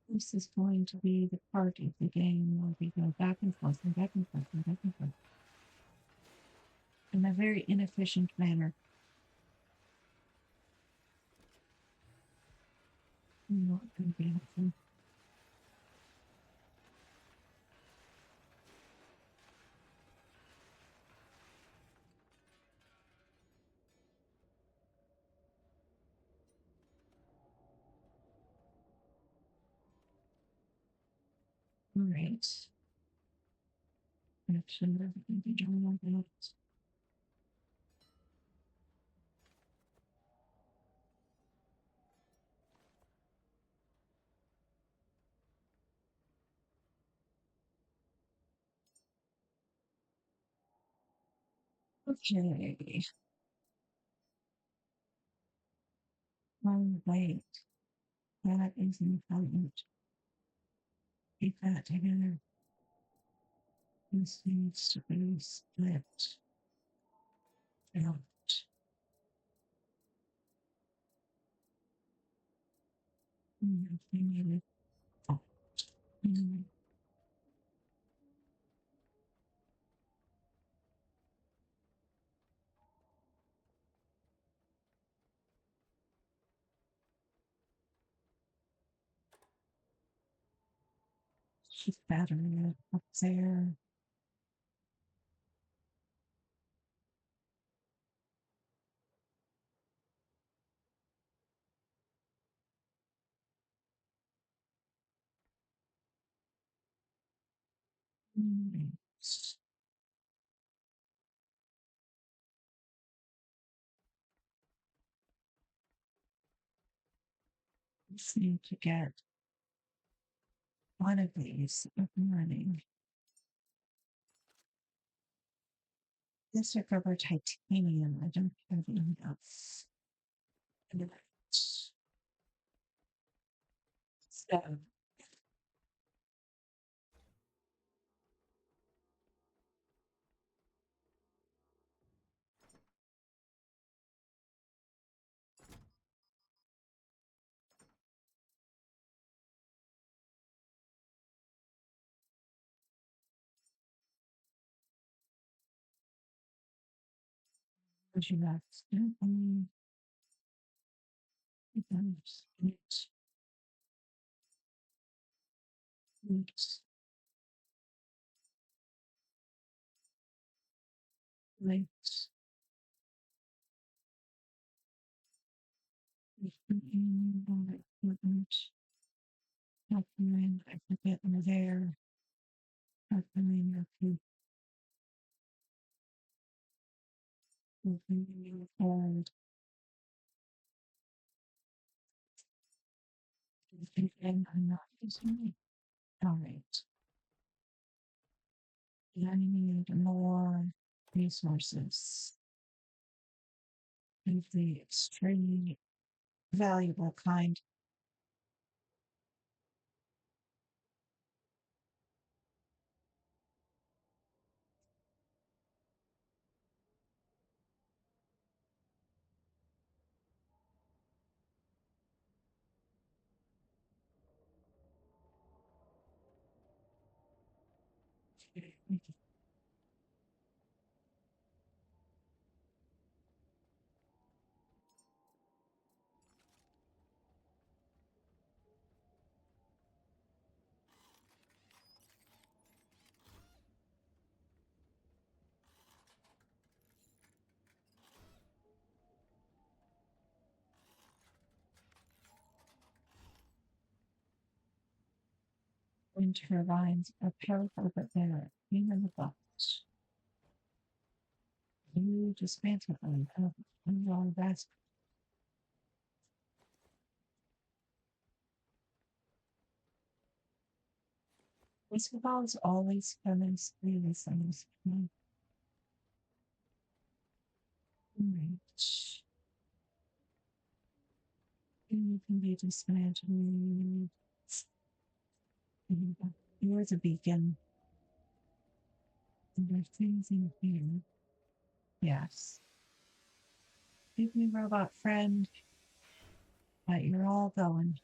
[SPEAKER 1] This is going to be the part of the game where we go back and forth and back and forth and back and forth in a very inefficient manner. Not going to be helpful. All right. Actually, everything be done like that. Okay. Wait. That is important. Keep that together. This needs to be split out. Maybe out. Keep battery up there. Right. Just need to get one of these up and running. This are rubber titanium. I don't have enough. So Would you like gently becomes it lights equipment happening, I forget we're there, happening your feet, opening your hand, and I'm not using it. All right. I need more resources. Of the extremely valuable kind. Wind turbines are powerful, but they're in the box. You dismantle them. All that's basketball always coming through things. Right. You can be dismantled. You're the beacon. And there's things in here. Yes. Give me robot friend. But you're all going.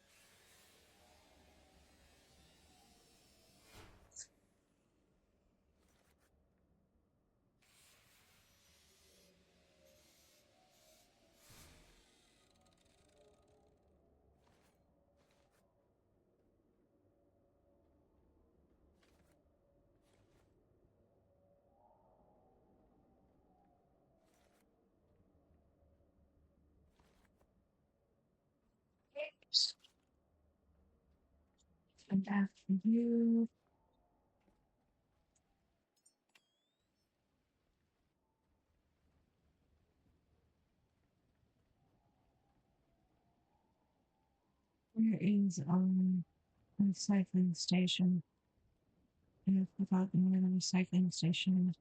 [SPEAKER 1] And after you, where is recycling station? I forgot where the recycling station is.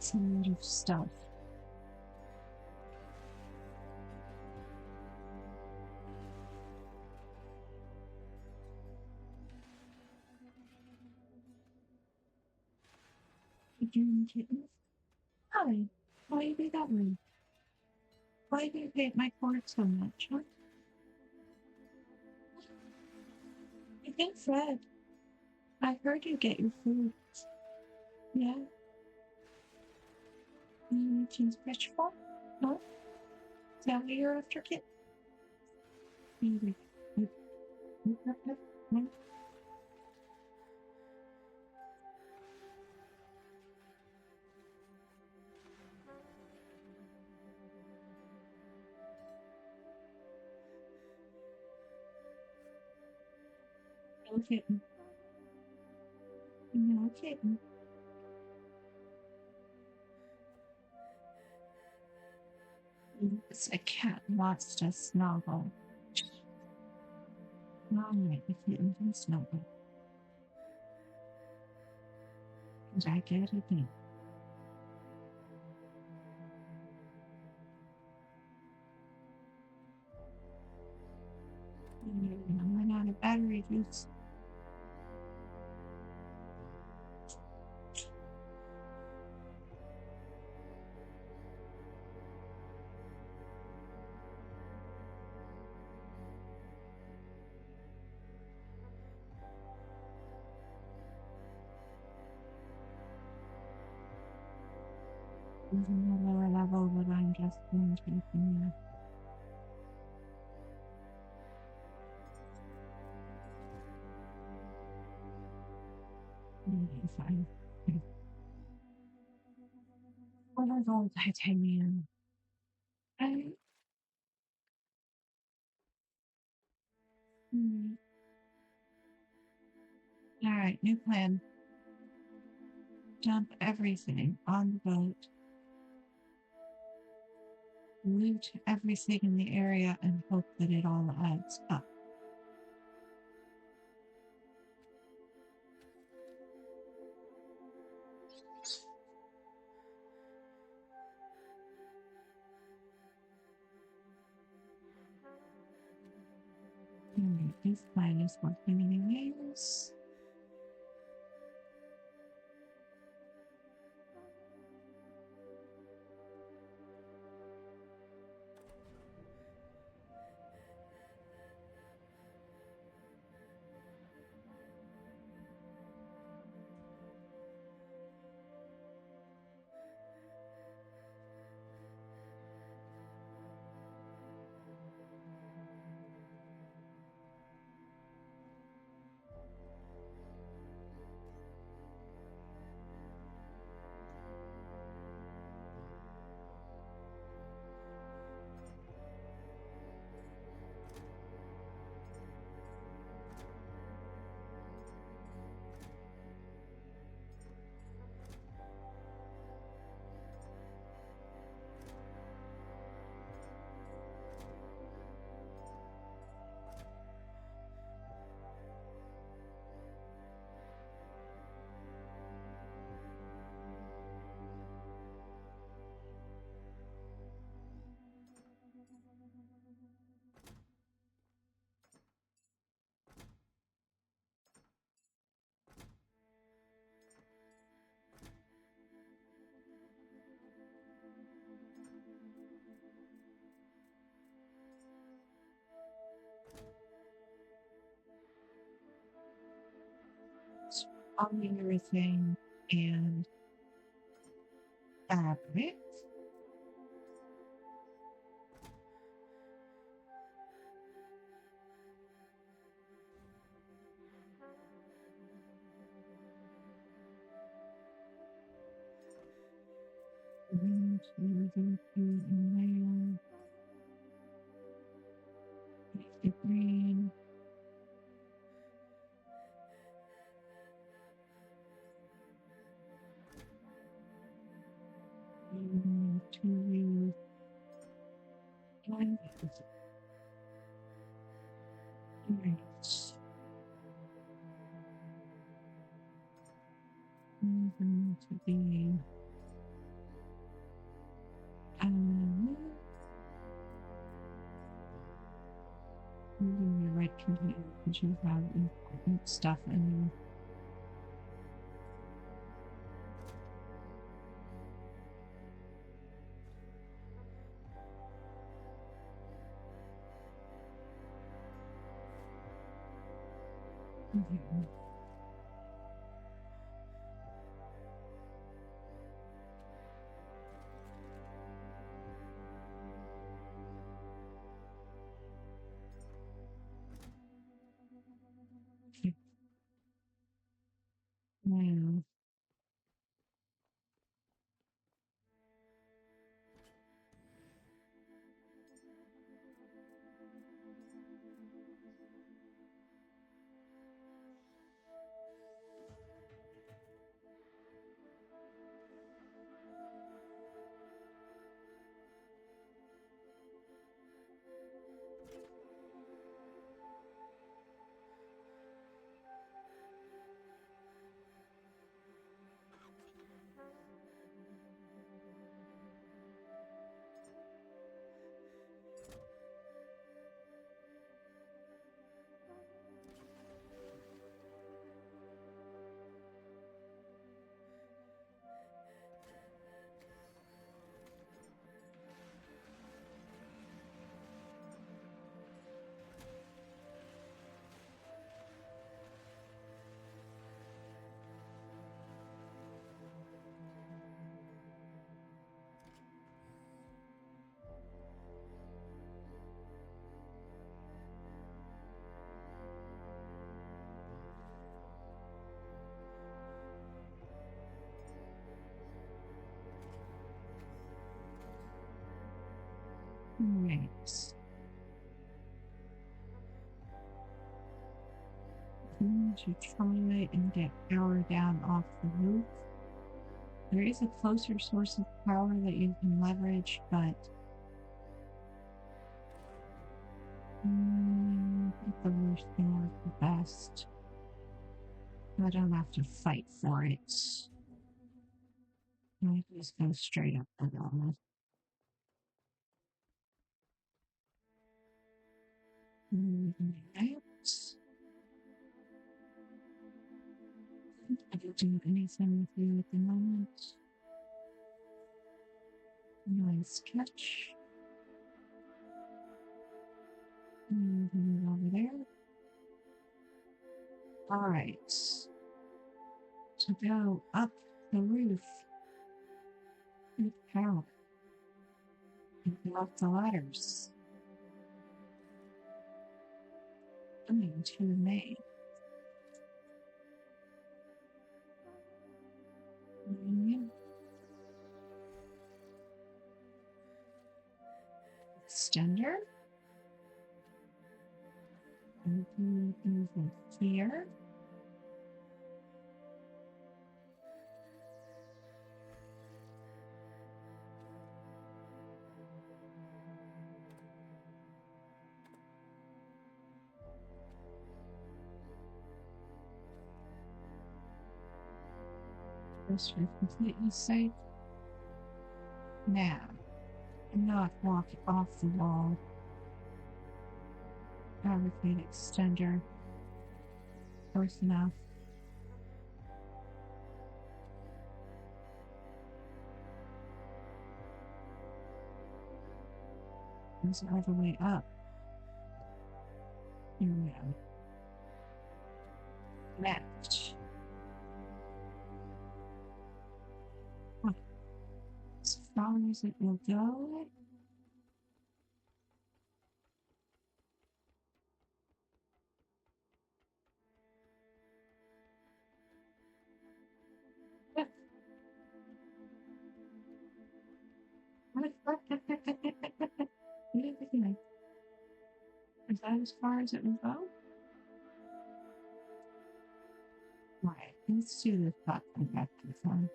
[SPEAKER 1] It's a lot of stuff. Again, kitten. Hi. Why you do that way? Why do you hate my cord so much? Huh? I think Fred. I heard you get your food. Yeah. Anything special? No? Is that what you're after, kid? Maybe. No kitten. No kitten. It's a cat wants to snuggle. All right, the kitten can snuggle. Did I get it in? I ran out of battery juice. There's a lower level, but I'm just going to continue. Fine. What are those titanium? All right, new plan. Dump everything on the boat. Loot everything in the area and hope that it all adds up. Alright, this plan is working anyways. Following everything and fabric. Everything in there. The green. To use blankets. Going to be using the right container because you have important stuff in there. Okay. going to try and get power down off the roof. There is a closer source of power that you can leverage, but I think the worst thing is the best. I don't have to fight for it. I just go straight up the wall. I don't do anything with you at the moment. Nice catch. Over there. All right. To go up the roof with power. And go up the ladders. Coming to May. Extender. Over here. This are completely safe. Now, not walk off the wall. Fabricate extender. Close enough. Goes all the way up. Here we go. Match. As far as it will go. Is that as far as it will go? Right, let's do this button back to the phone.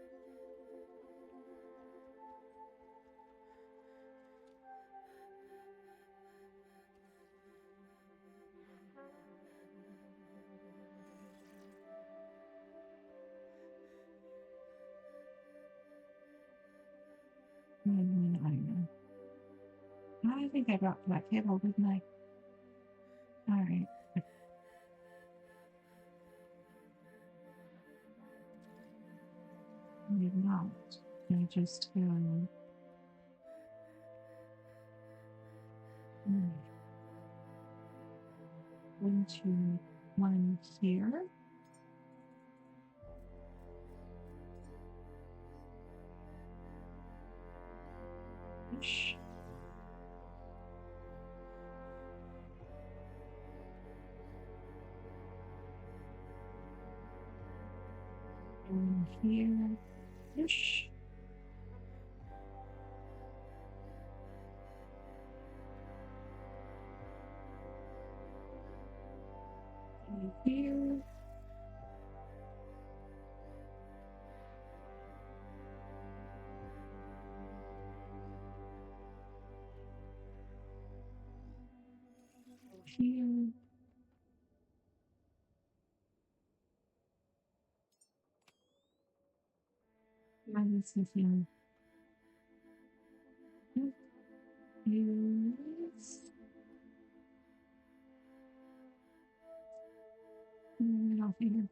[SPEAKER 1] I think I got to that table, didn't I? All right. I did not. I just into one here. Push. And here. Push. And here. Here. Minus this one. Yes. And off here.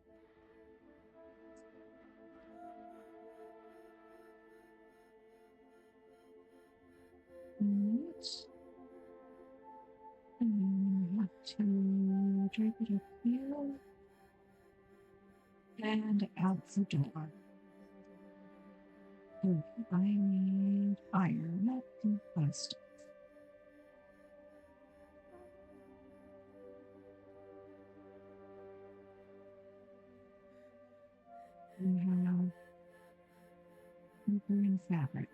[SPEAKER 1] Right. And we have to drag it up here. And out the door. Oh, I need iron, not plastic. We have green fabric.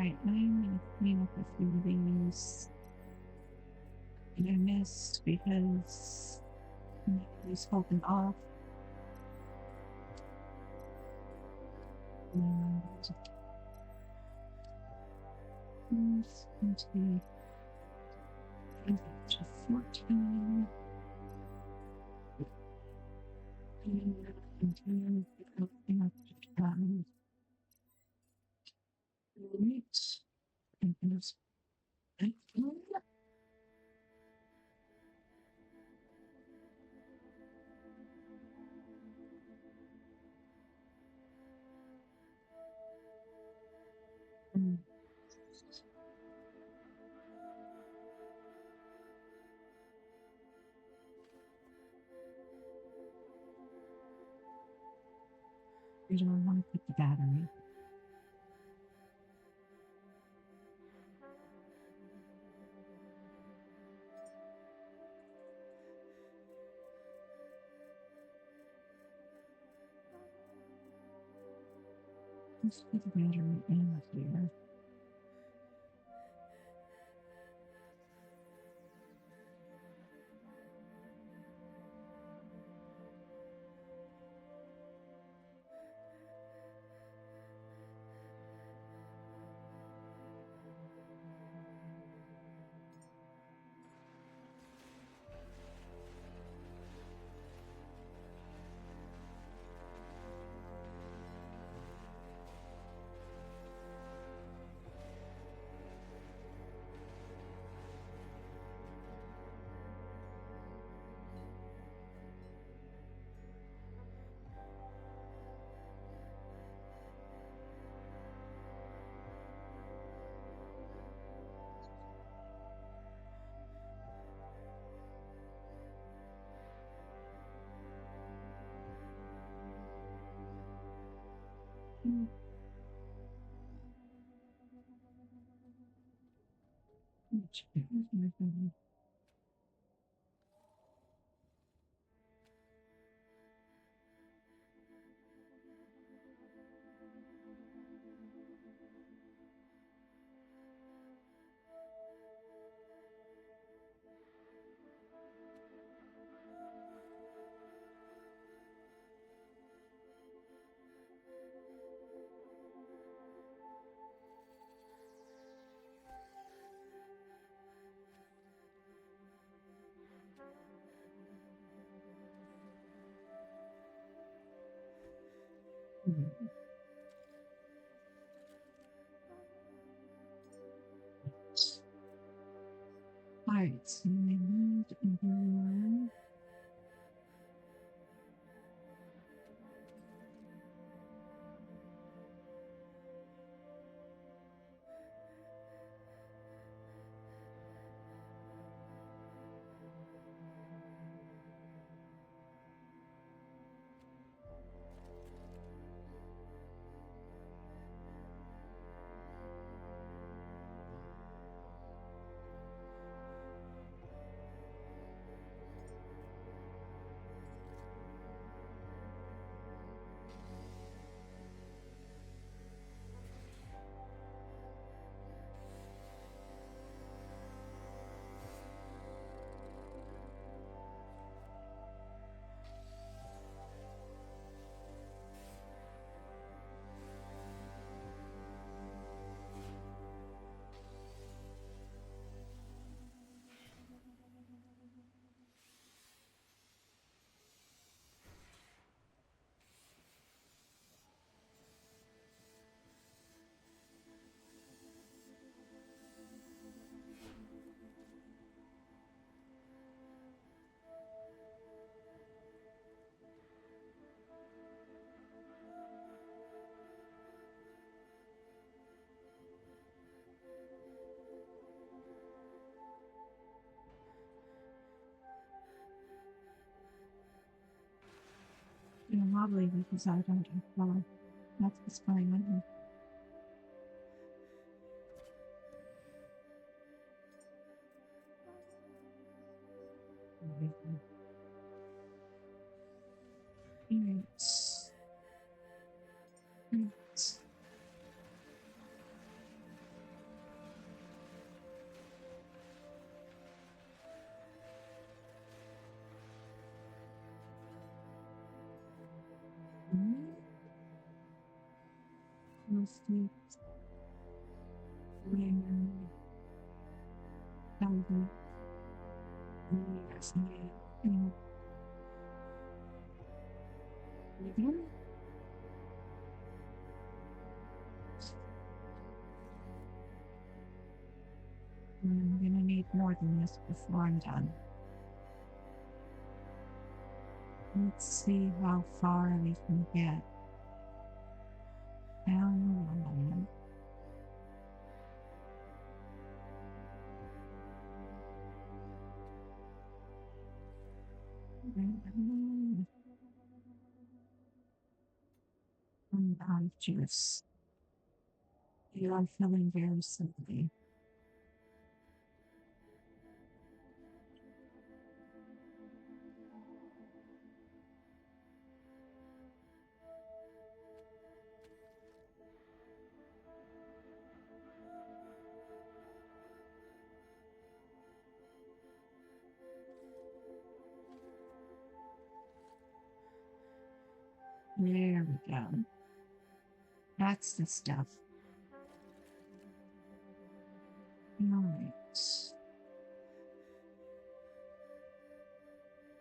[SPEAKER 1] right, I'm going to clean up a few of these that I missed because he's holding off. And into 14. And into 5. Right. And there's that one. And you don't want to put the battery. Let's put the battery in here. All right, so I need everyone. You're lovely because I don't have love. That's what's going on here. Right. Right. perfect where healthy years and living. I'm gonna need more than this before I'm done. Let's see how far we can get down the line. I'm out of juice. You are feeling very simply. There we go. That's the stuff. All right.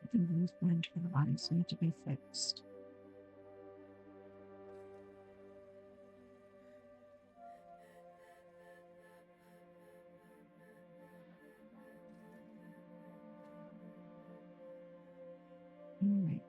[SPEAKER 1] I think these wind turbines need to be fixed. All right.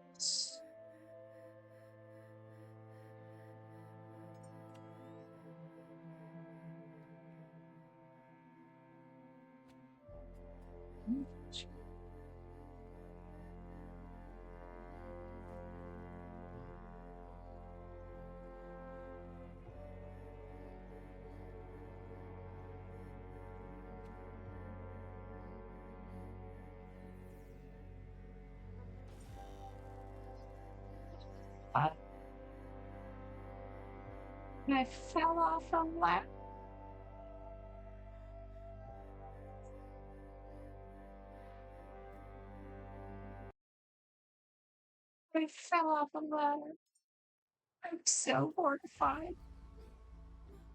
[SPEAKER 1] I fell off a ladder. I fell off a ladder. I'm so horrified.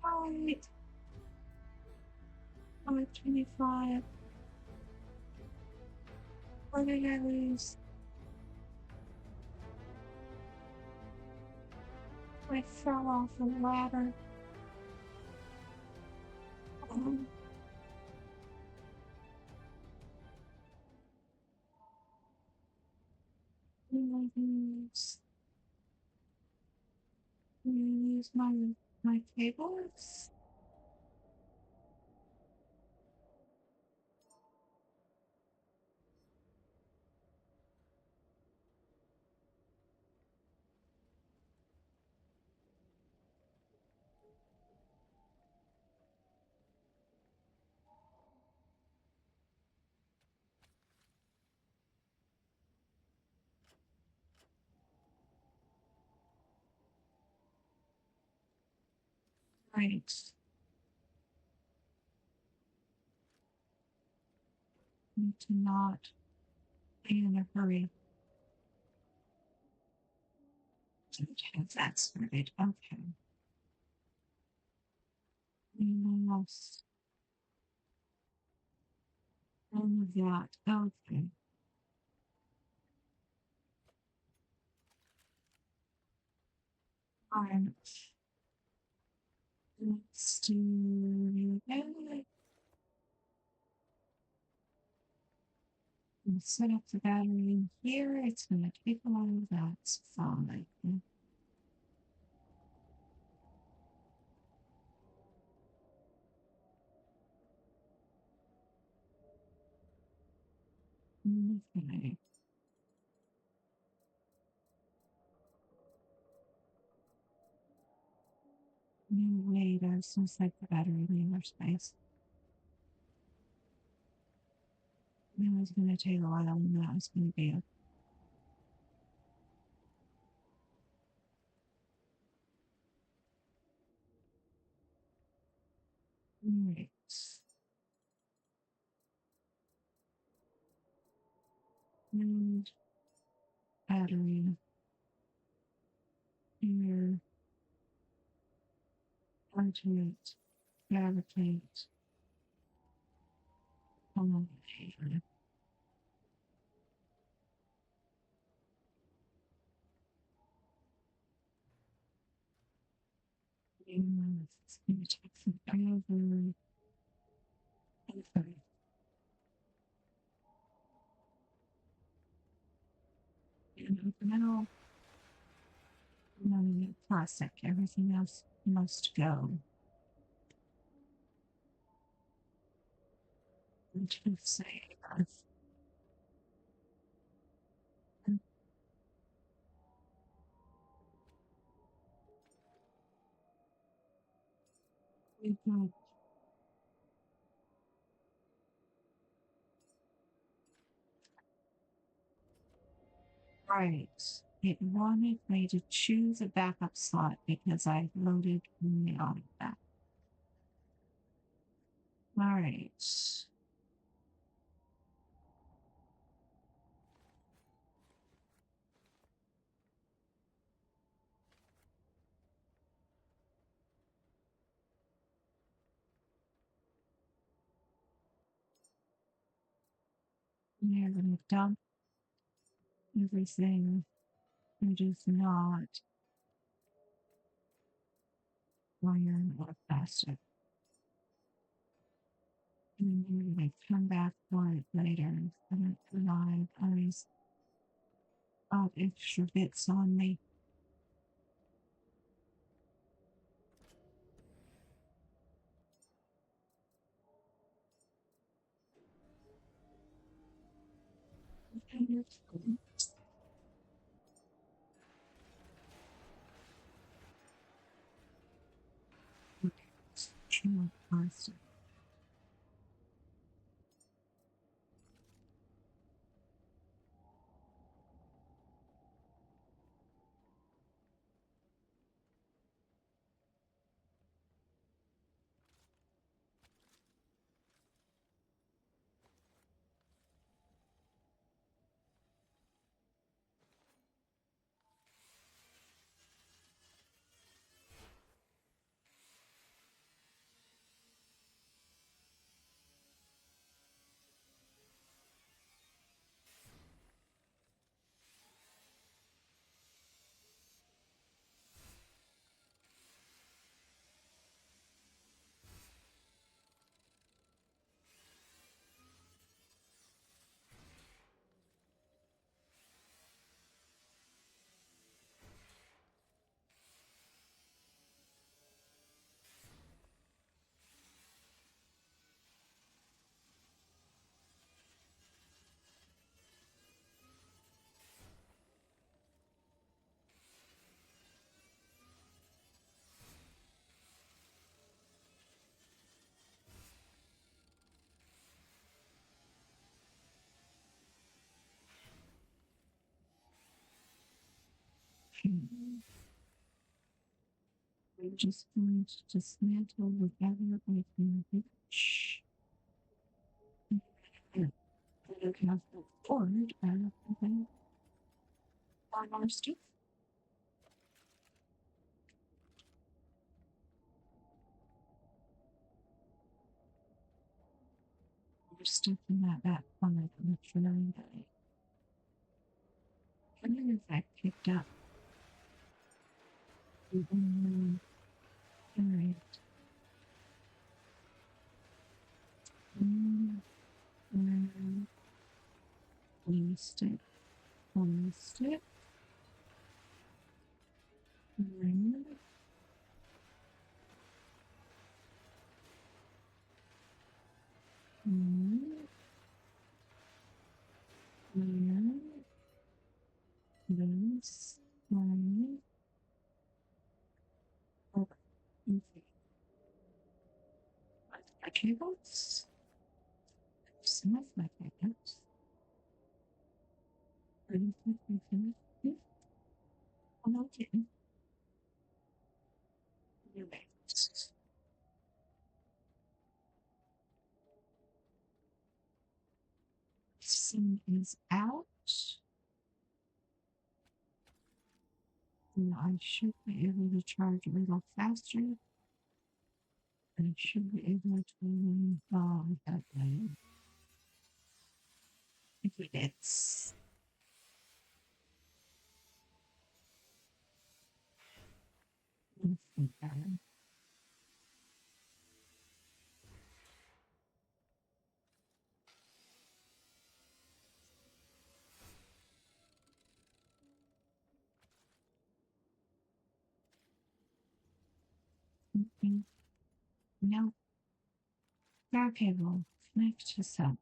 [SPEAKER 1] All right. I'm at 25. What did I lose? I fell off a ladder. Um, I'm gonna use my cables. Right. Need to not be in a hurry. Don't have that started. Okay. Anything else? None of that. Okay. All right. Let's do again. Set up the battery in here. It's going to take a while. That's fine. Okay. No, wait, I was going to set the battery in other space. That was going to take a while, and that was going to be a right. And battery here. gravitate, gravitate, away. It's going to take forever. Okay. And now, none of the plastic, everything else must go. To say we got right. It wanted me to choose a backup slot because I loaded me out of that. All right. We're going to dump everything that is not iron or plastic. And then we're going to come back for it later. I don't rely always got extra bits on me. True plastic. I'm just going to dismantle whatever I can reach. I don't have the board. I don't have more stuff. More stuff in that back corner that looks really good. I wonder if I picked up. All right. Waste it. Waste it. Ring. This. My cables. Some of my cables. Are you thinking? I'm not kidding. Anyway. Sun is out. And I should be able to charge a little faster. I should be able to that way. If it's there. Mhm. No, okay, well, connect yourself.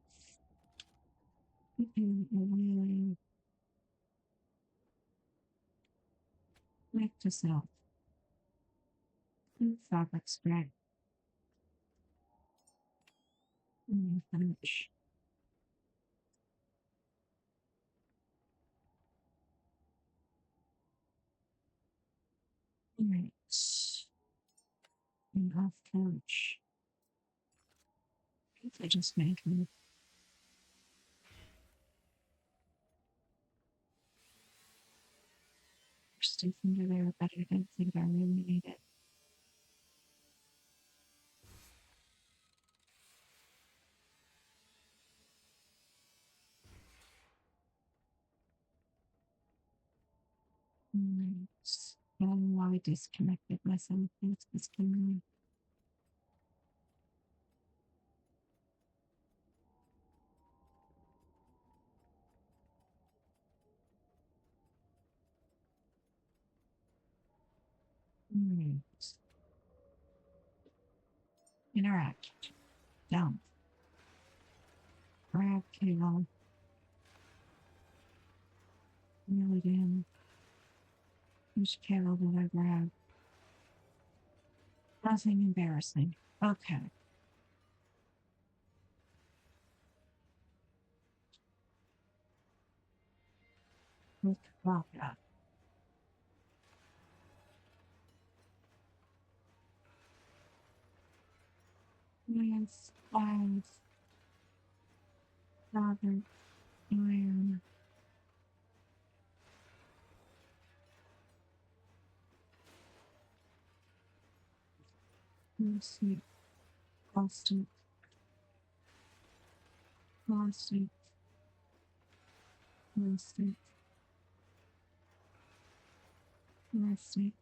[SPEAKER 1] Really connect yourself. Fabric spread. Finish. Right. And off couch. I just made me stiff under there, but I don't think I really need it. Right. And I disconnected myself. It's disconnected. Right. Interact. Down. Grab cable. Reel it in. Which cable did I grab? Nothing embarrassing. Okay. Let's walk up. Lance, Lance, Robert, Iron, Lucy, Austin, Austin, Austin, Austin,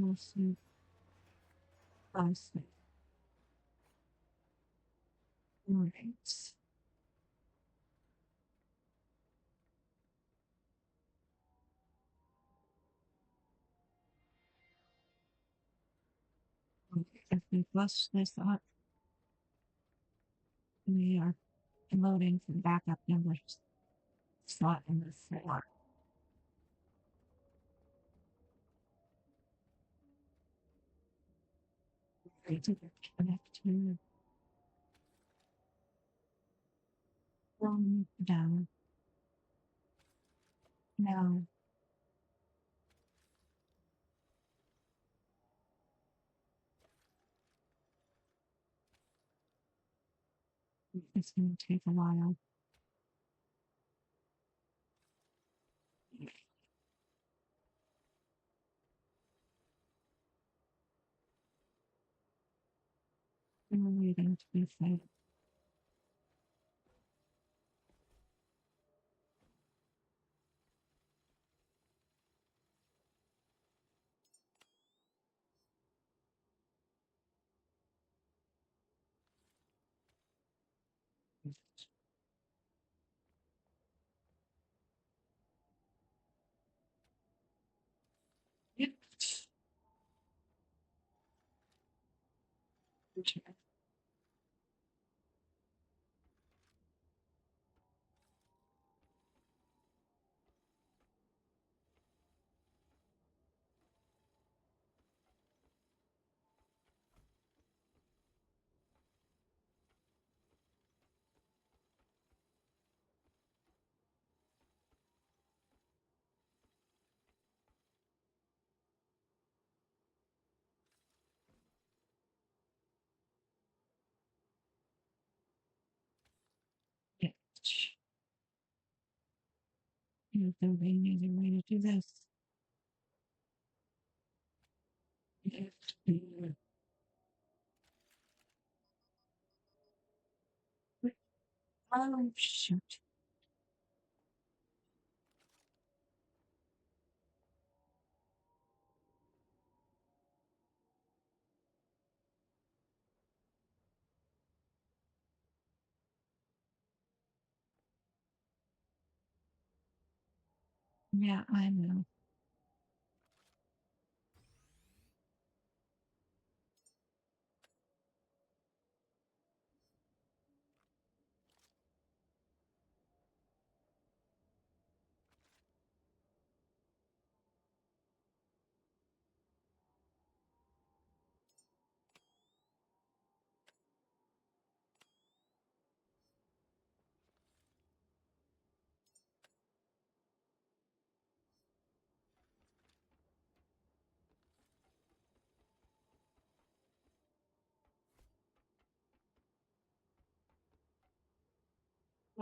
[SPEAKER 1] Austin, Austin. Right. Okay. If we flush this up, we are loading for backup numbers slot in the floor. Ready to connect to down. Now it's going to take a while. We're waiting to be fed. Yep. Yep. There's no way to do this. Oh, shoot. Yeah, I know.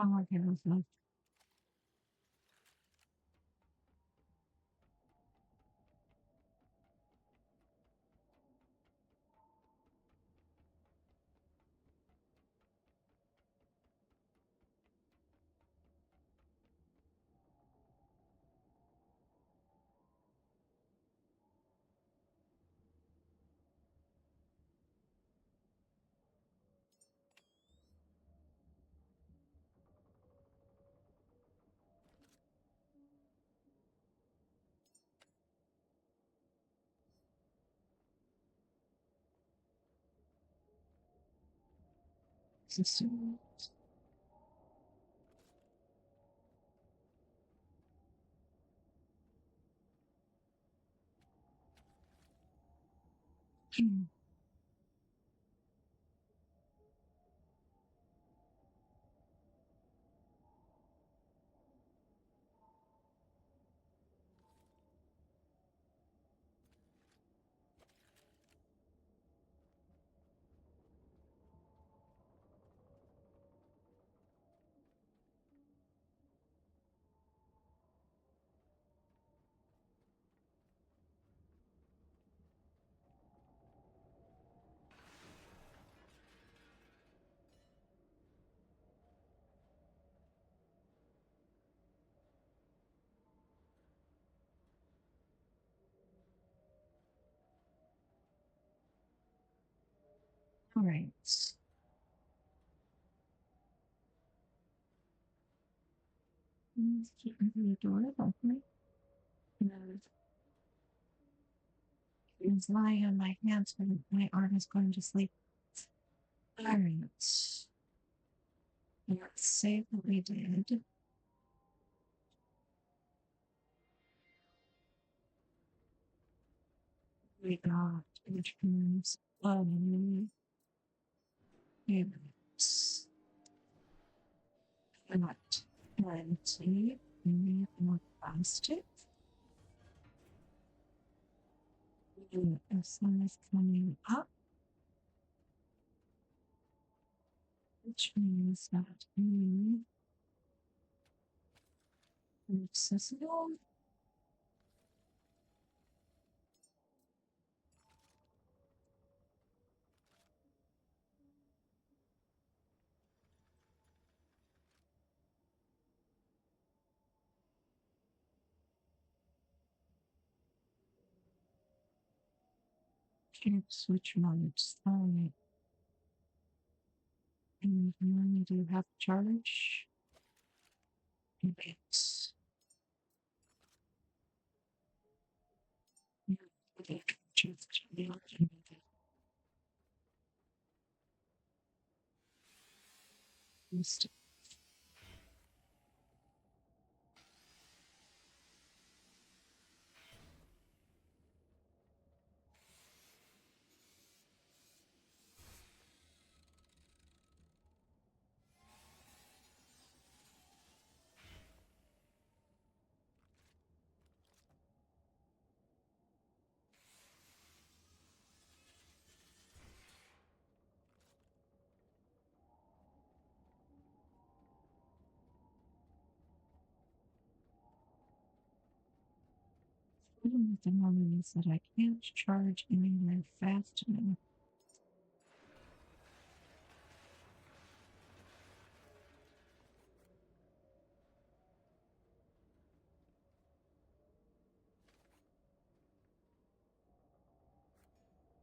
[SPEAKER 1] Oh, okay, okay. All right. Let's keep the door open. And is lying on my hands when my arm is going to sleep. All right. Let's say what we did. We got which means it's not plenty. We need more plastic. The sun is coming up, which means that we are accessible. Can't switch modes. And when do you have charge? It's just Even with the memories that I can't charge anywhere fast enough.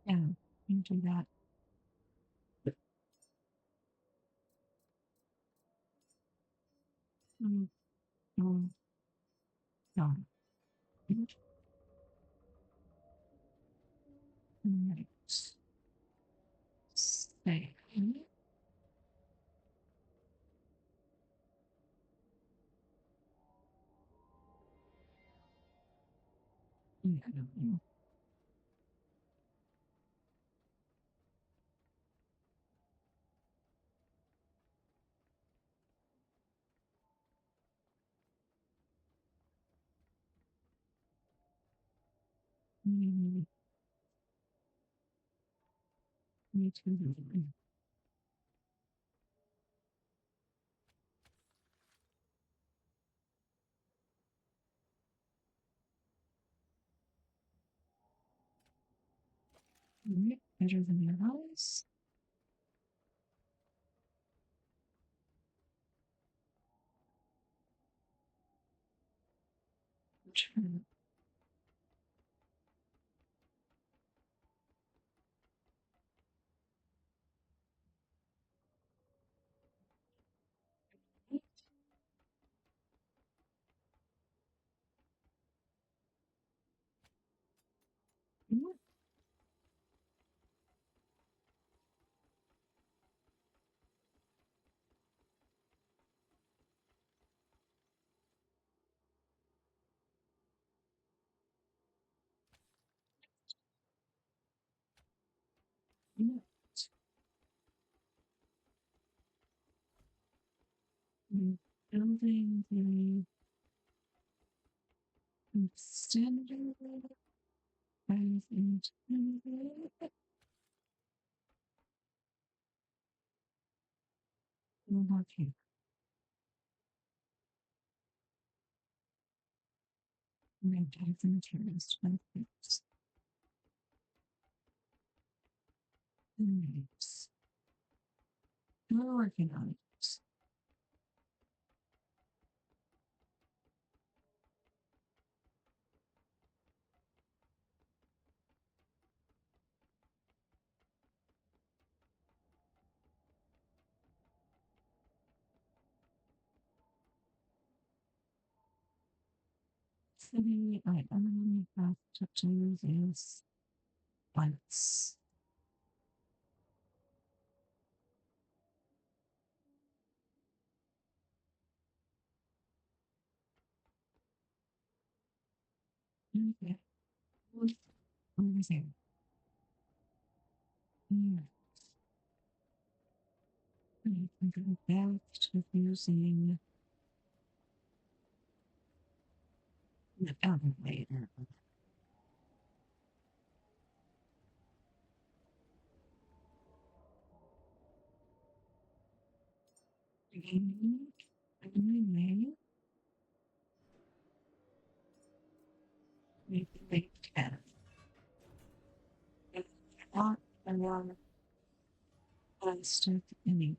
[SPEAKER 1] Yeah, you do that. Mm, mm, no. Right. Stay. Yeah. Me too. Right. Better than your eyes. Turn. Yeah. Building the extended as intended. We'll have you. We're going to have the materials to make things. Nice. We're working on it. Today, I only have to do this once. Okay. Over there. Yeah. I'm going back to using the elevator. Maybe, maybe they can. If not, I want plastic anyway.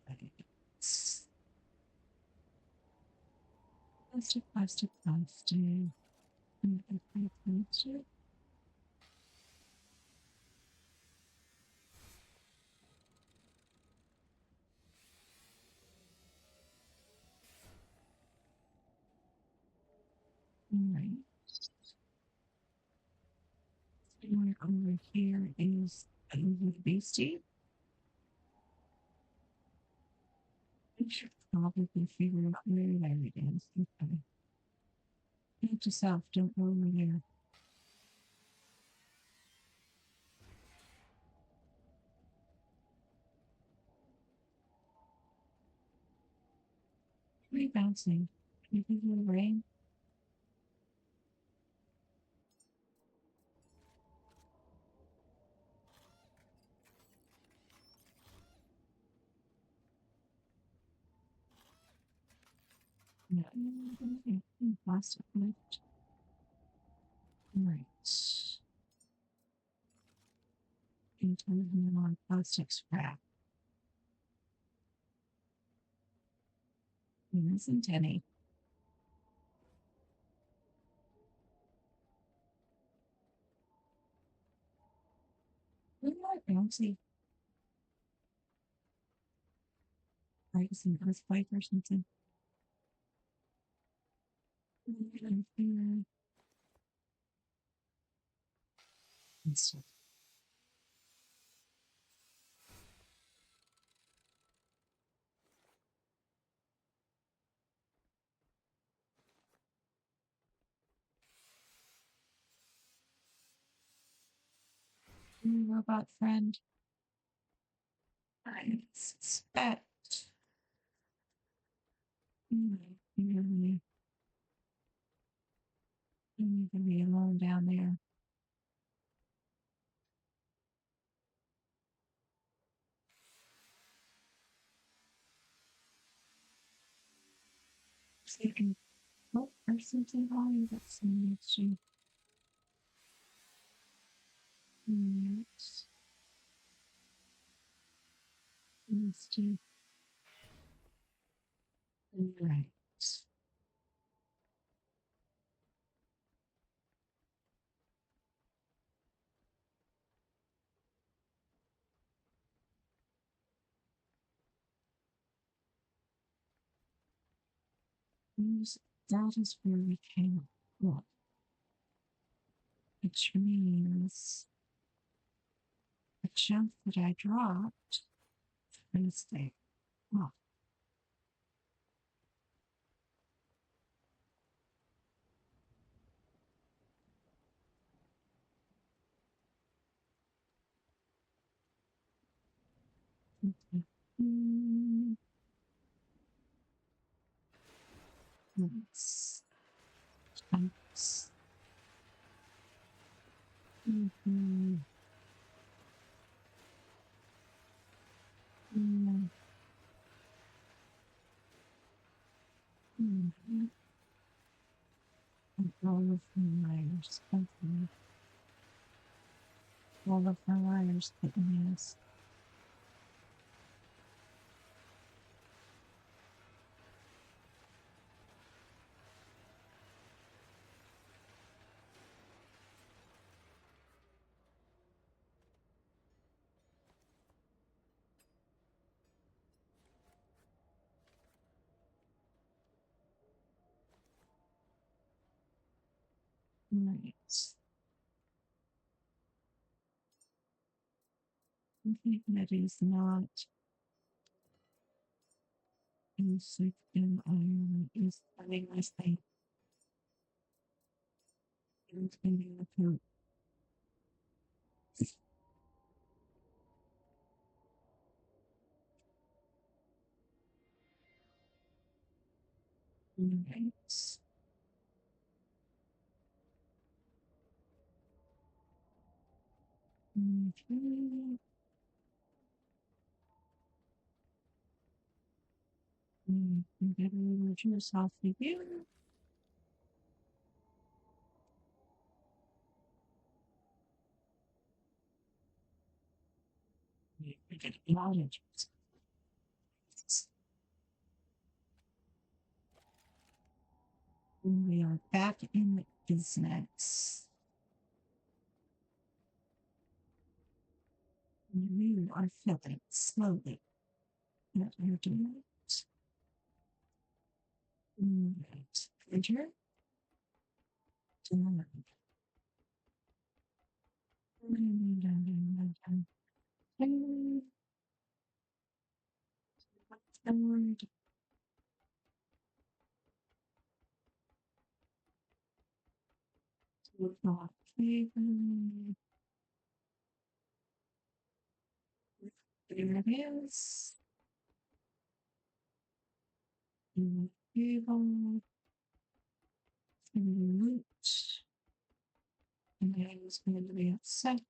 [SPEAKER 1] Plastic, plastic, plastic. Plastic. Right. Somewhere over here is a little beastie. I should probably figure out where it is. Okay. Note to self, don't go over there. Rebouncing. Can you think of the rain? No. Plastic lift. Right. Into on plastic scrap. There isn't any. Look at that bouncy. Like some earthquake or something. And stuff. Robot friend. I suspect you need to be alone down there. So you can hope or something on that's in the yes. Instinct. Right. Use that is where we came up, which means the jump that I dropped is there. Oh, okay. Let's jumps. Mm-hmm. Mm-hmm. Mm-hmm. And all of the wires. Okay. All of the wires that yes. Right. I think that is not insect in iron is having this thing. It's getting the poop. Right. Okay. You better remove yourself again. You get acknowledged. We are back in business. You are filling slowly. What you're doing. Right. Enter. Done. Forward. Okay. There it is. Table. Root. And then it's going to be upset.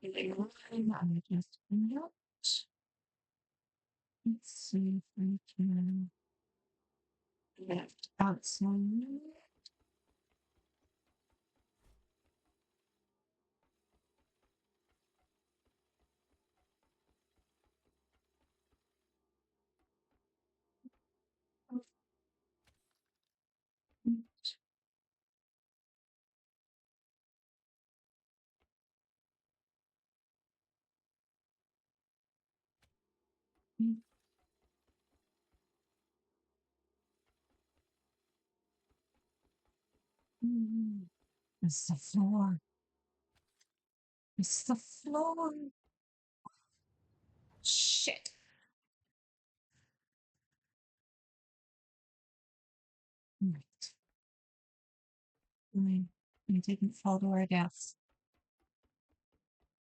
[SPEAKER 1] Later on, I just note. Let's see if we can left outside. It's the floor. It's the floor. Shit. Right. I didn't fall to our deaths.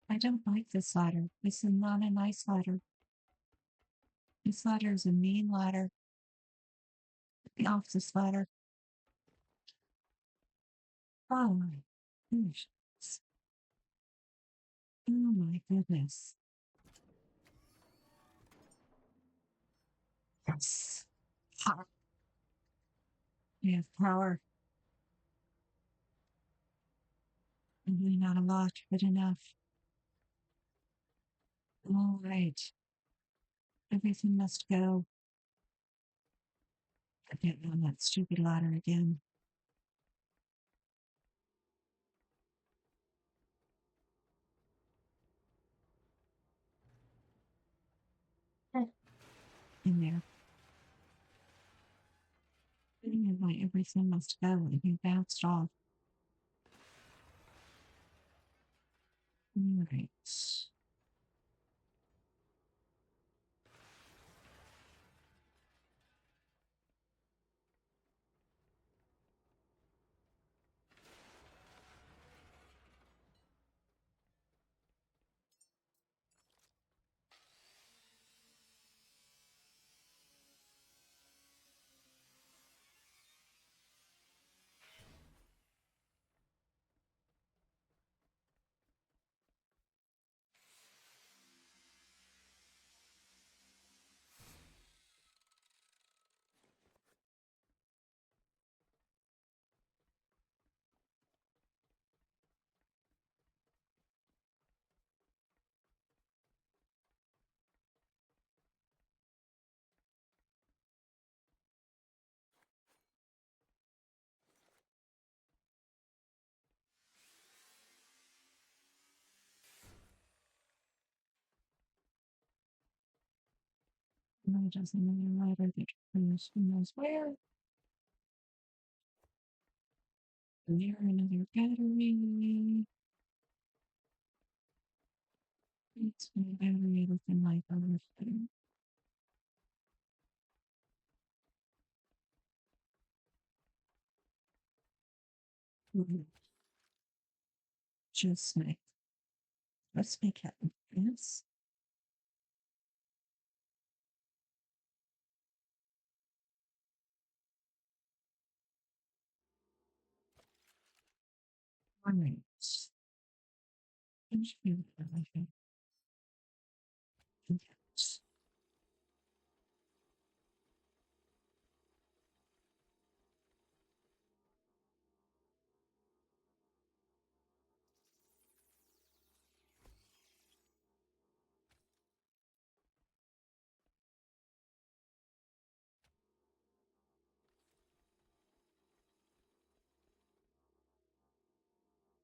[SPEAKER 1] I don't like this ladder. This is not a nice ladder. This ladder is a mean ladder. Get me off this ladder. Oh my goodness. Oh my goodness. Yes. Power. We have power. Maybe not a lot, but enough. All right. Everything must go. I get on that stupid ladder again. In there. Getting in my everything must go, and he bounced off. All right. No, it doesn't really matter. The truth, who knows where. There, another battery. It's my battery within my everything. Just like, let's make it this. All right. I'm just going to I think. Yes.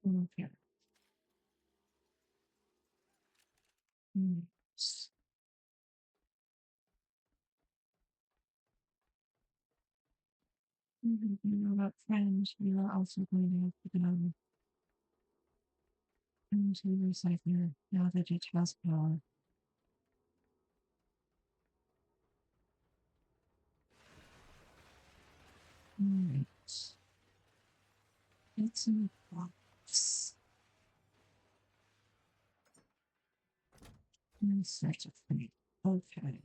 [SPEAKER 1] Okay. Yes. You know about friends, you are also going to have to go into the recycler now that it has power. All right. It's in the box. And such a thing. Okay.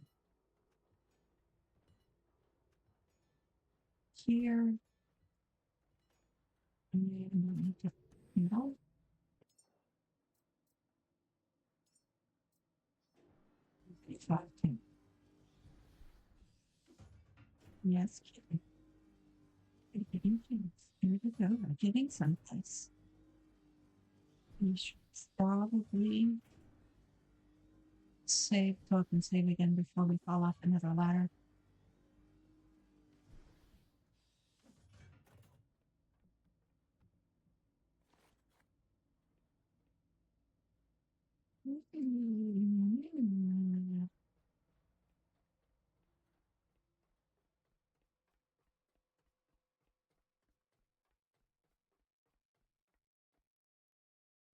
[SPEAKER 1] Here. And no. Five. Yes, kidding. You're getting things. Here we go. We're getting someplace. We should probably save, talk and save again before we fall off another ladder.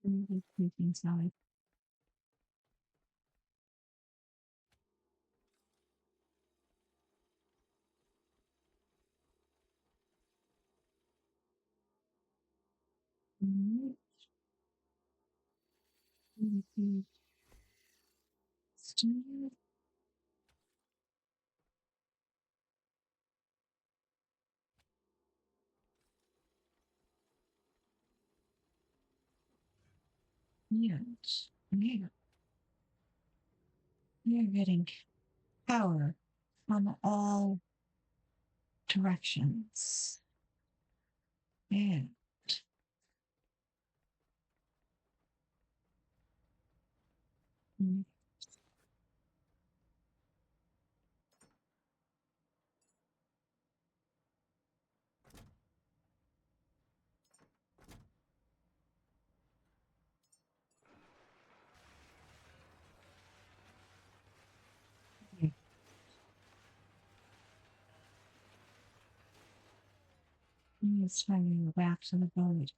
[SPEAKER 1] Really deep inside. Mhm. Mhm. Still. Yes. Yeah. You're getting power from all directions. And mm, yeah, it's finding you back to the void.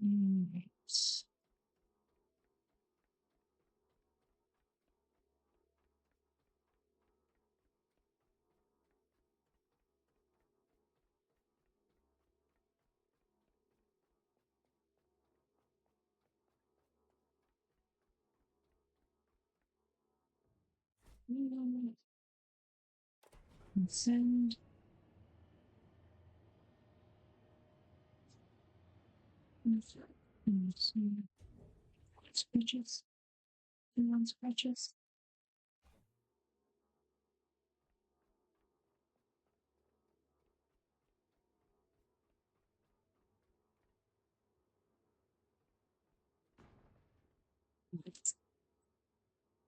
[SPEAKER 1] Yes. And send. And scratches. And on scratches.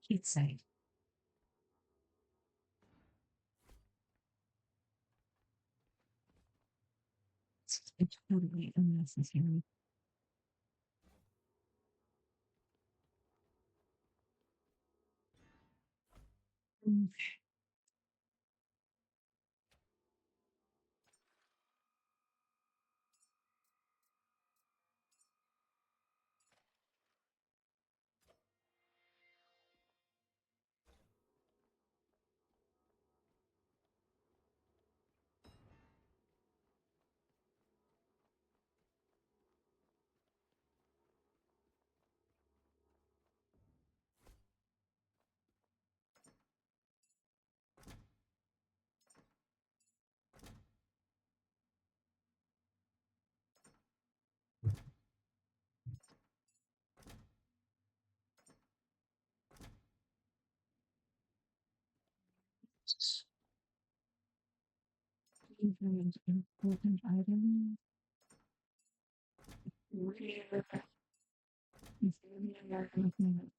[SPEAKER 1] He'd say. It's totally unnecessary. Mm, it's a very important item. Rare. Very rare.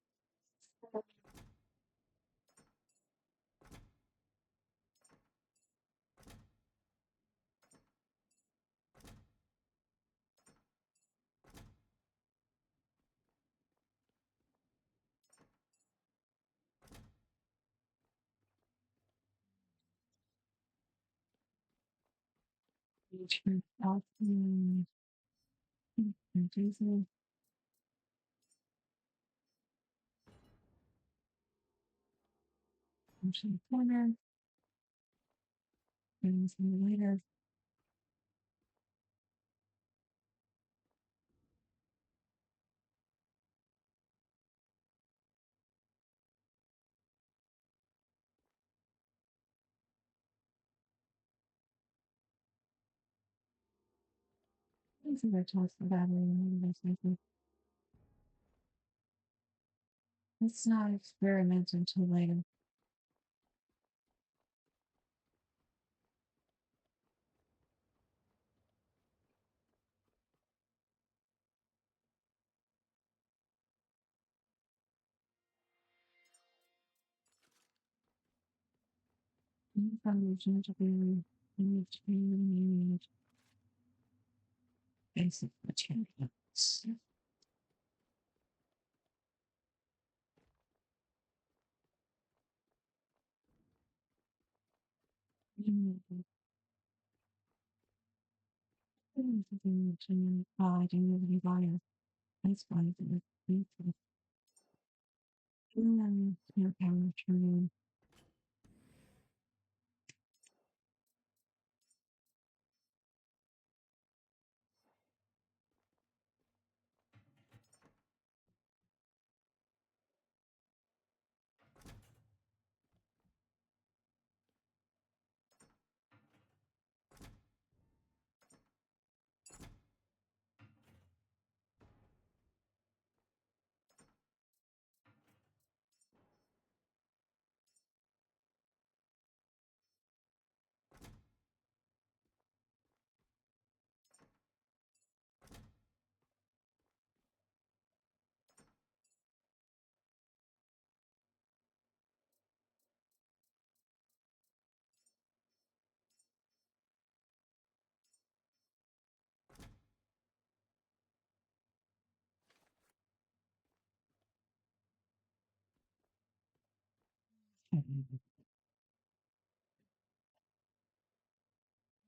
[SPEAKER 1] Feature often reduces function corner. Brings me later. These are toss the battery and this something. Let's not experiment until later. Foundation to be need basic materials. I do really buy that's why the people your power turn.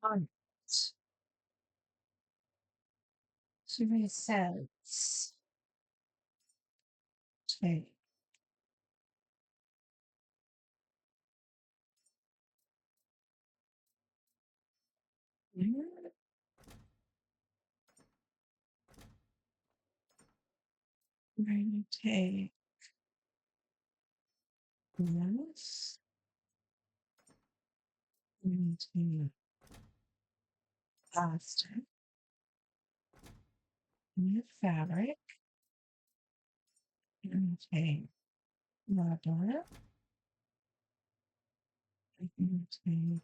[SPEAKER 1] Alright. So it says okay. We're going to take this. We're going to take plastic and fabric. We're going to take rubber. We're going to take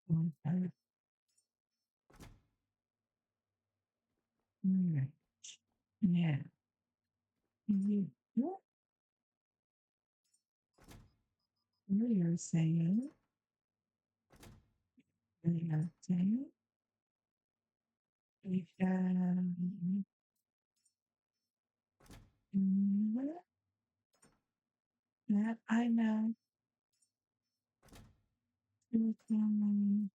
[SPEAKER 1] rubber. Alright. Now, you, what you're saying, you're saying, we can that I know we can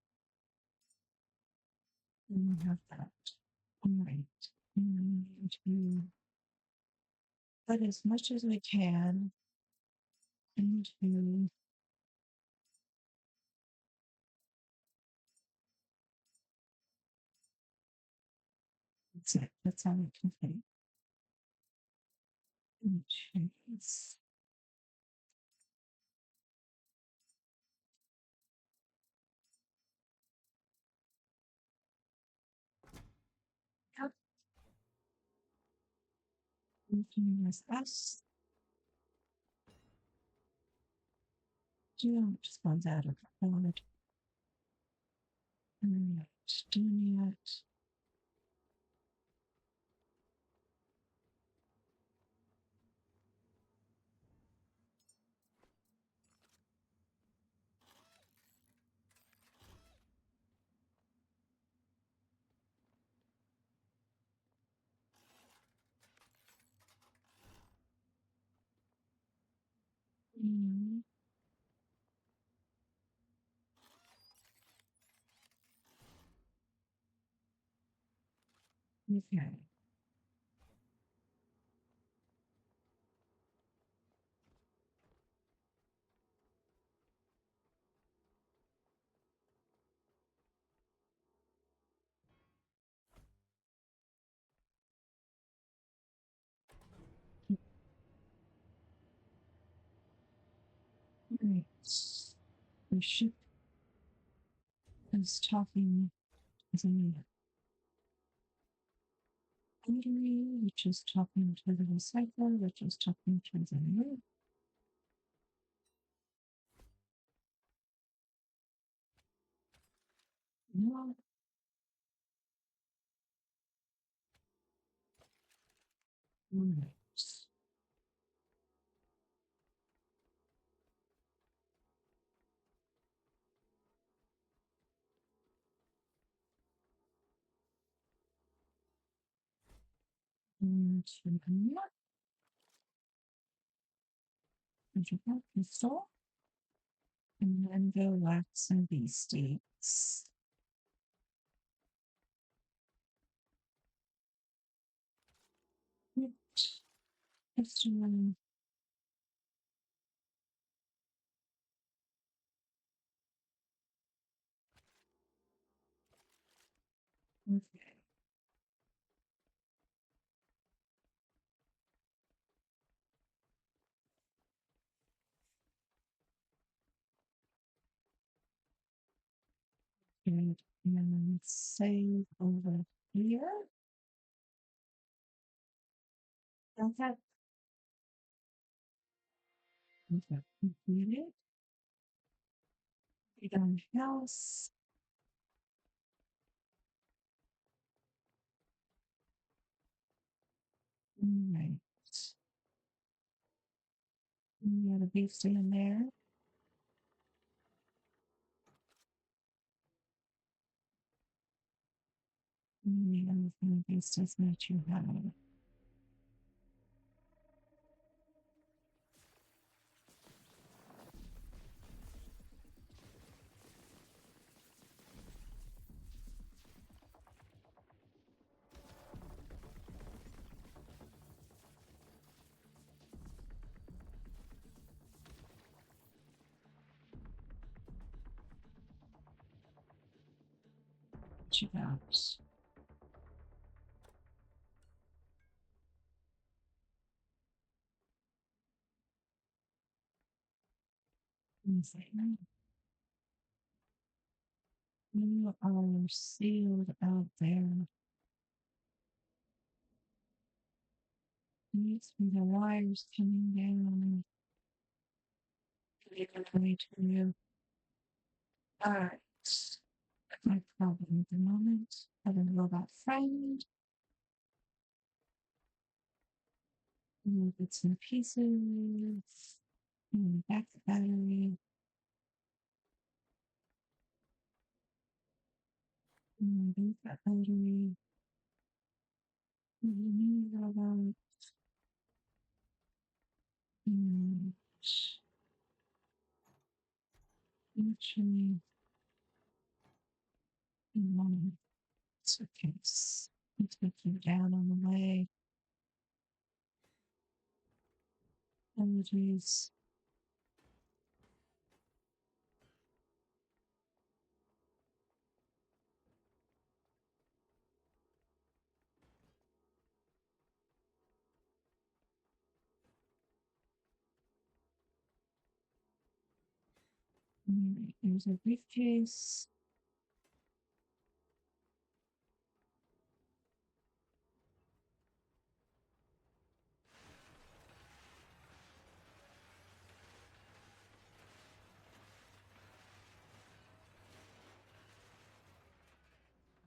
[SPEAKER 1] we have that. All right. And to put as much as we can into that's it. That's how we can think. Choose. Yep. We can use us. Just one's out of board. Right. Doing it. Mm, okay. Right. The ship is talking as a battery, which is talking to the recycler, which is talking to the moon. No, right. And Magical pistol. And then go whack some beasties. Pistol. Okay. And then save over here. Okay. Okay. Completed. We done house. Right. We got a beastie in there. We got a beasties that you have. What you got? Anything? You are sealed out there. Needs to be the wires coming down. Way to you. Alright. My problem at the moment. Having a robot friend. Little bits and pieces. Back the battery. Back that battery. New robot. And actually, suitcase. Let's put you down on the way. Apologies. Here's a briefcase.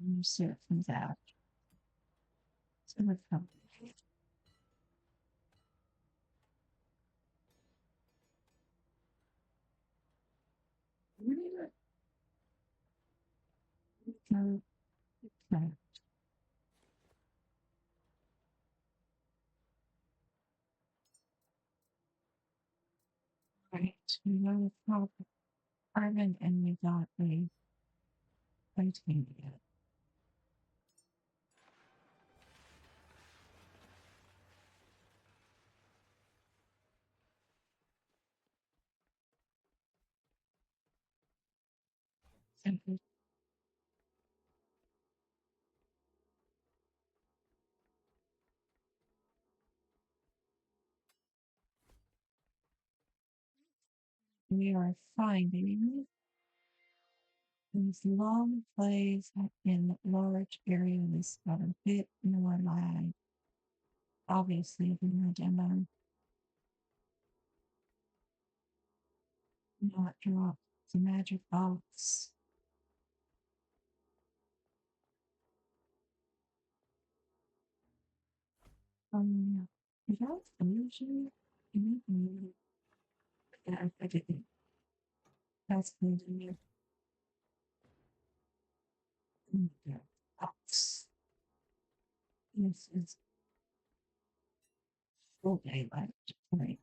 [SPEAKER 1] And see what comes out. So let's come. Okay. Right. We got a carbon and we got a titanium. Simple. We are finding these long plays in large areas that are a bit more lag. Obviously, in the demo, not drop the magic box. Is that usually? Mm-hmm. Yeah, I didn't. That's good in your box. This is full daylight. Right.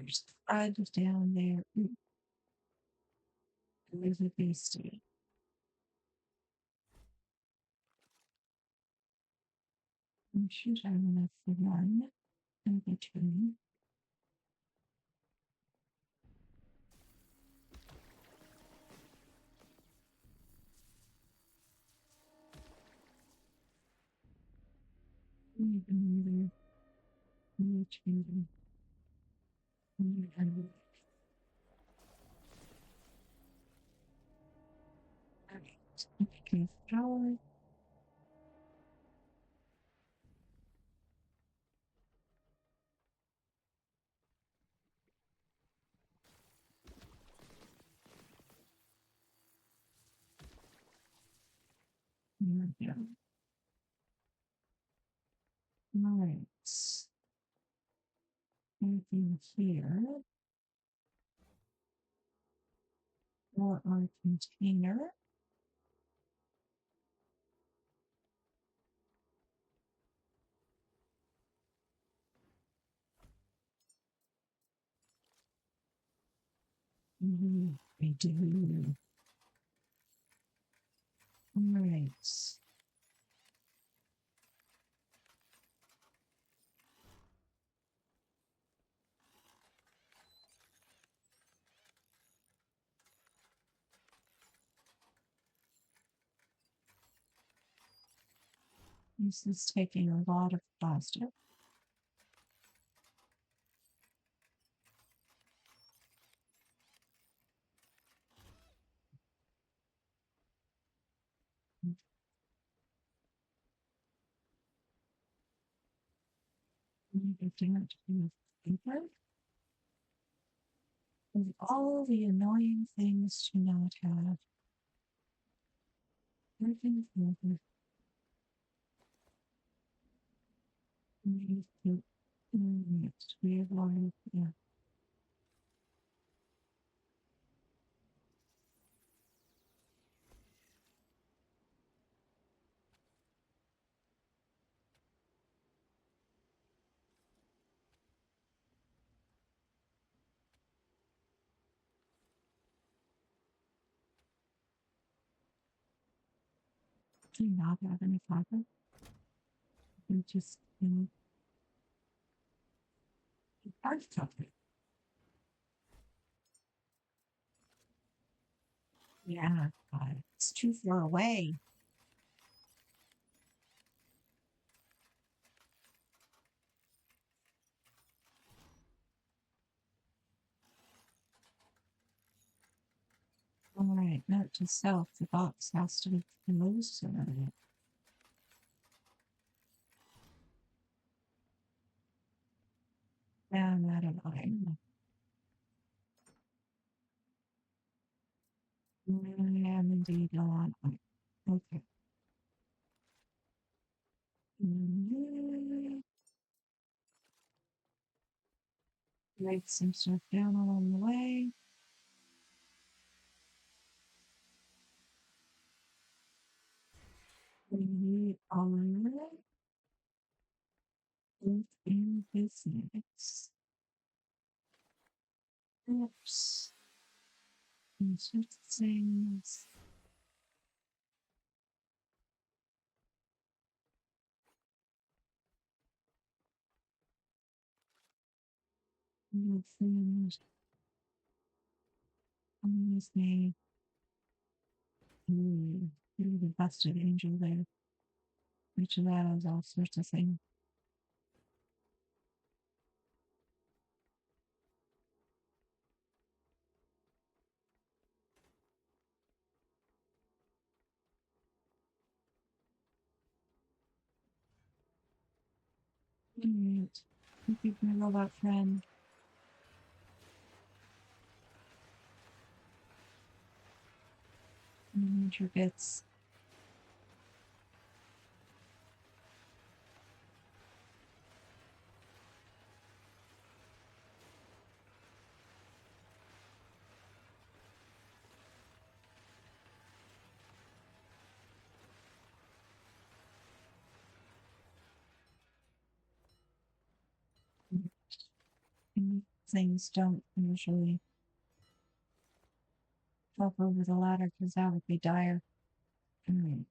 [SPEAKER 1] There's thread down there. Ooh, there's a beastie. I should have enough for one. Maybe two. Maybe another. Maybe two. Maybe another. Alright. Okay, flower. There we go. Alright. Anything here for our container. We do. Alright. This is taking a lot of plastic. Lifting it with paper. With all the annoying things to not have. Everything over. Next, we have one. Yeah. Do you not have any fiber? You just, hard copy. Yeah, it's too far away. All right, note to self, the box has to be closer. Down out of line. I am indeed on. Okay. Write some stuff down along the way. We are in business. Oops. Insert things. New things. His name. You're the busted angel there. Which of that is all sorts of things. Alright. Keep my robot friend. Major bits. things don't usually hop over the ladder because that would be dire. Right.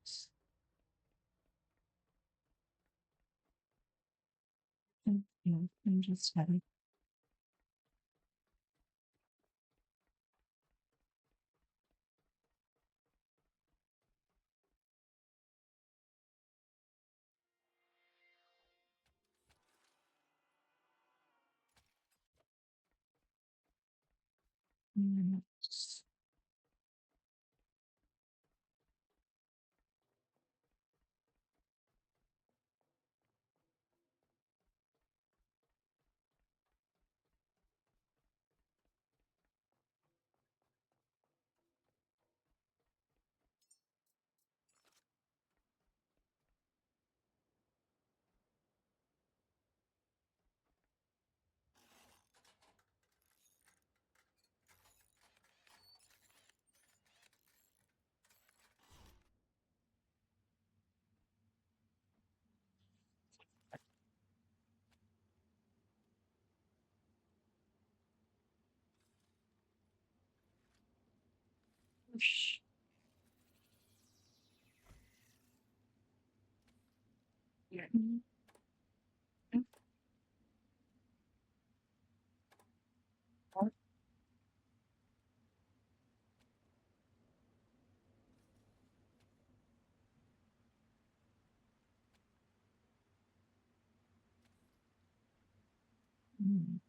[SPEAKER 1] Yeah, I'm just heavy. Mm. Whoosh. Mm. Mm.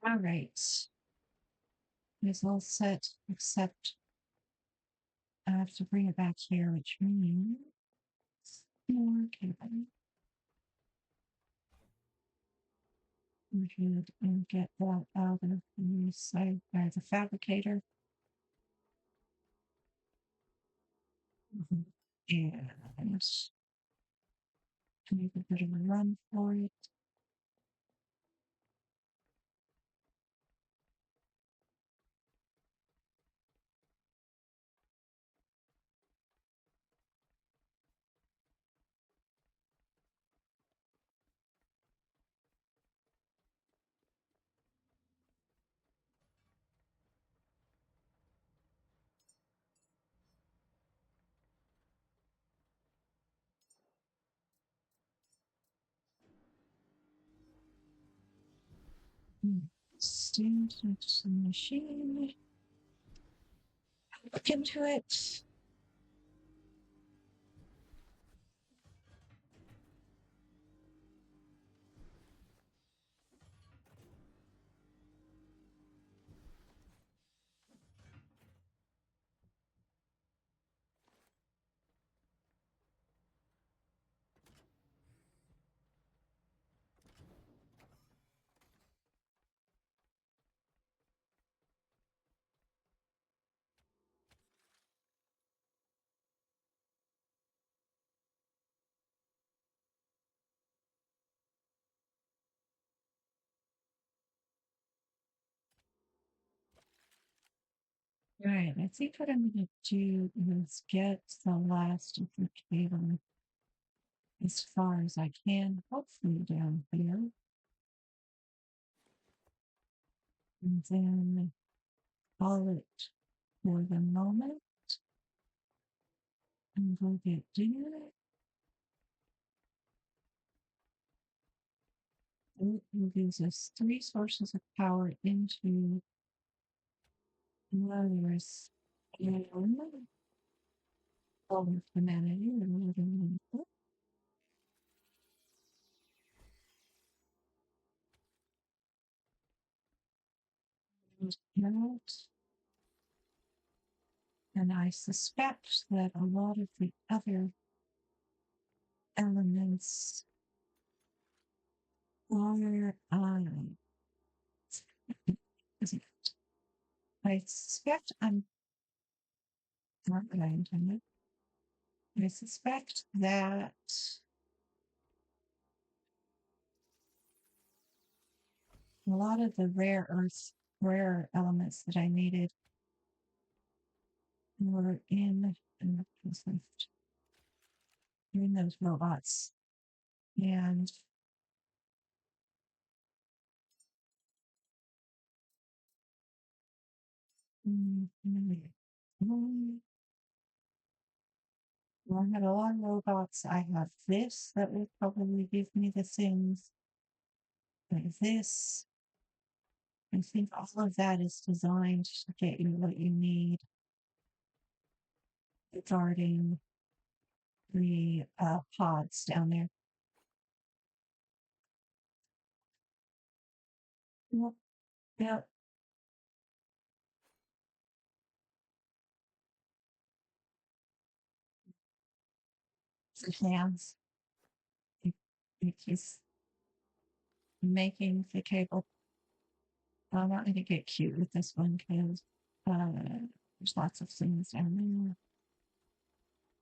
[SPEAKER 1] All right. It's all set except I have to bring it back here, which means more cabin. Ahead and get that out of the side by the fabricator. And make a bit of a run for it. Stand next to the machine. Look into it. Right. I think what I'm going to do is get the last of the cable as far as I can, hopefully down here. And then call it for the moment and go get dinner. It gives us three sources of power into Lazarus and all of humanity and living in it. out. And I suspect that a lot of the other elements are, I suspect I'm not what I intended. I suspect that a lot of the rare elements that I needed were in those robots. And I had a lot of robots. I have this that will probably give me the things like this. I think all of that is designed to get you what you need regarding the pods down there. Yep. Yep. The hands. It is making the cable. I'm not going to get cute with this one because there's lots of things down there.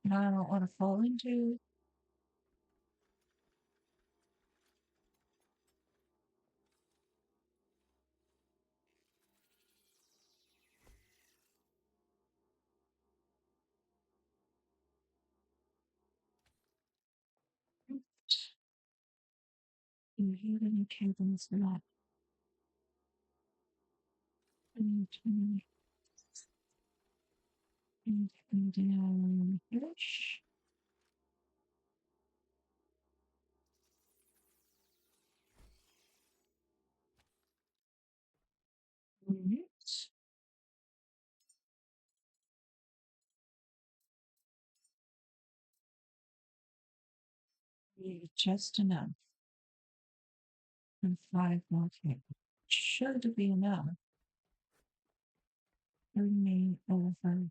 [SPEAKER 1] And I don't want to fall into. You have any cables for that? And down here. Just enough. And 5 more cables. Should be enough. Bring me over.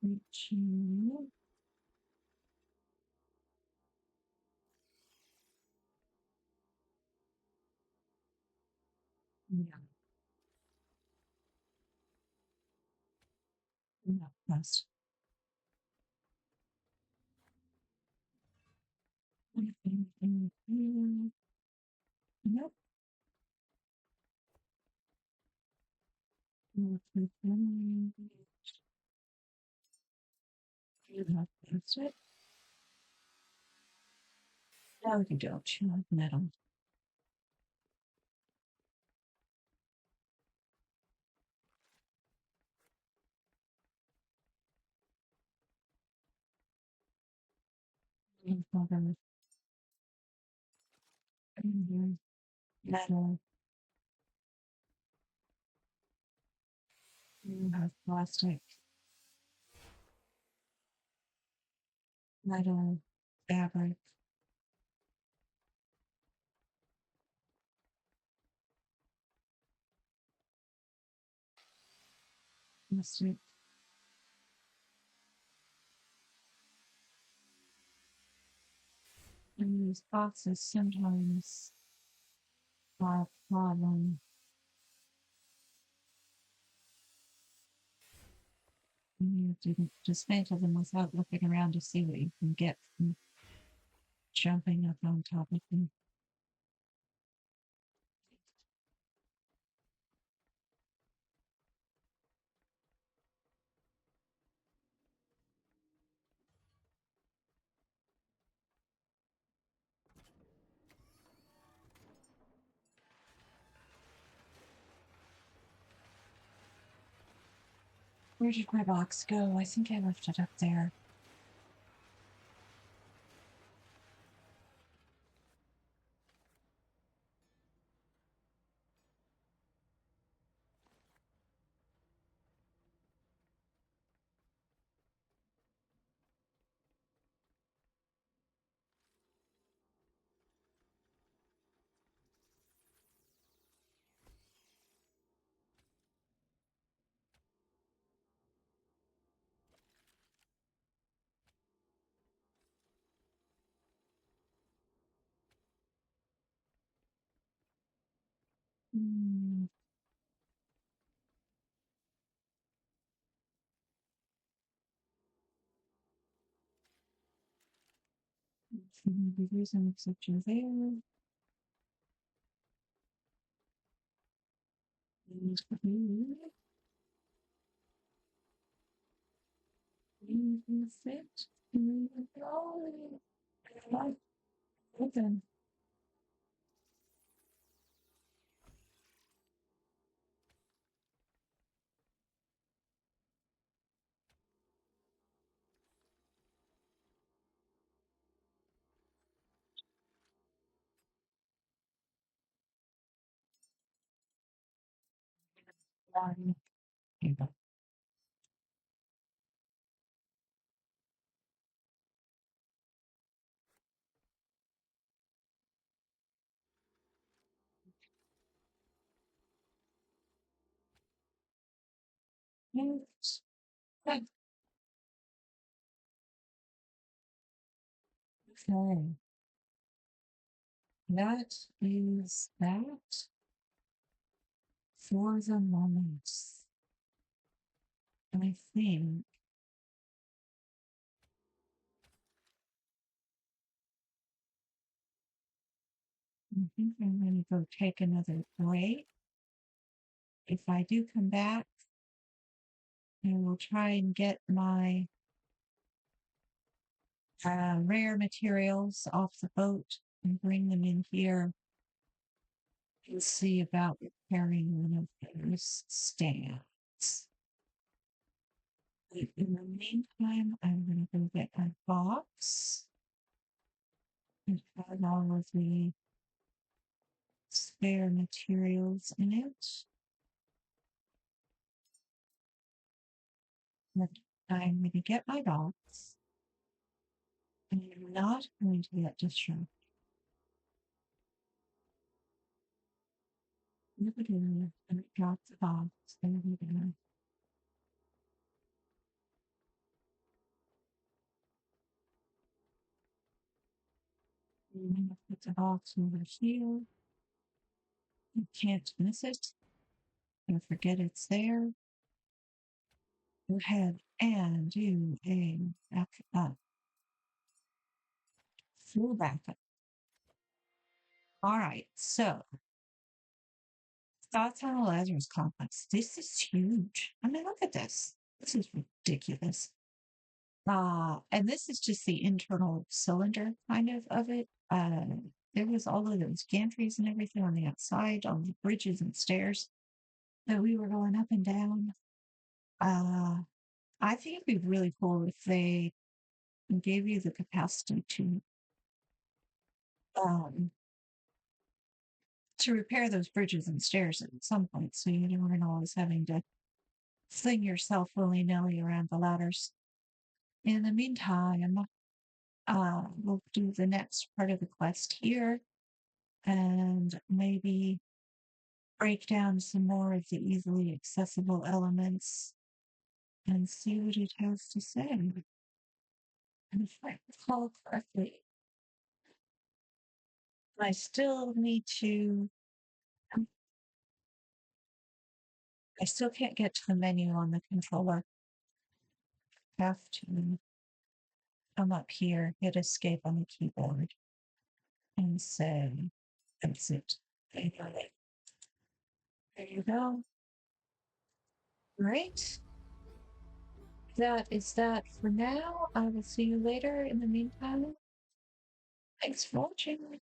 [SPEAKER 1] Reaching. Yeah. Enough rest. Anything here? Nope. That's it. No, you don't. You have metal. You have metal. You have plastic. Metal. Fabric. Plastic. And these boxes sometimes have a problem. You have to dismantle them without looking around to see what you can get from jumping up on top of them. Where did my box go? I think I left it up there. Mm, 300 degrees and accept you there. Fit. Open. Okay, that is that for the moment. I think I'm going to go take another break. If I do come back, I will try and get my rare materials off the boat and bring them in here and see about repairing one of those stands. In the meantime, I'm going to go get my box and have all of the spare materials in it. But I'm going to get my box and I'm not going to get distracted. Look at it, and drop the box. There we go. And I'm going to put the box over here. You can't miss it. Don't forget it's there. Go ahead and do a full backup. All right, so thoughts on the Lazarus Complex. This is huge. I mean, look at this. This is ridiculous. And this is just the internal cylinder kind of it. There was all of those gantries and everything on the outside, all the bridges and stairs that we were going up and down. I think it'd be really cool if they gave you the capacity um, to repair those bridges and stairs at some point, so you weren't always having to fling yourself willy nilly around the ladders. In the meantime, we'll do the next part of the quest here and maybe break down some more of the easily accessible elements and see what it has to say. And if I recall correctly, I still need to, I still can't get to the menu on the controller. I have to come up here, hit escape on the keyboard, and say exit. There you go. Great. That is that for now. I will see you later. In the meantime, thanks for watching.